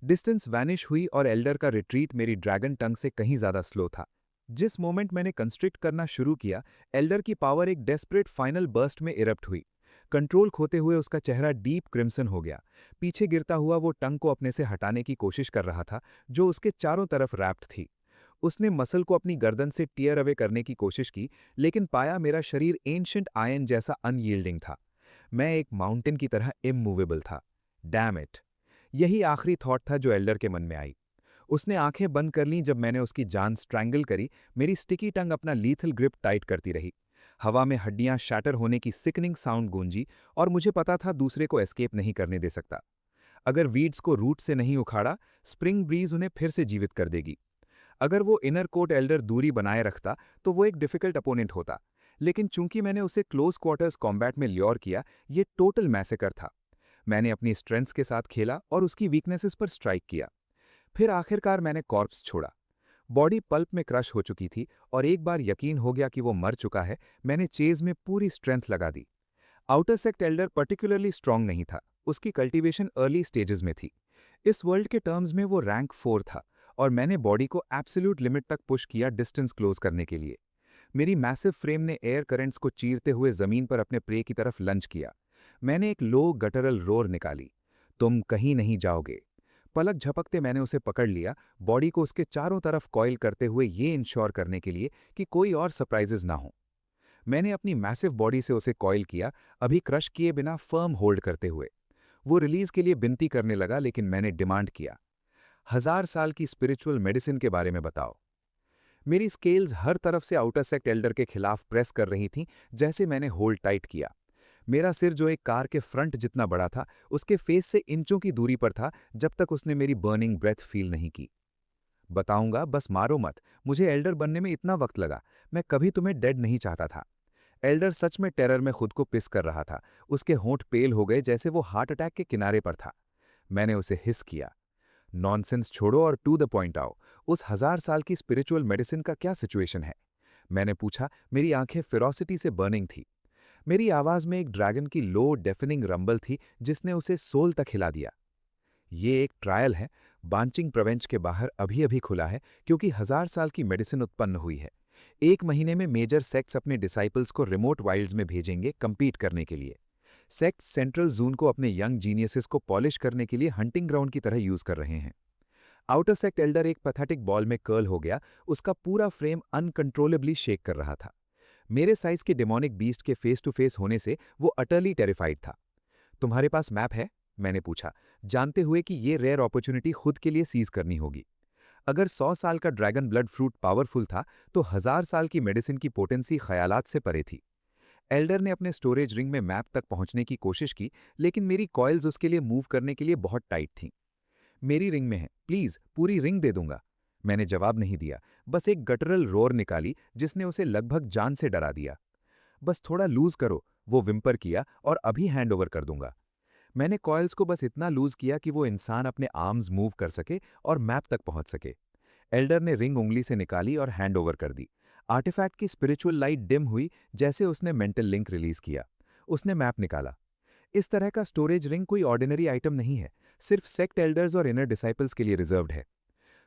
डिस्टेंस वैनिश हुई और एल्डर का रिट्रीट मेरी ड्रैगन टंग से कहीं ज्यादा स्लो था। जिस मोमेंट मैंने कंस्ट्रिक्ट करना शुरू किया, एल्डर की पावर एक डेस्परेट फाइनल बर्स्ट में इरप्ट हुई। कंट्रोल खोते हुए उसका चेहरा डीप क्रिम्सन हो गया। पीछे गिरता हुआ वो टंग को अपने से हटाने की कोशिश कर रहा था, जो उसके चारों तरफ रैप्ड थी। उसने मसल को अपनी गर्दन से टीयर अवे करने की कोशिश की, लेकिन पाया मेरा शरीर एंशिएंट आयन जैसा अनयील्डिंग था। मैं एक माउंटेन की तरह इमूवेबल था। Damn it! यही आखिरी थॉट था जो एल्डर के मन में आई। उसने आंखें बंद कर लीं जब मैंने उसकी जान स्ट्रैंगल करी। मेरी स्टिकी टंग अपना लीथल ग्रिप टाइट करती रही। हवा में हड्डियां शैटर होने की सिकनिंग साउंड गूंजी, और मुझे पता था दूसरे को एस्केप नहीं करने दे सकता। अगर वीड्स को रूट से नहीं उखाड़ा, स्प्रिंग ब्रीज उन्हें फिर से जीवित कर देगी। अगर वो इनर कोट एल्डर दूरी बनाए रखता, तो वो एक डिफिकल्ट अपोनेंट होता। लेकिन चूंकि मैंने उसे क्लोज क्वार्टर्स कॉम्बैट में ल्योर किया, ये टोटल मैसेकर था। मैंने अपनी स्ट्रेंथ्स के साथ खेला और उसकी वीकनेसेस पर स्ट्राइक किया। फिर आखिरकार मैंने कॉर्प्स छोड़ा। बॉडी पल्प में क्रश हो चुकी थी, और एक बार यकीन हो गया कि वो मर चुका है, मैंने चेज में पूरी स्ट्रेंथ लगा दी। Outer sect elder particularly strong नहीं था, उसकी कल्टीवेशन अर्ली स्टेजेस में थी। इस वर्ल्ड के टर्म्स में वो रैंक 4 था, और मैंने बॉडी को एब्सोल्यूट लिमिट तक पुश किया डिस्टेंस क्लोज करने के लिए। मेरी मैसिव फ्रेम ने एयर करंट्स को चीरते हुए जमीन पर अपने प्रे की तरफ लंच किया। मैंने एक लो गटरल रोर निकाली, तुम कहीं नहीं जाओगे। पलक झपकते मैंने उसे पकड़ लिया, बॉडी को उसके चारों तरफ कॉइल करते हुए ये इंश्योर करने के लिए कि कोई और सरप्राइजेज ना हो। मैंने अपनी मैसिव बॉडी से उसे कॉइल किया, अभी क्रश किए बिना फर्म होल्ड करते हुए। वो रिलीज के लिए विनती करने लगा, लेकिन मैंने डिमांड किया, 1000 साल की स्पिरिचुअल मेडिसिन के बारे में बताओ। मेरी स्केल्स हर तरफ से आउटर सेक्ट एल्डर के खिलाफ प्रेस कर रही थीं, जैसे मैंने होल्ड टाइट किया। मेरा सिर, जो एक कार के फ्रंट जितना बड़ा था, उसके फेस से इंचों की दूरी पर था, जब तक उसने मेरी बर्निंग ब्रेथ फील नहीं की। बताऊंगा, बस मारो मत। मुझे एल्डर बनने में इतना वक्त लगा। मैं कभी तुम्हें डेड नहीं चाहता था। एल्डर सच में टेरर में खुद को पिस कर रहा था। उसके होंठ पेल हो गए, जैसे वो हार्ट अटैक के किनारे पर था। मैंने उसे हिस किया, नॉनसेंस छोड़ो और टू द पॉइंट आओ। उस 1000 साल की स्पिरिचुअल मेडिसिन का क्या सिचुएशन है? मैंने पूछा। मेरी आंखें फेरोसिटी से बर्निंग थी। मेरी आवाज में एक ड्रैगन की लो डेफिनिंग रंबल थी, जिसने उसे सोल तक हिला दिया। ये एक ट्रायल है, बांचिंग प्रोवेंच के बाहर अभी अभी खुला है, क्योंकि 1000 साल की मेडिसिन उत्पन्न हुई है। 1 महीने में मेजर सेक्ट्स अपने डिसाइपल्स को रिमोट वाइल्ड्स में भेजेंगे कम्पीट करने के लिए। सेक्ट्स सेंट्रल जून को अपने यंग जीनियसेस को पॉलिश करने के लिए हंटिंग ग्राउंड की तरह यूज कर रहे हैं। आउटर सेक्ट एल्डर एक पैथेटिक बॉल में कर्ल हो गया, उसका पूरा फ्रेम अनकंट्रोलेबली शेक कर रहा था। मेरे साइज के डेमोनिक बीस्ट के फेस टू फेस होने से वो अटरली टेरिफाइड था। तुम्हारे पास मैप है? मैंने पूछा, जानते हुए कि ये रेयर अपॉर्चुनिटी खुद के लिए सीज करनी होगी। अगर 100 साल का ड्रैगन ब्लड फ्रूट पावरफुल था, तो 1000 साल की मेडिसिन की पोटेंसी ख्यालात से परे थी। एल्डर ने अपने स्टोरेज रिंग में मैप तक पहुंचने की कोशिश की, लेकिन मेरी कॉइल्स उसके लिए मूव करने के लिए बहुत टाइट थीं। मेरी रिंग में है, प्लीज पूरी रिंग दे दूंगा। मैंने जवाब नहीं दिया, बस एक गटरल रोर निकाली जिसने उसे लगभग जान से डरा दिया। बस थोड़ा लूज करो, वो विम्पर किया, और अभी हैंड ओवर कर दूंगा। मैंने कॉइल्स को बस इतना लूज किया कि वो इंसान अपने आर्म्स मूव कर सके और मैप तक पहुंच सके। एल्डर ने रिंग उंगली से निकाली और हैंड ओवर कर दी। आर्टिफैक्ट की स्पिरिचुअल लाइट डिम हुई जैसे उसने मेंटल लिंक रिलीज किया। उसने मैप निकाला। इस तरह का स्टोरेज रिंग कोई ऑर्डिनरी आइटम नहीं है, सिर्फ सेक्ट एल्डर्स और इनर डिसाइपल्स के लिए रिजर्व्ड है।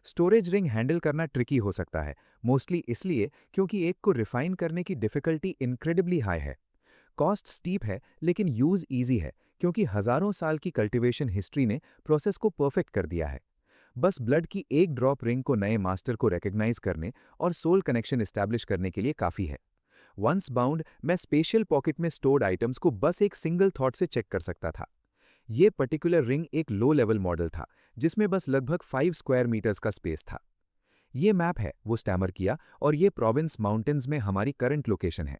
स्टोरेज रिंग हैंडल करना ट्रिकी हो सकता है, मोस्टली इसलिए क्योंकि एक को रिफाइन करने की डिफिकल्टी इनक्रेडिबली हाई है। कॉस्ट स्टीप है लेकिन यूज ईजी है, क्योंकि हजारों साल की कल्टीवेशन हिस्ट्री ने प्रोसेस को परफेक्ट कर दिया है। बस ब्लड की एक ड्रॉप रिंग को नए मास्टर को रिकॉग्नाइज करने और सोल कनेक्शन एस्टैब्लिश करने के लिए काफी है। वंस बाउंड, मैं स्पेशल पॉकेट में स्टोर्ड आइटम्स को बस एक सिंगल थॉट से चेक कर सकता था। ये पर्टिकुलर रिंग एक लो लेवल मॉडल था, जिसमें बस लगभग 5 स्क्वायर मीटर्स का स्पेस था। ये मैप है, वो स्टैमर किया, और ये प्रोविंस माउंटेन्स में हमारी करंट लोकेशन है।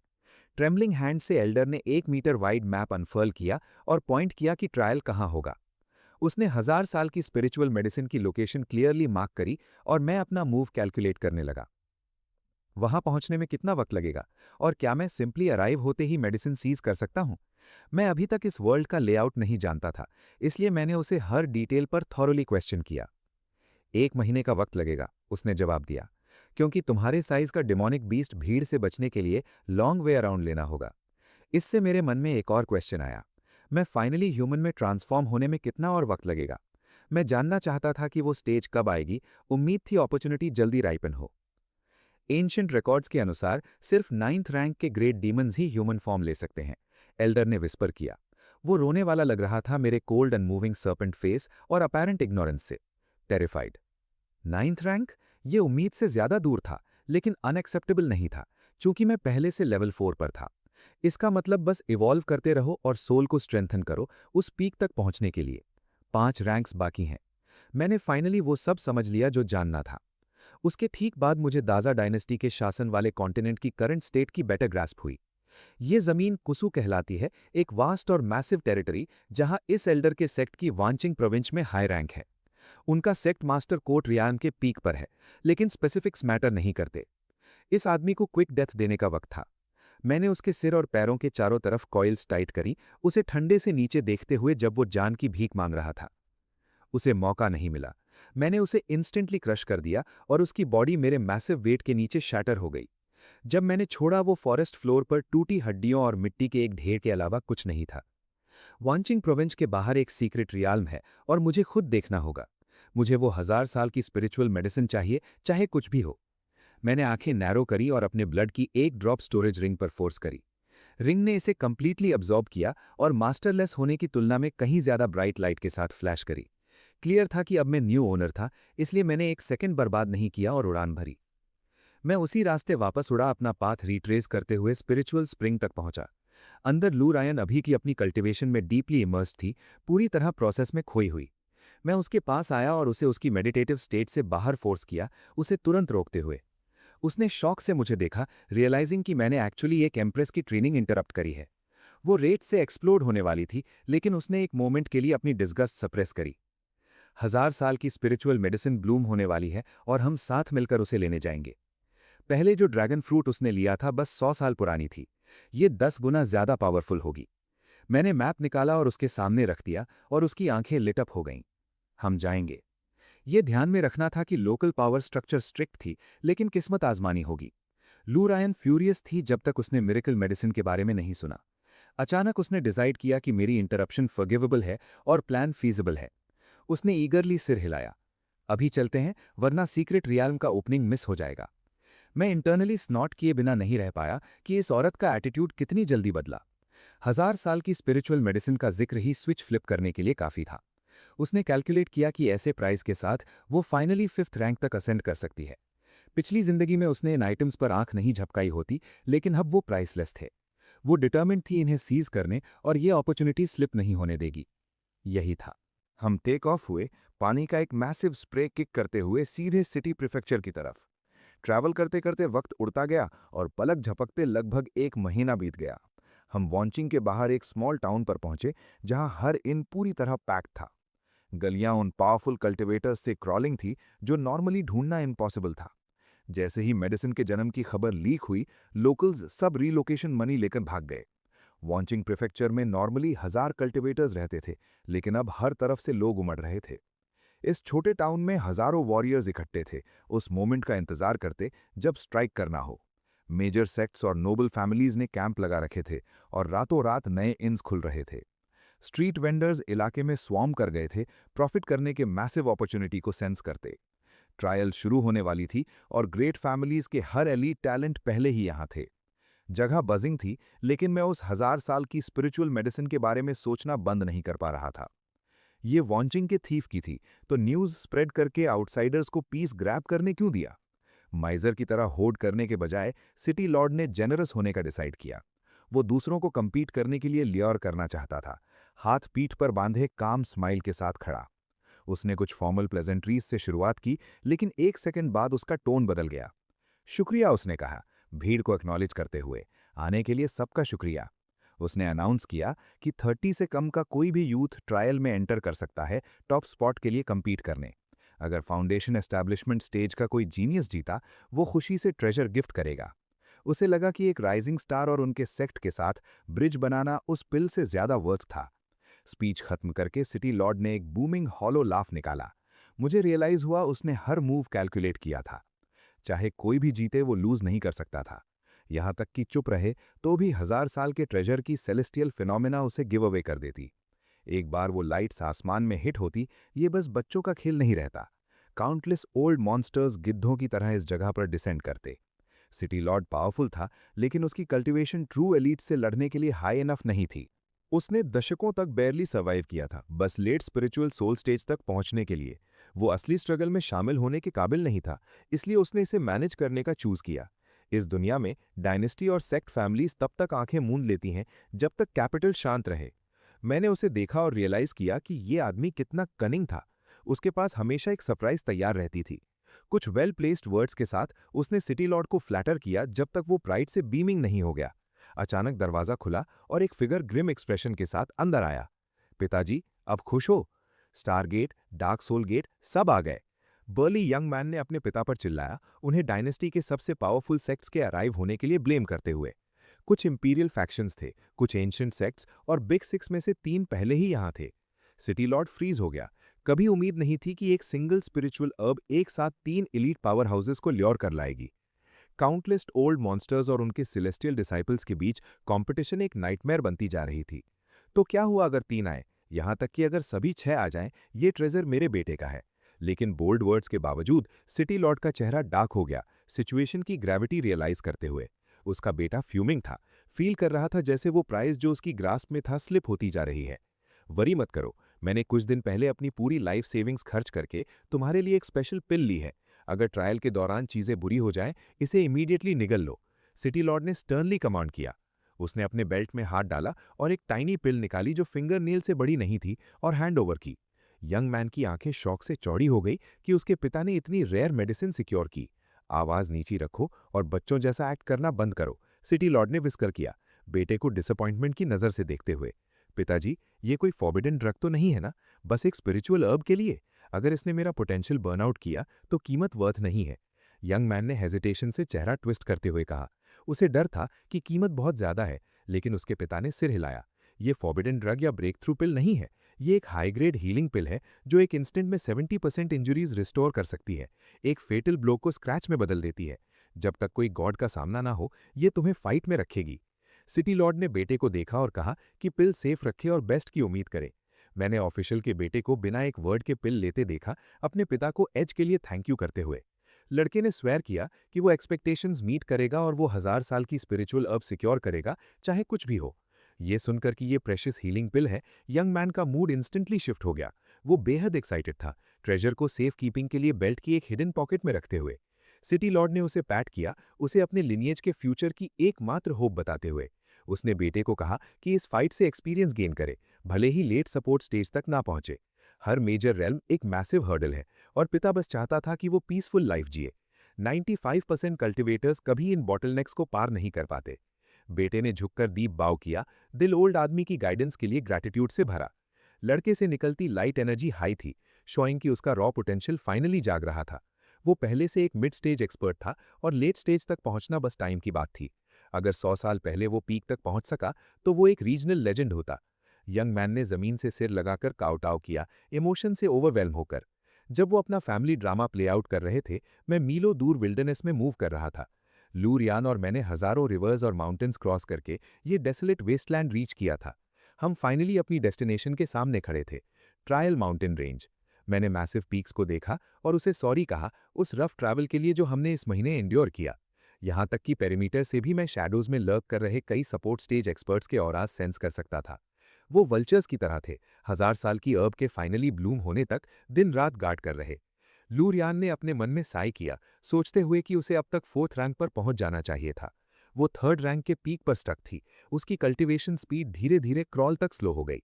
ट्रेम्बलिंग हैंड से एल्डर ने 1 मीटर वाइड मैप अनफर्ल किया और पॉइंट किया कि ट्रायल कहाँ होगा। उसने 1000 साल की स्पिरिचुअल मेडिसिन की लोकेशन क्लियरली मार्क करी और मैं अपना मूव कैलकुलेट करने लगा। वहां पहुंचने में कितना वक्त लगेगा, और क्या मैं सिंपली अराइव होते ही मेडिसिन सीज कर सकता हूं? मैं अभी तक इस वर्ल्ड का लेआउट नहीं जानता था, इसलिए मैंने उसे हर डिटेल पर थॉरोली क्वेश्चन किया। 1 महीने का वक्त लगेगा, उसने जवाब दिया, क्योंकि तुम्हारे साइज का डिमोनिक बीस्ट भीड़ से बचने के लिए लॉन्ग वे अराउंड लेना होगा। इससे मेरे मन में एक और क्वेश्चन आया, मैं फाइनली ह्यूमन में ट्रांसफॉर्म होने में कितना और वक्त लगेगा? मैं जानना चाहता था कि वो स्टेज कब आएगी। उम्मीद थी अपॉर्चुनिटी जल्दी राइपन हो। एंशिएंट रिकॉर्ड्स के अनुसार सिर्फ 9th रैंक के ग्रेट डीमंस ही ह्यूमन फॉर्म ले सकते हैं, एल्डर ने विस्पर किया। वो रोने वाला लग रहा था मेरे cold and moving serpent face और अपैरेंट इग्नोरेंस से। टेरिफाइड। 9th rank? ये उम्मीद से ज्यादा दूर था, लेकिन अनएक्सेप्टेबल नहीं था, चूंकि मैं पहले से लेवल 4 पर था। इसका मतलब बस इवॉल्व करते रहो और सोल को स्ट्रेंथन करो उस पीक तक पहुंचने के लिए। 5 रैंक्स बाकी हैं। मैंने फाइनली वो सब समझ लिया जो जानना था। उसके ठीक बाद मुझे दाजा डायनेस्टी के शासन वाले कॉन्टिनेंट की करंट स्टेट की बेटर ग्रास्प हुई। ये जमीन कुसु कहलाती है, एक वास्ट और मैसिव टेरिटरी जहां इस एल्डर के सेक्ट की वांचिंग प्रोविंस में हाई रैंक है। उनका सेक्ट मास्टर कोर्ट रियान के पीक पर है, लेकिन स्पेसिफिक्स मैटर नहीं करते। इस आदमी को क्विक डेथ देने का वक्त था। मैंने उसके सिर और पैरों के चारों तरफ कॉइल्स टाइट करी, उसे ठंडे से नीचे देखते हुए जब वो जान की भीख मांग रहा था। उसे मौका नहीं मिला। मैंने उसे इंस्टेंटली क्रश कर दिया और उसकी बॉडी मेरे मैसिव वेट के नीचे शैटर हो गई। जब मैंने छोड़ा, वो फॉरेस्ट फ्लोर पर टूटी हड्डियों और मिट्टी के एक ढेर के अलावा कुछ नहीं था। वांचिंग प्रोविंस के बाहर एक सीक्रेट रियाल्म है और मुझे खुद देखना होगा। मुझे वो 1000 साल की स्पिरिचुअल मेडिसिन चाहिए, चाहे कुछ भी हो। मैंने आंखें नैरो करी और अपने ब्लड की एक ड्रॉप स्टोरेज रिंग पर फोर्स करी। रिंग ने इसे कंप्लीटली अब्जॉर्ब किया और मास्टरलेस होने की तुलना में कहीं ज्यादा ब्राइट लाइट के साथ फ्लैश करी। क्लियर था कि अब मैं न्यू ओनर था, इसलिए मैंने एक सेकंड बर्बाद नहीं किया और उड़ान भरी। मैं उसी रास्ते वापस उड़ा, अपना पाथ रिट्रेस करते हुए स्पिरिचुअल स्प्रिंग तक पहुंचा। अंदर लू रायन अभी की अपनी कल्टीवेशन में डीपली इमर्स थी, पूरी तरह प्रोसेस में खोई हुई। मैं उसके पास आया और उसे उसकी मेडिटेटिव स्टेट से बाहर फोर्स किया, उसे तुरंत रोकते हुए। उसने शॉक से मुझे देखा, रियलाइजिंग कि मैंने एक्चुअली एक एम्प्रेस की ट्रेनिंग इंटरप्ट करी है। वो रेट से एक्सप्लोड होने वाली थी, लेकिन उसने एक मोमेंट के लिए अपनी डिस्गस्ट सप्रेस करी। 1000 साल की स्पिरिचुअल मेडिसिन ब्लूम होने वाली है और हम साथ मिलकर उसे लेने जाएंगे। पहले जो ड्रैगन फ्रूट उसने लिया था बस 100 साल पुरानी थी, ये 10 गुना ज्यादा पावरफुल होगी। मैंने मैप निकाला और उसके सामने रख दिया और उसकी आंखें लिटअप हो गईं। हम जाएंगे। ये ध्यान में रखना था कि लोकल पावर स्ट्रक्चर स्ट्रिक्ट थी, लेकिन किस्मत आजमानी होगी। लू रायन फ्यूरियस थी जब तक उसने मिरेकल मेडिसिन के बारे में नहीं सुना। अचानक उसने डिसाइड किया कि मेरी इंटरप्शन फॉरगिवेबल है और प्लान फीजिबल है। उसने ईगरली सिर हिलाया। अभी चलते हैं, वरना सीक्रेट रियाल्म का ओपनिंग मिस हो जाएगा। मैं इंटरनली स्नॉट किए बिना नहीं रह पाया कि इस औरत का एटीट्यूड कितनी जल्दी बदला। 1000 साल की स्पिरिचुअल मेडिसिन का जिक्र ही स्विच फ्लिप करने के लिए काफी था। उसने कैलकुलेट किया कि ऐसे प्राइस के साथ वो फाइनली 5th रैंक तक असेंड कर सकती है। पिछली जिंदगी में उसने इन आइटम्स पर आंख नहीं झपकाई होती, लेकिन अब वो प्राइसलेस थे। वो डिटर्मिन्ड थी इन्हें सीज करने और ये अपॉर्चुनिटी स्लिप नहीं होने देगी। यही था। हम टेक ऑफ हुए, पानी का एक मैसिव स्प्रे किक करते हुए सीधे सिटी प्रीफेक्चर की तरफ। ट्रैवल करते करते वक्त उड़ता गया और पलक झपकते लगभग 1 महीना बीत गया। हम वॉन्चिंग के बाहर एक स्मॉल टाउन पर पहुंचे, जहां हर इन पूरी तरह पैक्ड था। गलियां उन पावरफुल कल्टीवेटर्स से क्रॉलिंग थी जो नॉर्मली ढूंढना इम्पॉसिबल था। जैसे ही मेडिसिन के जन्म की खबर लीक हुई, लोकल्स सब रीलोकेशन मनी लेकर भाग गए। वॉन्चिंग प्रीफेक्चर में नॉर्मली 1000 कल्टीवेटर्स रहते थे, लेकिन अब हर तरफ से लोग उमड़ रहे थे। इस छोटे टाउन में हजारों वॉरियर्स इकट्ठे थे, उस मोमेंट का इंतजार करते जब स्ट्राइक करना हो। मेजर सेक्ट्स और नोबल फैमिलीज ने कैंप लगा रखे थे और रातों रात नए इन्स खुल रहे थे। स्ट्रीट वेंडर्स इलाके में स्वॉर्म कर गए थे, प्रॉफिट करने के मैसिव अपॉर्चुनिटी को सेंस करते। ट्रायल शुरू होने वाली थी और ग्रेट फैमिलीज के हर एलीट टैलेंट पहले ही यहां थे। जगह बजिंग थी, लेकिन मैं उस 1000 साल की स्पिरिचुअल मेडिसिन के बारे में सोचना बंद नहीं कर पा रहा था। ये वॉन्चिंग के थीफ की थी, तो न्यूज़ स्प्रेड करके आउटसाइडर्स को पीस ग्रैब करने क्यों दिया? माइजर की तरह होर्ड करने के बजाय सिटी लॉर्ड ने जेनरस होने का डिसाइड किया। वो दूसरों को compete करने के लिए ल्योर करना चाहता था, हाथ पीठ पर बांधे काम स्माइल के साथ खड़ा। उसने कुछ फॉर्मल प्लेजेंट्रीज से शुरुआत की, लेकिन 1 सेकंड बाद उसका टोन बदल गया। शुक्रिया, उसने कहा, भीड़ को एक्नॉलेज करते हुए। आने के लिए सबका शुक्रिया। उसने अनाउंस किया कि 30 से कम का कोई भी यूथ ट्रायल में एंटर कर सकता है टॉप स्पॉट के लिए compete करने। अगर फाउंडेशन एस्टैब्लिशमेंट स्टेज का कोई जीनियस जीता, वो खुशी से ट्रेजर गिफ्ट करेगा। उसे लगा कि एक राइजिंग स्टार और उनके सेक्ट के साथ ब्रिज बनाना उस पिल से ज्यादा वर्थ था। स्पीच खत्म करके सिटी लॉर्ड ने एक बूमिंग हॉलो लाफ निकाला। मुझे रियलाइज हुआ उसने हर मूव कैलकुलेट किया था। चाहे कोई भी जीते, वो लूज नहीं कर सकता था। यहां तक कि चुप रहे तो भी 1000 साल के ट्रेजर की सेलेस्टियल फिनोमेना उसे गिव अवे कर देती। एक बार वो लाइट्स आसमान में हिट होती, ये बस बच्चों का खेल नहीं रहता। काउंटलेस ओल्ड मॉन्स्टर्स गिद्धों की तरह इस जगह पर डिसेंड करते। सिटी लॉर्ड पावरफुल था, लेकिन उसकी कल्टीवेशन ट्रू एलीट से लड़ने के लिए हाई इनफ नहीं थी। उसने दशकों तक बेयरली सर्वाइव किया था, बस लेट स्पिरिचुअल सोल स्टेज तक पहुंचने के लिए। वो असली स्ट्रगल में शामिल होने के काबिल नहीं था, इसलिए उसने इसे मैनेज करने का चूज किया। इस दुनिया में डायनेस्टी और सेक्ट फैमिलीज तब तक आंखें मूंद लेती हैं जब तक कैपिटल शांत रहे। मैंने उसे देखा और रियलाइज किया कि ये आदमी कितना कनिंग था। उसके पास हमेशा एक सरप्राइज तैयार रहती थी। कुछ वेल प्लेस्ड वर्ड्स के साथ उसने सिटी लॉर्ड को फ्लैटर किया जब तक वो प्राइड से बीमिंग नहीं हो गया। अचानक दरवाजा खुला और एक फिगर ग्रिम एक्सप्रेशन के साथ अंदर आया। पिताजी, अब खुश हो? स्टारगेट, डार्क सोल गेट सब आ गए। बर्ली यंग मैन ने अपने पिता पर चिल्लाया, उन्हें डायनेस्टी के सबसे पावरफुल सेक्ट्स के अराइव होने के लिए ब्लेम करते हुए। कुछ इंपीरियल फैक्शंस थे, कुछ एंशिएंट सेक्ट्स और बिग 6 में से 3 पहले ही यहां थे। सिटी लॉर्ड फ्रीज हो गया। कभी उम्मीद नहीं थी कि एक सिंगल स्पिरिचुअल अर्ब एक साथ 3 एलीट पावर हाउसेस को ल्योर कर लाएगी। काउंटलेस ओल्ड मॉन्स्टर्स और उनके सेलेस्टियल डिसाइपल्स के बीच कंपटीशन एक नाइटमेयर बनती जा रही थी। तो क्या हुआ अगर 3 आए? यहां तक कि अगर सभी 6 आ जाएं, ये ट्रेजर मेरे बेटे का है। लेकिन बोल्ड वर्ड्स के बावजूद सिटी लॉर्ड का चेहरा डार्क हो गया, सिचुएशन की ग्रेविटी रियलाइज करते हुए। उसका बेटा फ्यूमिंग था, फील कर रहा था जैसे वो प्राइज जो उसकी ग्रास्प में था स्लिप होती जा रही है। वरी मत करो, मैंने कुछ दिन पहले अपनी पूरी लाइफ सेविंग्स खर्च करके तुम्हारे लिए एक स्पेशल पिल ली है। अगर ट्रायल के दौरान चीजें बुरी हो जाएं, इसे इमीडिएटली निगल लो। सिटी लॉर्ड ने स्टर्नली कमांड किया। उसने अपने बेल्ट में हाथ डाला और एक टाइनी पिल निकाली जो फिंगर नील से बड़ी नहीं थी और हैंड ओवर की। यंग मैन की आंखें शौक से चौड़ी हो गई कि उसके पिता ने इतनी रेयर मेडिसिन सिक्योर की। आवाज नीची रखो और बच्चों जैसा एक्ट करना बंद करो, सिटी लॉर्ड ने विस्कर किया, बेटे को डिसअपॉइंटमेंट की नजर से देखते हुए। पिताजी, ये कोई फॉरबिडन ड्रग तो नहीं है ना? बस एक स्पिरिचुअल अर्ब के लिए। अगर इसने मेरा पोटेंशियल बर्नआउट किया तो कीमत वर्थ नहीं है। यंग मैन ने हेजिटेशन से चेहरा ट्विस्ट करते हुए कहा। उसे डर था कि कीमत बहुत ज्यादा है, लेकिन उसके पिता ने सिर हिलाया। ये फॉरबिडन ड्रग या ब्रेक थ्रू पिल नहीं है। ये एक हाई ग्रेड हीलिंग पिल है जो एक इंस्टेंट में 70% इंजुरीज रिस्टोर कर सकती है, एक फेटल ब्लो को स्क्रैच में बदल देती है। जब तक कोई गॉड का सामना ना हो, ये तुम्हें फाइट में रखेगी। सिटी लॉर्ड ने बेटे को देखा और कहा कि पिल सेफ रखे और बेस्ट की उम्मीद करे। मैंने ऑफिशियल के बेटे को बिना एक वर्ड के पिल लेते देखा, अपने पिता को एज के लिए थैंक यू करते हुए। लड़के ने स्वेयर किया कि वो एक्सपेक्टेशंस मीट करेगा और वो 1000 साल की स्पिरिचुअल अर्ब सिक्योर करेगा, चाहे कुछ भी हो। ये सुनकर कि ये प्रेशियस हीलिंग पिल है, यंग मैन का मूड इंस्टेंटली शिफ्ट हो गया। वो बेहद एक्साइटेड था, ट्रेजर को सेफ कीपिंग के लिए बेल्ट की एक हिडन पॉकेट में रखते हुए। सिटी लॉर्ड ने उसे पैट किया, उसे अपने लिनिएज के फ्यूचर की एकमात्र होप बताते हुए। उसने बेटे को कहा कि इस फाइट से एक्सपीरियंस गेन करे, भले ही लेट सपोर्ट स्टेज तक ना पहुंचे। हर मेजर रेल्म एक मैसिव हर्डल है और पिता बस चाहता था कि वो पीसफुल लाइफ जिए। 95% कल्टिवेटर्स कभी इन बॉटलनेक्स को पार नहीं कर पाते। बेटे ने झुककर डीप बाव किया, दिल ओल्ड आदमी की गाइडेंस के लिए ग्रैटिट्यूड से भरा। लड़के से निकलती लाइट एनर्जी हाई थी, शोइंग कि उसका रॉ पोटेंशियल फाइनली जाग रहा था। वो पहले से एक मिड स्टेज एक्सपर्ट था और लेट स्टेज तक पहुंचना बस टाइम की बात थी। अगर 100 साल पहले वो पीक तक पहुंच सका तो वो एक रीजनल लेजेंड होता। यंग मैन ने जमीन से सिर लगाकर काउटाव किया, इमोशन से ओवरवेल्म होकर। जब वो अपना फैमिली ड्रामा प्ले आउट कर रहे थे, मैं मीलों दूर विल्डरनेस में मूव कर रहा था। लू रियान और मैंने हजारों रिवर्स और माउंटेन्स क्रॉस करके ये डेसोलेट वेस्टलैंड रीच किया था। हम फाइनली अपनी डेस्टिनेशन के सामने खड़े थे, ट्रायल माउंटेन रेंज। मैंने मैसिव पीक्स को देखा और उसे सॉरी कहा उस रफ ट्रैवल के लिए जो हमने इस महीने एंड्योर किया। यहाँ तक कि पेरीमीटर से भी मैं शैडोज में लर्क कर रहे कई सपोर्ट स्टेज एक्सपर्ट्स के ऑराज सेंस कर सकता था। वो वल्चर्स की तरह थे, 1000 साल की अर्ब के फाइनली ब्लूम होने तक दिन रात गार्ड कर रहे। लू रियान ने अपने मन में साई किया, सोचते हुए कि उसे अब तक 4th रैंक पर पहुंच जाना चाहिए था। वो 3rd रैंक के पीक पर स्टक थी, उसकी कल्टीवेशन स्पीड धीरे धीरे क्रॉल तक स्लो हो गई।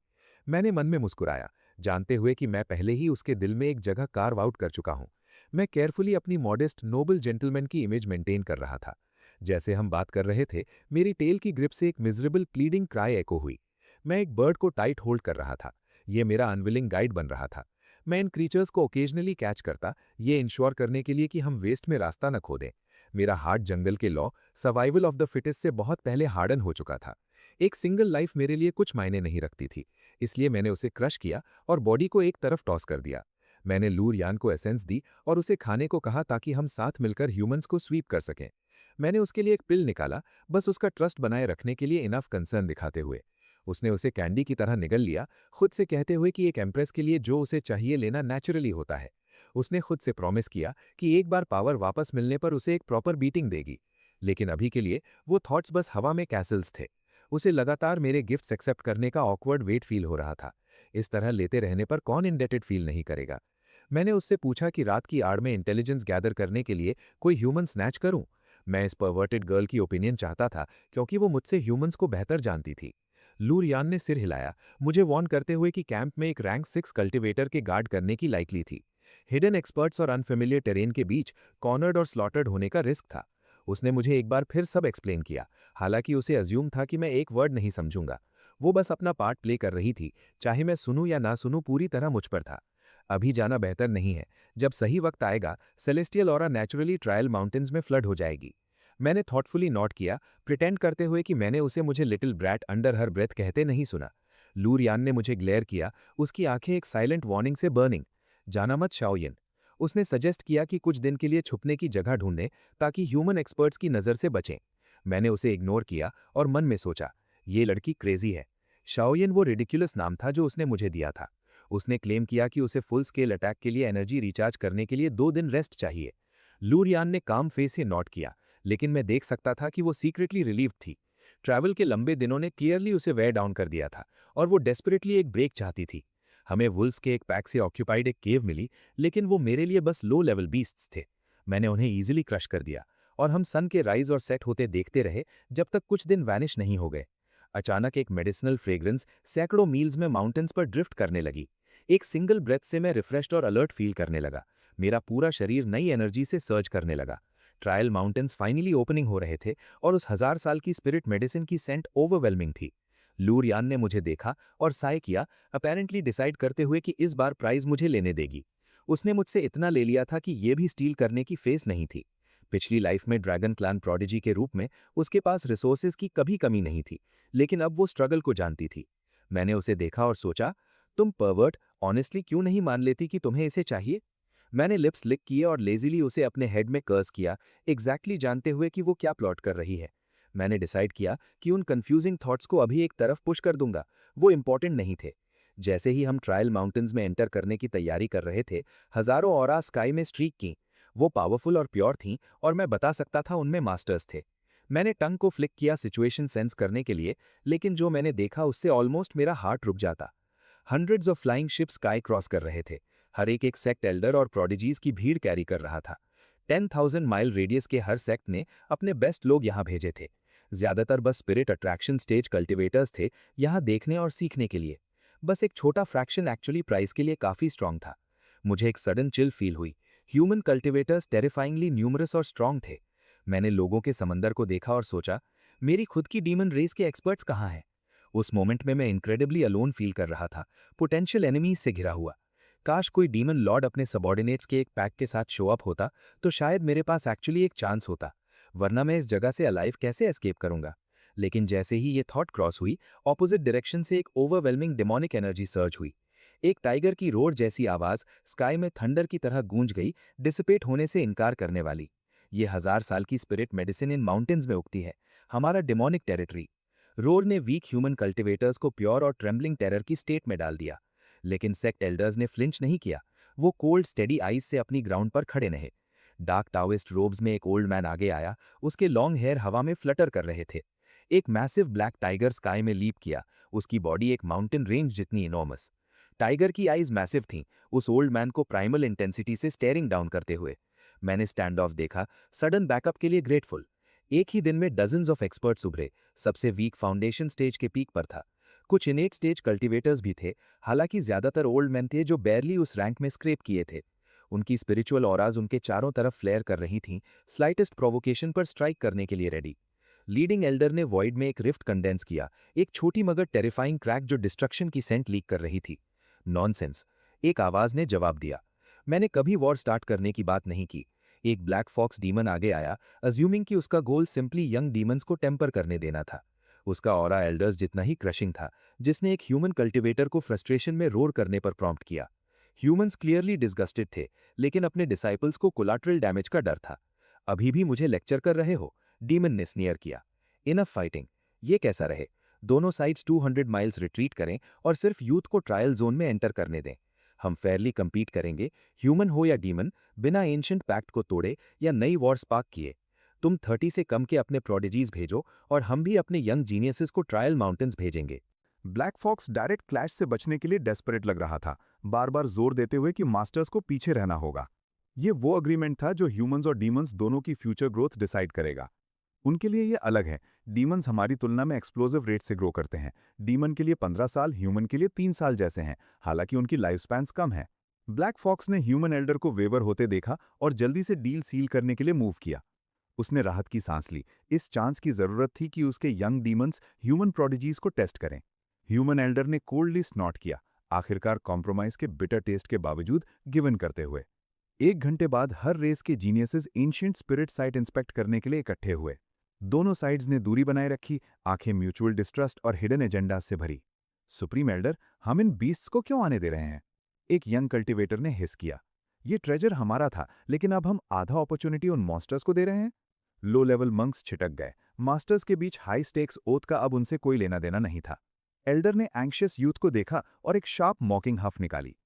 मैंने मन में मुस्कुराया, जानते हुए कि मैं पहले ही उसके दिल में एक जगह कार्व आउट कर चुका हूं। मैं केयरफुली अपनी मॉडेस्ट नोबल जेंटलमैन की इमेज मेंटेन कर रहा था। जैसे हम बात कर रहे थे, मेरी टेल की ग्रिप से एक मिजरेबल प्लीडिंग क्राई एको हुई। मैं एक बर्ड को टाइट होल्ड कर रहा था, ये मेरा अनविलिंग गाइड बन रहा था। मैं इन क्रीचर्स को ओकेजनली कैच करता, ये इंश्योर करने के लिए कि हम वेस्ट में रास्ता न खो दें। मेरा हार्ट जंगल के law, survival of the fittest से बहुत पहले हार्डन हो चुका था। एक सिंगल लाइफ मेरे लिए कुछ मायने नहीं रखती थी, इसलिए मैंने उसे क्रश किया और बॉडी को एक तरफ टॉस कर दिया। मैंने लू रियान को एसेंस दी और उसे खाने को कहा ताकि हम साथ मिलकर ह्यूमंस को स्वीप कर सकें। मैंने उसके लिए एक पिल निकाला, बस उसका ट्रस्ट बनाए रखने के लिए इनफ कंसर्न दिखाते हुए। उसने उसे कैंडी की तरह निगल लिया, खुद से कहते हुए कि एक एम्प्रेस के लिए जो उसे चाहिए लेना नेचुरली होता है। उसने खुद से प्रॉमिस किया कि एक बार पावर वापस मिलने पर उसे एक प्रॉपर बीटिंग देगी। लेकिन अभी के लिए वो थॉट्स बस हवा में कैसल्स थे। उसे लगातार मेरे गिफ्ट्स एक्सेप्ट करने का ऑकवर्ड वेट फील हो रहा था। इस तरह लेते रहने पर कौन इंडेटेड फील नहीं करेगा। मैंने उससे पूछा कि रात की आड़ में इंटेलिजेंस गैदर करने के लिए कोई ह्यूमन स्नैच करूं। मैं इस परवर्टेड गर्ल की ओपिनियन चाहता था क्योंकि वो मुझसे ह्यूमंस को बेहतर जानती थी। लू रियान ने सिर हिलाया, मुझे वार्न करते हुए कि कैंप में एक रैंक 6 कल्टीवेटर के गार्ड करने की लाइकली थी। हिडन एक्सपर्ट्स और अनफेमिलियर टेरेन के बीच कॉर्नर्ड और स्लॉटर्ड होने का रिस्क था। उसने मुझे एक बार फिर सब एक्सप्लेन किया, हालांकि उसे अज्यूम था कि मैं एक वर्ड नहीं समझूंगा। वो बस अपना पार्ट प्ले कर रही थी, चाहे मैं सुनूं या ना सुनूं पूरी तरह मुझ पर था। अभी जाना बेहतर नहीं है, जब सही वक्त आएगा celestial aura naturally trial mountains में फ्लड हो जाएगी। मैंने थॉटफुली नोट किया, प्रिटेंड करते हुए कि मैंने उसे मुझे little brat under her breath कहते नहीं सुना। लू रियान ने मुझे ग्लेयर किया, उसकी आंखें एक साइलेंट वार्निंग से बर्निंग। जाना मत शाओयिन। उसने सजेस्ट किया कि कुछ दिन के लिए छुपने की जगह ढूंढें ताकि ह्यूमन एक्सपर्ट्स की नज़र से बचें। मैंने उसे इग्नोर किया और मन में सोचा, ये लड़की क्रेजी है। शाओयिन वो रिडिकुलस नाम था जो उसने मुझे दिया था। उसने क्लेम किया कि उसे फुल स्केल अटैक के लिए एनर्जी रिचार्ज करने के लिए 2 दिन रेस्ट चाहिए। लू रियान ने काम फेस से नोट किया, लेकिन मैं देख सकता था कि वो सीक्रेटली रिलीव्ड थी। ट्रैवल के लंबे दिनों ने क्लियरली उसे वेयर डाउन कर दिया था और वो डेस्परेटली एक ब्रेक चाहती थी। हमें वुल्फ्स के एक पैक से ऑक्यूपाइड एक केव मिली, लेकिन वो मेरे लिए बस लो लेवल बीस्ट्स थे। मैंने उन्हें ईजिली क्रश कर दिया और हम सन के राइज और सेट होते देखते रहे जब तक कुछ दिन वैनिश नहीं हो गए। अचानक एक मेडिसिनल फ्रेग्रेंस सैकड़ों मील्स में माउंटेन्स पर ड्रिफ्ट करने लगी। एक सिंगल ब्रेथ से मैं रिफ्रेश्ड और अलर्ट फील करने लगा। मेरा पूरा शरीर नई एनर्जी से सर्ज करने लगा। ट्रायल माउंटेन्स फाइनली ओपनिंग हो रहे थे और उस 1000 साल की स्पिरिट मेडिसिन की सेंट ओवरवेलमिंग थी। लू रियान ने मुझे देखा और साय किया, अपेरेंटली डिसाइड करते हुए कि इस बार प्राइज मुझे लेने देगी। उसने मुझसे इतना ले लिया था कि ये भी स्टील करने की फेस नहीं थी। पिछली लाइफ में ड्रैगन क्लान प्रोडिजी के रूप में उसके पास रिसोर्सेज की कभी कमी नहीं थी, लेकिन अब वो स्ट्रगल को जानती थी। मैंने उसे देखा और सोचा, तुम परवर्ट ऑनेस्टली क्यों नहीं मान लेती कि तुम्हें इसे चाहिए? मैंने लिप्स लिक किए और लेजीली उसे अपने हेड में कर्स किया, एग्जैक्टली जानते हुए कि वो क्या प्लॉट कर रही है। मैंने डिसाइड किया कि उन कंफ्यूजिंग थॉट्स को अभी एक तरफ पुश कर दूंगा, वो इंपॉर्टेंट नहीं थे। जैसे ही हम ट्रायल माउंटेन्स में एंटर करने की तैयारी कर रहे थे, हजारों ऑरा स्काई में स्ट्रीक की। वो पावरफुल और प्योर थीं और मैं बता सकता था उनमें मास्टर्स थे। मैंने टंग को फ्लिक किया सिचुएशन सेंस करने के लिए, लेकिन जो मैंने देखा उससे ऑलमोस्ट मेरा हार्ट रुक जाता। Hundreds of flying ships sky cross कर रहे थे। हर एक सेक्ट एल्डर और प्रोडिजीज की भीड़ कैरी कर रहा था। 10,000 माइल रेडियस के हर सेक्ट ने अपने बेस्ट लोग यहाँ भेजे थे। ज्यादातर बस स्पिरिट अट्रैक्शन स्टेज कल्टिवेटर्स थे, यहाँ देखने और सीखने के लिए। बस एक छोटा फ्रैक्शन एक्चुअली प्राइस के लिए काफी स्ट्रांग था। मुझे एक सडन चिल फील हुई। ह्यूमन कल्टिवेटर्स टेरिफाइंगली न्यूमरस और स्ट्रांग थे। मैंने लोगों के समंदर को देखा और सोचा, मेरी खुद की डीमन रेस के एक्सपर्ट्स कहाँ हैं? उस मोमेंट में मैं इनक्रेडिबली अलोन फील कर रहा था, पोटेंशियल एनिमीज से घिरा हुआ। काश कोई डीमन लॉर्ड अपने सबॉर्डिनेट्स के एक पैक के साथ शो अप होता तो शायद मेरे पास एक्चुअली एक चांस होता, वरना मैं इस जगह से अलाइव कैसे एस्केप करूंगा। लेकिन जैसे ही ये थॉट क्रॉस हुई, ऑपोजिट डायरेक्शन से एक ओवरवेलमिंग डेमोनिक एनर्जी सर्ज हुई। एक टाइगर की रोर जैसी आवाज स्काई में थंडर की तरह गूंज गई, डिसिपेट होने से इनकार करने वाली। ये 1000 साल की स्पिरिट मेडिसिन इन माउंटेन्स में उगती है, हमारा डेमोनिक टेरिटरी। रोर ने वीक ह्यूमन कल्टिवेटर्स को प्योर और ट्रेम्बलिंग टेरर की स्टेट में डाल दिया। लेकिन सेक्ट एल्डर्स ने फ्लिंच नहीं किया, वो कोल्ड स्टेडी आइज से अपनी ग्राउंड पर खड़े रहे। डार्क टाओइस्ट रोब्स में एक ओल्ड मैन आगे आया, उसके लॉन्ग हेयर हवा में फ्लटर कर रहे थे। एक मैसिव ब्लैक टाइगर स्काई में लीप किया, उसकी बॉडी एक माउंटेन रेंज जितनी इनॉर्मस। टाइगर की आइज मैसिव थीं, उस ओल्ड मैन को प्राइमल इंटेंसिटी से स्टेयरिंग डाउन करते हुए। मैंने स्टैंड ऑफ देखा, सडन बैकअप के लिए ग्रेटफुल। एक ही दिन में डजन्स ऑफ एक्सपर्ट्स उभरे, सबसे वीक फाउंडेशन स्टेज के पीक पर था। कुछ इनेट स्टेज कल्टिवेटर्स भी थे, हालांकि ज्यादातर ओल्ड मैन थे जो बैरली उस रैंक में स्क्रेप किए थे। उनकी स्पिरिचुअल ऑराज उनके चारों तरफ फ्लेयर कर रही थीं, स्लाइटेस्ट प्रोवोकेशन पर स्ट्राइक करने के लिए रेडी। लीडिंग एल्डर ने वॉइड में एक रिफ्ट कंडेंस किया, एक छोटी मगर टेरिफाइंग क्रैक जो डिस्ट्रक्शन की सेंट लीक कर रही थी। नॉनसेंस, एक आवाज ने जवाब दिया। मैंने कभी वॉर स्टार्ट करने की बात नहीं की। एक ब्लैक फॉक्स डीमन आगे आया, अज्यूमिंग कि उसका गोल सिंपली यंग डीमंस को टेम्पर करने देना था। उसका ऑरा एल्डर्स जितना ही क्रशिंग था, जिसने एक ह्यूमन कल्टिवेटर को फ्रस्ट्रेशन में रोर करने पर प्रॉम्प्ट किया। ह्यूमंस क्लियरली डिस्गस्टेड थे, लेकिन अपने डिसाइपल्स को कोलाटरल डैमेज का डर था। अभी भी मुझे लेक्चर कर रहे हो? डीमन ने स्नियर किया। इनफ फाइटिंग, ये कैसा रहे? दोनों साइड्स 200 माइल्स रिट्रीट करें और सिर्फ यूथ को ट्रायल जोन में एंटर करने दें। हम फेयरली कंपीट करेंगे, ह्यूमन हो या डीमन, बिना एंशिएंट पैक्ट को तोड़े या नई वॉर स्पार्क किए। तुम 30 से कम के अपने प्रोडिजीज भेजो और हम भी अपने यंग जीनियसेस को ट्रायल माउंटेन्स भेजेंगे। ब्लैक फॉक्स डायरेक्ट क्लैश से बचने के लिए डेस्परेट लग रहा था, बार बार जोर देते हुए कि मास्टर्स को पीछे रहना होगा। ये वो अग्रीमेंट था जो ह्यूमंस और डीमंस दोनों की फ्यूचर ग्रोथ डिसाइड करेगा। उनके लिए ये अलग है, डीमंस हमारी तुलना में एक्सप्लोसिव रेट से ग्रो करते हैं। डीमन के लिए 15 साल, ह्यूमन के लिए 3 साल जैसे हैं, हालांकि उनकी लाइफ स्पैन्स कम है। ब्लैक फॉक्स ने ह्यूमन एल्डर को वेवर होते देखा और जल्दी से डील सील करने के लिए मूव किया। उसने राहत की सांस ली, इस चांस की जरूरत थी कि उसके यंग डीमंस ह्यूमन प्रोडिजीज को टेस्ट करें। ह्यूमन एल्डर ने कोल्डली स्नॉट किया, आखिरकार कॉम्प्रोमाइज के बिटर टेस्ट के बावजूद गिवन करते हुए। 1 घंटे बाद हर रेस के geniuses ancient spirit sight inspect करने के लिए इकट्ठे हुए। दोनों साइड्स ने दूरी बनाए रखी, आंखें म्यूचुअल डिस्ट्रस्ट और हिडन एजेंडाज से भरी। सुप्रीम एल्डर, हम इन बीस्ट्स को क्यों आने दे रहे हैं? एक यंग कल्टिवेटर ने हिस किया। ये ट्रेजर हमारा था, लेकिन अब हम आधा अपॉर्चुनिटी उन मॉन्स्टर्स को दे रहे हैं। लो लेवल मंक्स छिटक गए। मास्टर्स के बीच हाई स्टेक्स ओथ का अब उनसे कोई लेना देना नहीं था। एल्डर ने एंग्शियस यूथ को देखा और एक शार्प मॉकिंग हफ निकाली।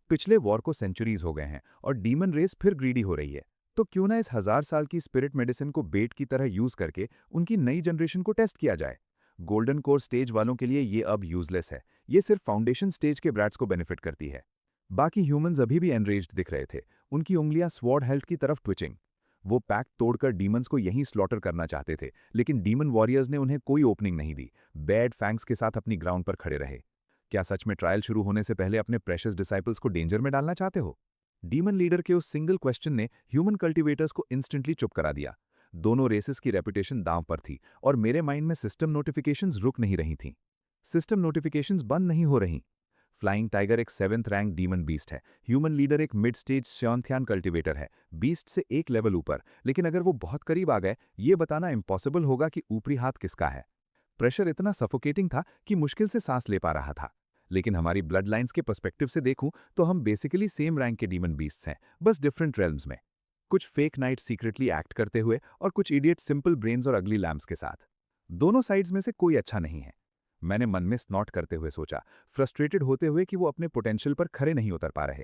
पिछले वॉर को सेंचुरीज हो गए हैं और डीमन रेस फिर ग्रीडी हो रही है, तो क्यों ना इस 1000 साल की स्पिरिट मेडिसिन को बेट की तरह यूज करके उनकी नई जनरेशन को टेस्ट किया जाए। गोल्डन कोर स्टेज वालों के लिए ये अब यूजलेस है, ये सिर्फ फाउंडेशन स्टेज के ब्रैट्स को बेनिफिट करती है। बाकी ह्यूमंस अभी भी एनरेज्ड दिख रहे थे, उनकी उंगलियां स्वॉर्ड हेल्थ की तरफ ट्विचिंग। वो पैक्ट तोड़कर डीमंस को यहीं स्लॉटर करना चाहते थे, लेकिन डीमन वॉरियर्स ने उन्हें कोई ओपनिंग नहीं दी। बैड फैंक्स के साथ अपनी ग्राउंड पर खड़े रहे। क्या सच में ट्रायल शुरू होने से पहले अपने प्रेशियस डिसाइपल्स को डेंजर में डालना चाहते हो? डीमन लीडर के उस सिंगल क्वेश्चन ने ह्यूमन कल्टिवेटर्स को इंस्टेंटली चुप करा दिया। दोनों रेसेस की रेपुटेशन दांव पर थी और मेरे माइंड में सिस्टम नोटिफिकेशंस रुक नहीं रही थीं। सिस्टम नोटिफिकेशंस बंद नहीं हो रही। फ्लाइंग टाइगर एक 7th रैंक डीमन बीस्ट है, ह्यूमन लीडर एक मिड स्टेज श्योनथ्यान कल्टिवेटर है, बीस्ट से एक लेवल ऊपर, लेकिन अगर वो बहुत करीब आ गए, ये बताना इम्पॉसिबल होगा कि ऊपरी हाथ किसका है। प्रेशर इतना सफोकेटिंग था कि मुश्किल से सांस ले पा रहा था। लेकिन हमारी ब्लड लाइन्स के पर्सपेक्टिव से देखूं तो हम बेसिकली सेम रैंक के डीमन बीस्ट्स हैं, बस डिफरेंट रेल्म्स में। कुछ फेक नाइट सीक्रेटली एक्ट करते हुए और कुछ इडियट सिंपल ब्रेन्स और अगली लैम्प्स के साथ। दोनों साइड्स में से कोई अच्छा नहीं है। मैंने मन में स्नॉट करते हुए सोचा, फ्रस्ट्रेटेड होते हुए कि वो अपने पोटेंशियल पर खरे नहीं उतर पा रहे।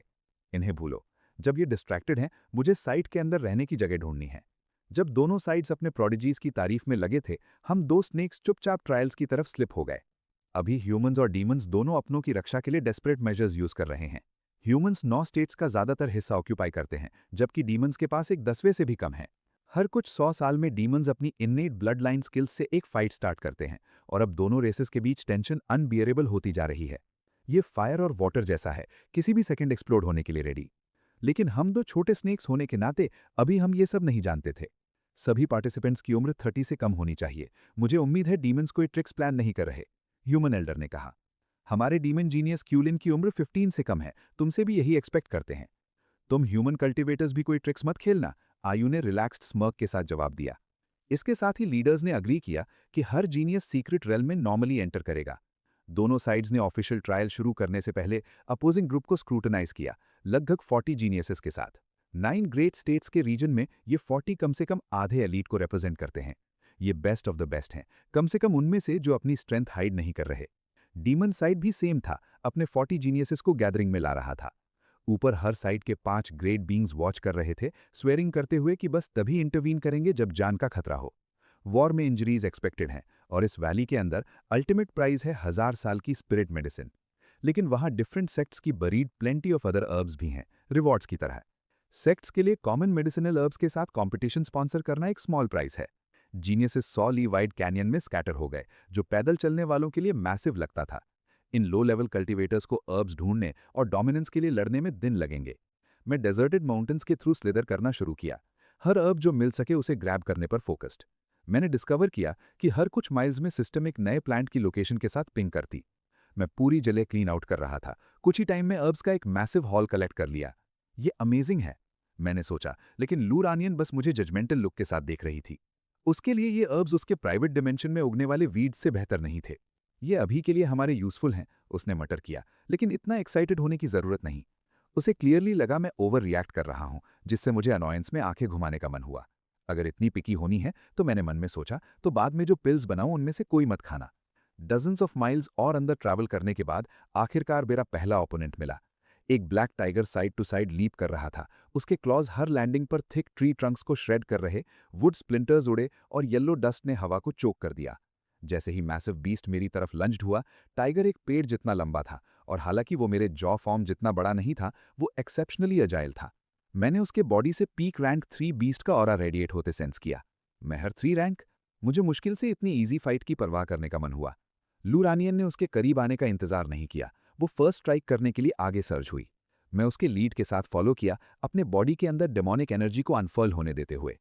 इन्हें भूलो, जब ये डिस्ट्रैक्टेड हैं, मुझे साइट के अंदर रहने की जगह ढूंढनी है। जब दोनों साइड्स अपने प्रोडिजीज की तारीफ में लगे थे, हम दो स्नेक्स चुपचाप ट्रायल्स की तरफ स्लिप हो गए। अभी ह्यूमंस और डीमंस दोनों अपनों की रक्षा के लिए डेस्परेट मेजर्स यूज कर रहे हैं। ह्यूमंस 9 स्टेट्स का ज्यादातर हिस्सा ऑक्यूपाई करते हैं, जबकि डीमंस के पास एक 10वें से भी कम है। हर कुछ 100 साल में डीमंस अपनी इन्नेट ब्लड लाइन स्किल्स से एक फाइट स्टार्ट करते हैं और अब दोनों रेसेस के बीच टेंशन अनबियरेबल होती जा रही है। ये फायर और वाटर जैसा है, किसी भी सेकंड एक्सप्लोड होने के लिए रेडी। लेकिन हम दो छोटे स्नेक्स होने के नाते अभी हम ये सब नहीं जानते थे। सभी पार्टिसिपेंट्स की उम्र 30 से कम होनी चाहिए। मुझे उम्मीद है डीमंस कोई ट्रिक्स प्लान नहीं कर रहे। ह्यूमन एल्डर ने कहा। हमारे डीमन जीनियस क्यूलिन की उम्र 15 से कम है, तुमसे भी यही एक्सपेक्ट करते हैं। तुम ह्यूमन कल्टिवेटर्स भी कोई ट्रिक्स मत खेलना, आयु ने रिलैक्स्ड स्मर्क के साथ जवाब दिया। इसके साथ ही लीडर्स ने अग्री किया कि हर जीनियस सीक्रेट रेल में नॉर्मली एंटर करेगा। दोनों साइड्स ने ऑफिशियल ट्रायल शुरू करने से पहले अपोजिंग ग्रुप को स्क्रूटनाइज किया, लगभग 40 जीनियसेस के साथ। 9 ग्रेट स्टेट्स के रीजन में ये 40 कम से कम आधे एलीट को रिप्रेजेंट करते हैं। ये बेस्ट ऑफ द बेस्ट हैं, कम से कम उनमें से जो अपनी स्ट्रेंथ हाइड नहीं कर रहे। डीमन साइड भी सेम था, अपने 40 जीनियसेस को गैदरिंग में ला रहा था। ऊपर हर साइड के 5 ग्रेट बींग्स वॉच कर रहे थे, स्वेरिंग करते हुए कि बस तभी इंटरवीन करेंगे जब जान का खतरा हो। वॉर में इंजरीज एक्सपेक्टेड हैं और इस वैली के अंदर अल्टीमेट प्राइज है 1000 साल की स्पिरिट मेडिसिन। लेकिन वहाँ डिफरेंट सेक्ट्स की बरीड प्लेंटी ऑफ अदर अर्ब्स भी हैं, रिवॉर्ड्स की तरह। सेक्ट्स के लिए कॉमन मेडिसिनल अर्ब्स के साथ कंपटीशन स्पॉन्सर करना एक स्मॉल प्राइस है। जीनियसेस 100 ली वाइड कैनियन में स्कैटर हो गए, जो पैदल चलने वालों के लिए मैसिव लगता था। इन लो लेवल कल्टीवेटर्स को अर्ब्स ढूंढने और डोमिनेंस के लिए लड़ने में दिन लगेंगे। मैं डेजर्टेड माउंटेन्स के थ्रू स्लिदर करना शुरू किया, हर अर्ब जो मिल सके उसे ग्रैब करने पर फोकस्ड। मैंने डिस्कवर किया कि हर कुछ माइल्स में सिस्टम एक नए प्लांट की लोकेशन के साथ पिंग करती। मैं पूरी जगह क्लीन आउट कर रहा था, कुछ ही टाइम में अर्ब्स का एक मैसिव हॉल कलेक्ट कर लिया। ये अमेजिंग है, मैंने सोचा, लेकिन लूरानियन बस मुझे जजमेंटल लुक के साथ देख रही थी। उसके लिए ये अर्ब्स उसके प्राइवेट डिमेंशन में उगने वाले वीड्स से बेहतर नहीं थे। ये अभी के लिए हमारे यूजफुल हैं, उसने मटर किया, लेकिन इतना एक्साइटेड होने की जरूरत नहीं। उसे क्लियरली लगा मैं ओवर रिएक्ट कर रहा हूं, जिससे मुझे अनॉयंस में आंखें घुमाने का मन हुआ। अगर इतनी पिकी होनी है तो मैंने मन में सोचा, तो बाद में जो पिल्स बनाऊं उनमें से कोई मत खाना। डजन्स ऑफ माइल्स और अंदर ट्रैवल करने के बाद आखिरकार मेरा पहला ओपोनेंट मिला। एक black tiger side to side leap कर रहा था, उसके क्लॉज हर लैंडिंग पर थिक ट्री ट्रंक्स को श्रेड कर रहे, वुड स्प्लिंटर्स उड़े और येलो डस्ट ने हवा को चोक कर दिया। जैसे ही मैसिव बीस्ट मेरी तरफ लंज्ड हुआ, टाइगर एक पेड़ जितना लंबा था, और हालांकि वो मेरे जॉ फॉर्म जितना बड़ा नहीं था, वो एक्सेप्शनली अजाइल था। मैंने उसके बॉडी से पीक रैंक 3 बीस्ट का ऑरा रेडिएट होते सेंस किया। महर 3 रैंक? मुझे मुश्किल से इतनी ईजी फाइट की परवाह करने का मन हुआ। लूरानियन ने उसके करीब आने का इंतजार नहीं किया, वो फर्स्ट स्ट्राइक करने के लिए आगे सर्ज हुई। मैं उसके लीड के साथ फॉलो किया, अपने बॉडी के अंदर डेमोनिक एनर्जी को अनफर्ल होने देते हुए।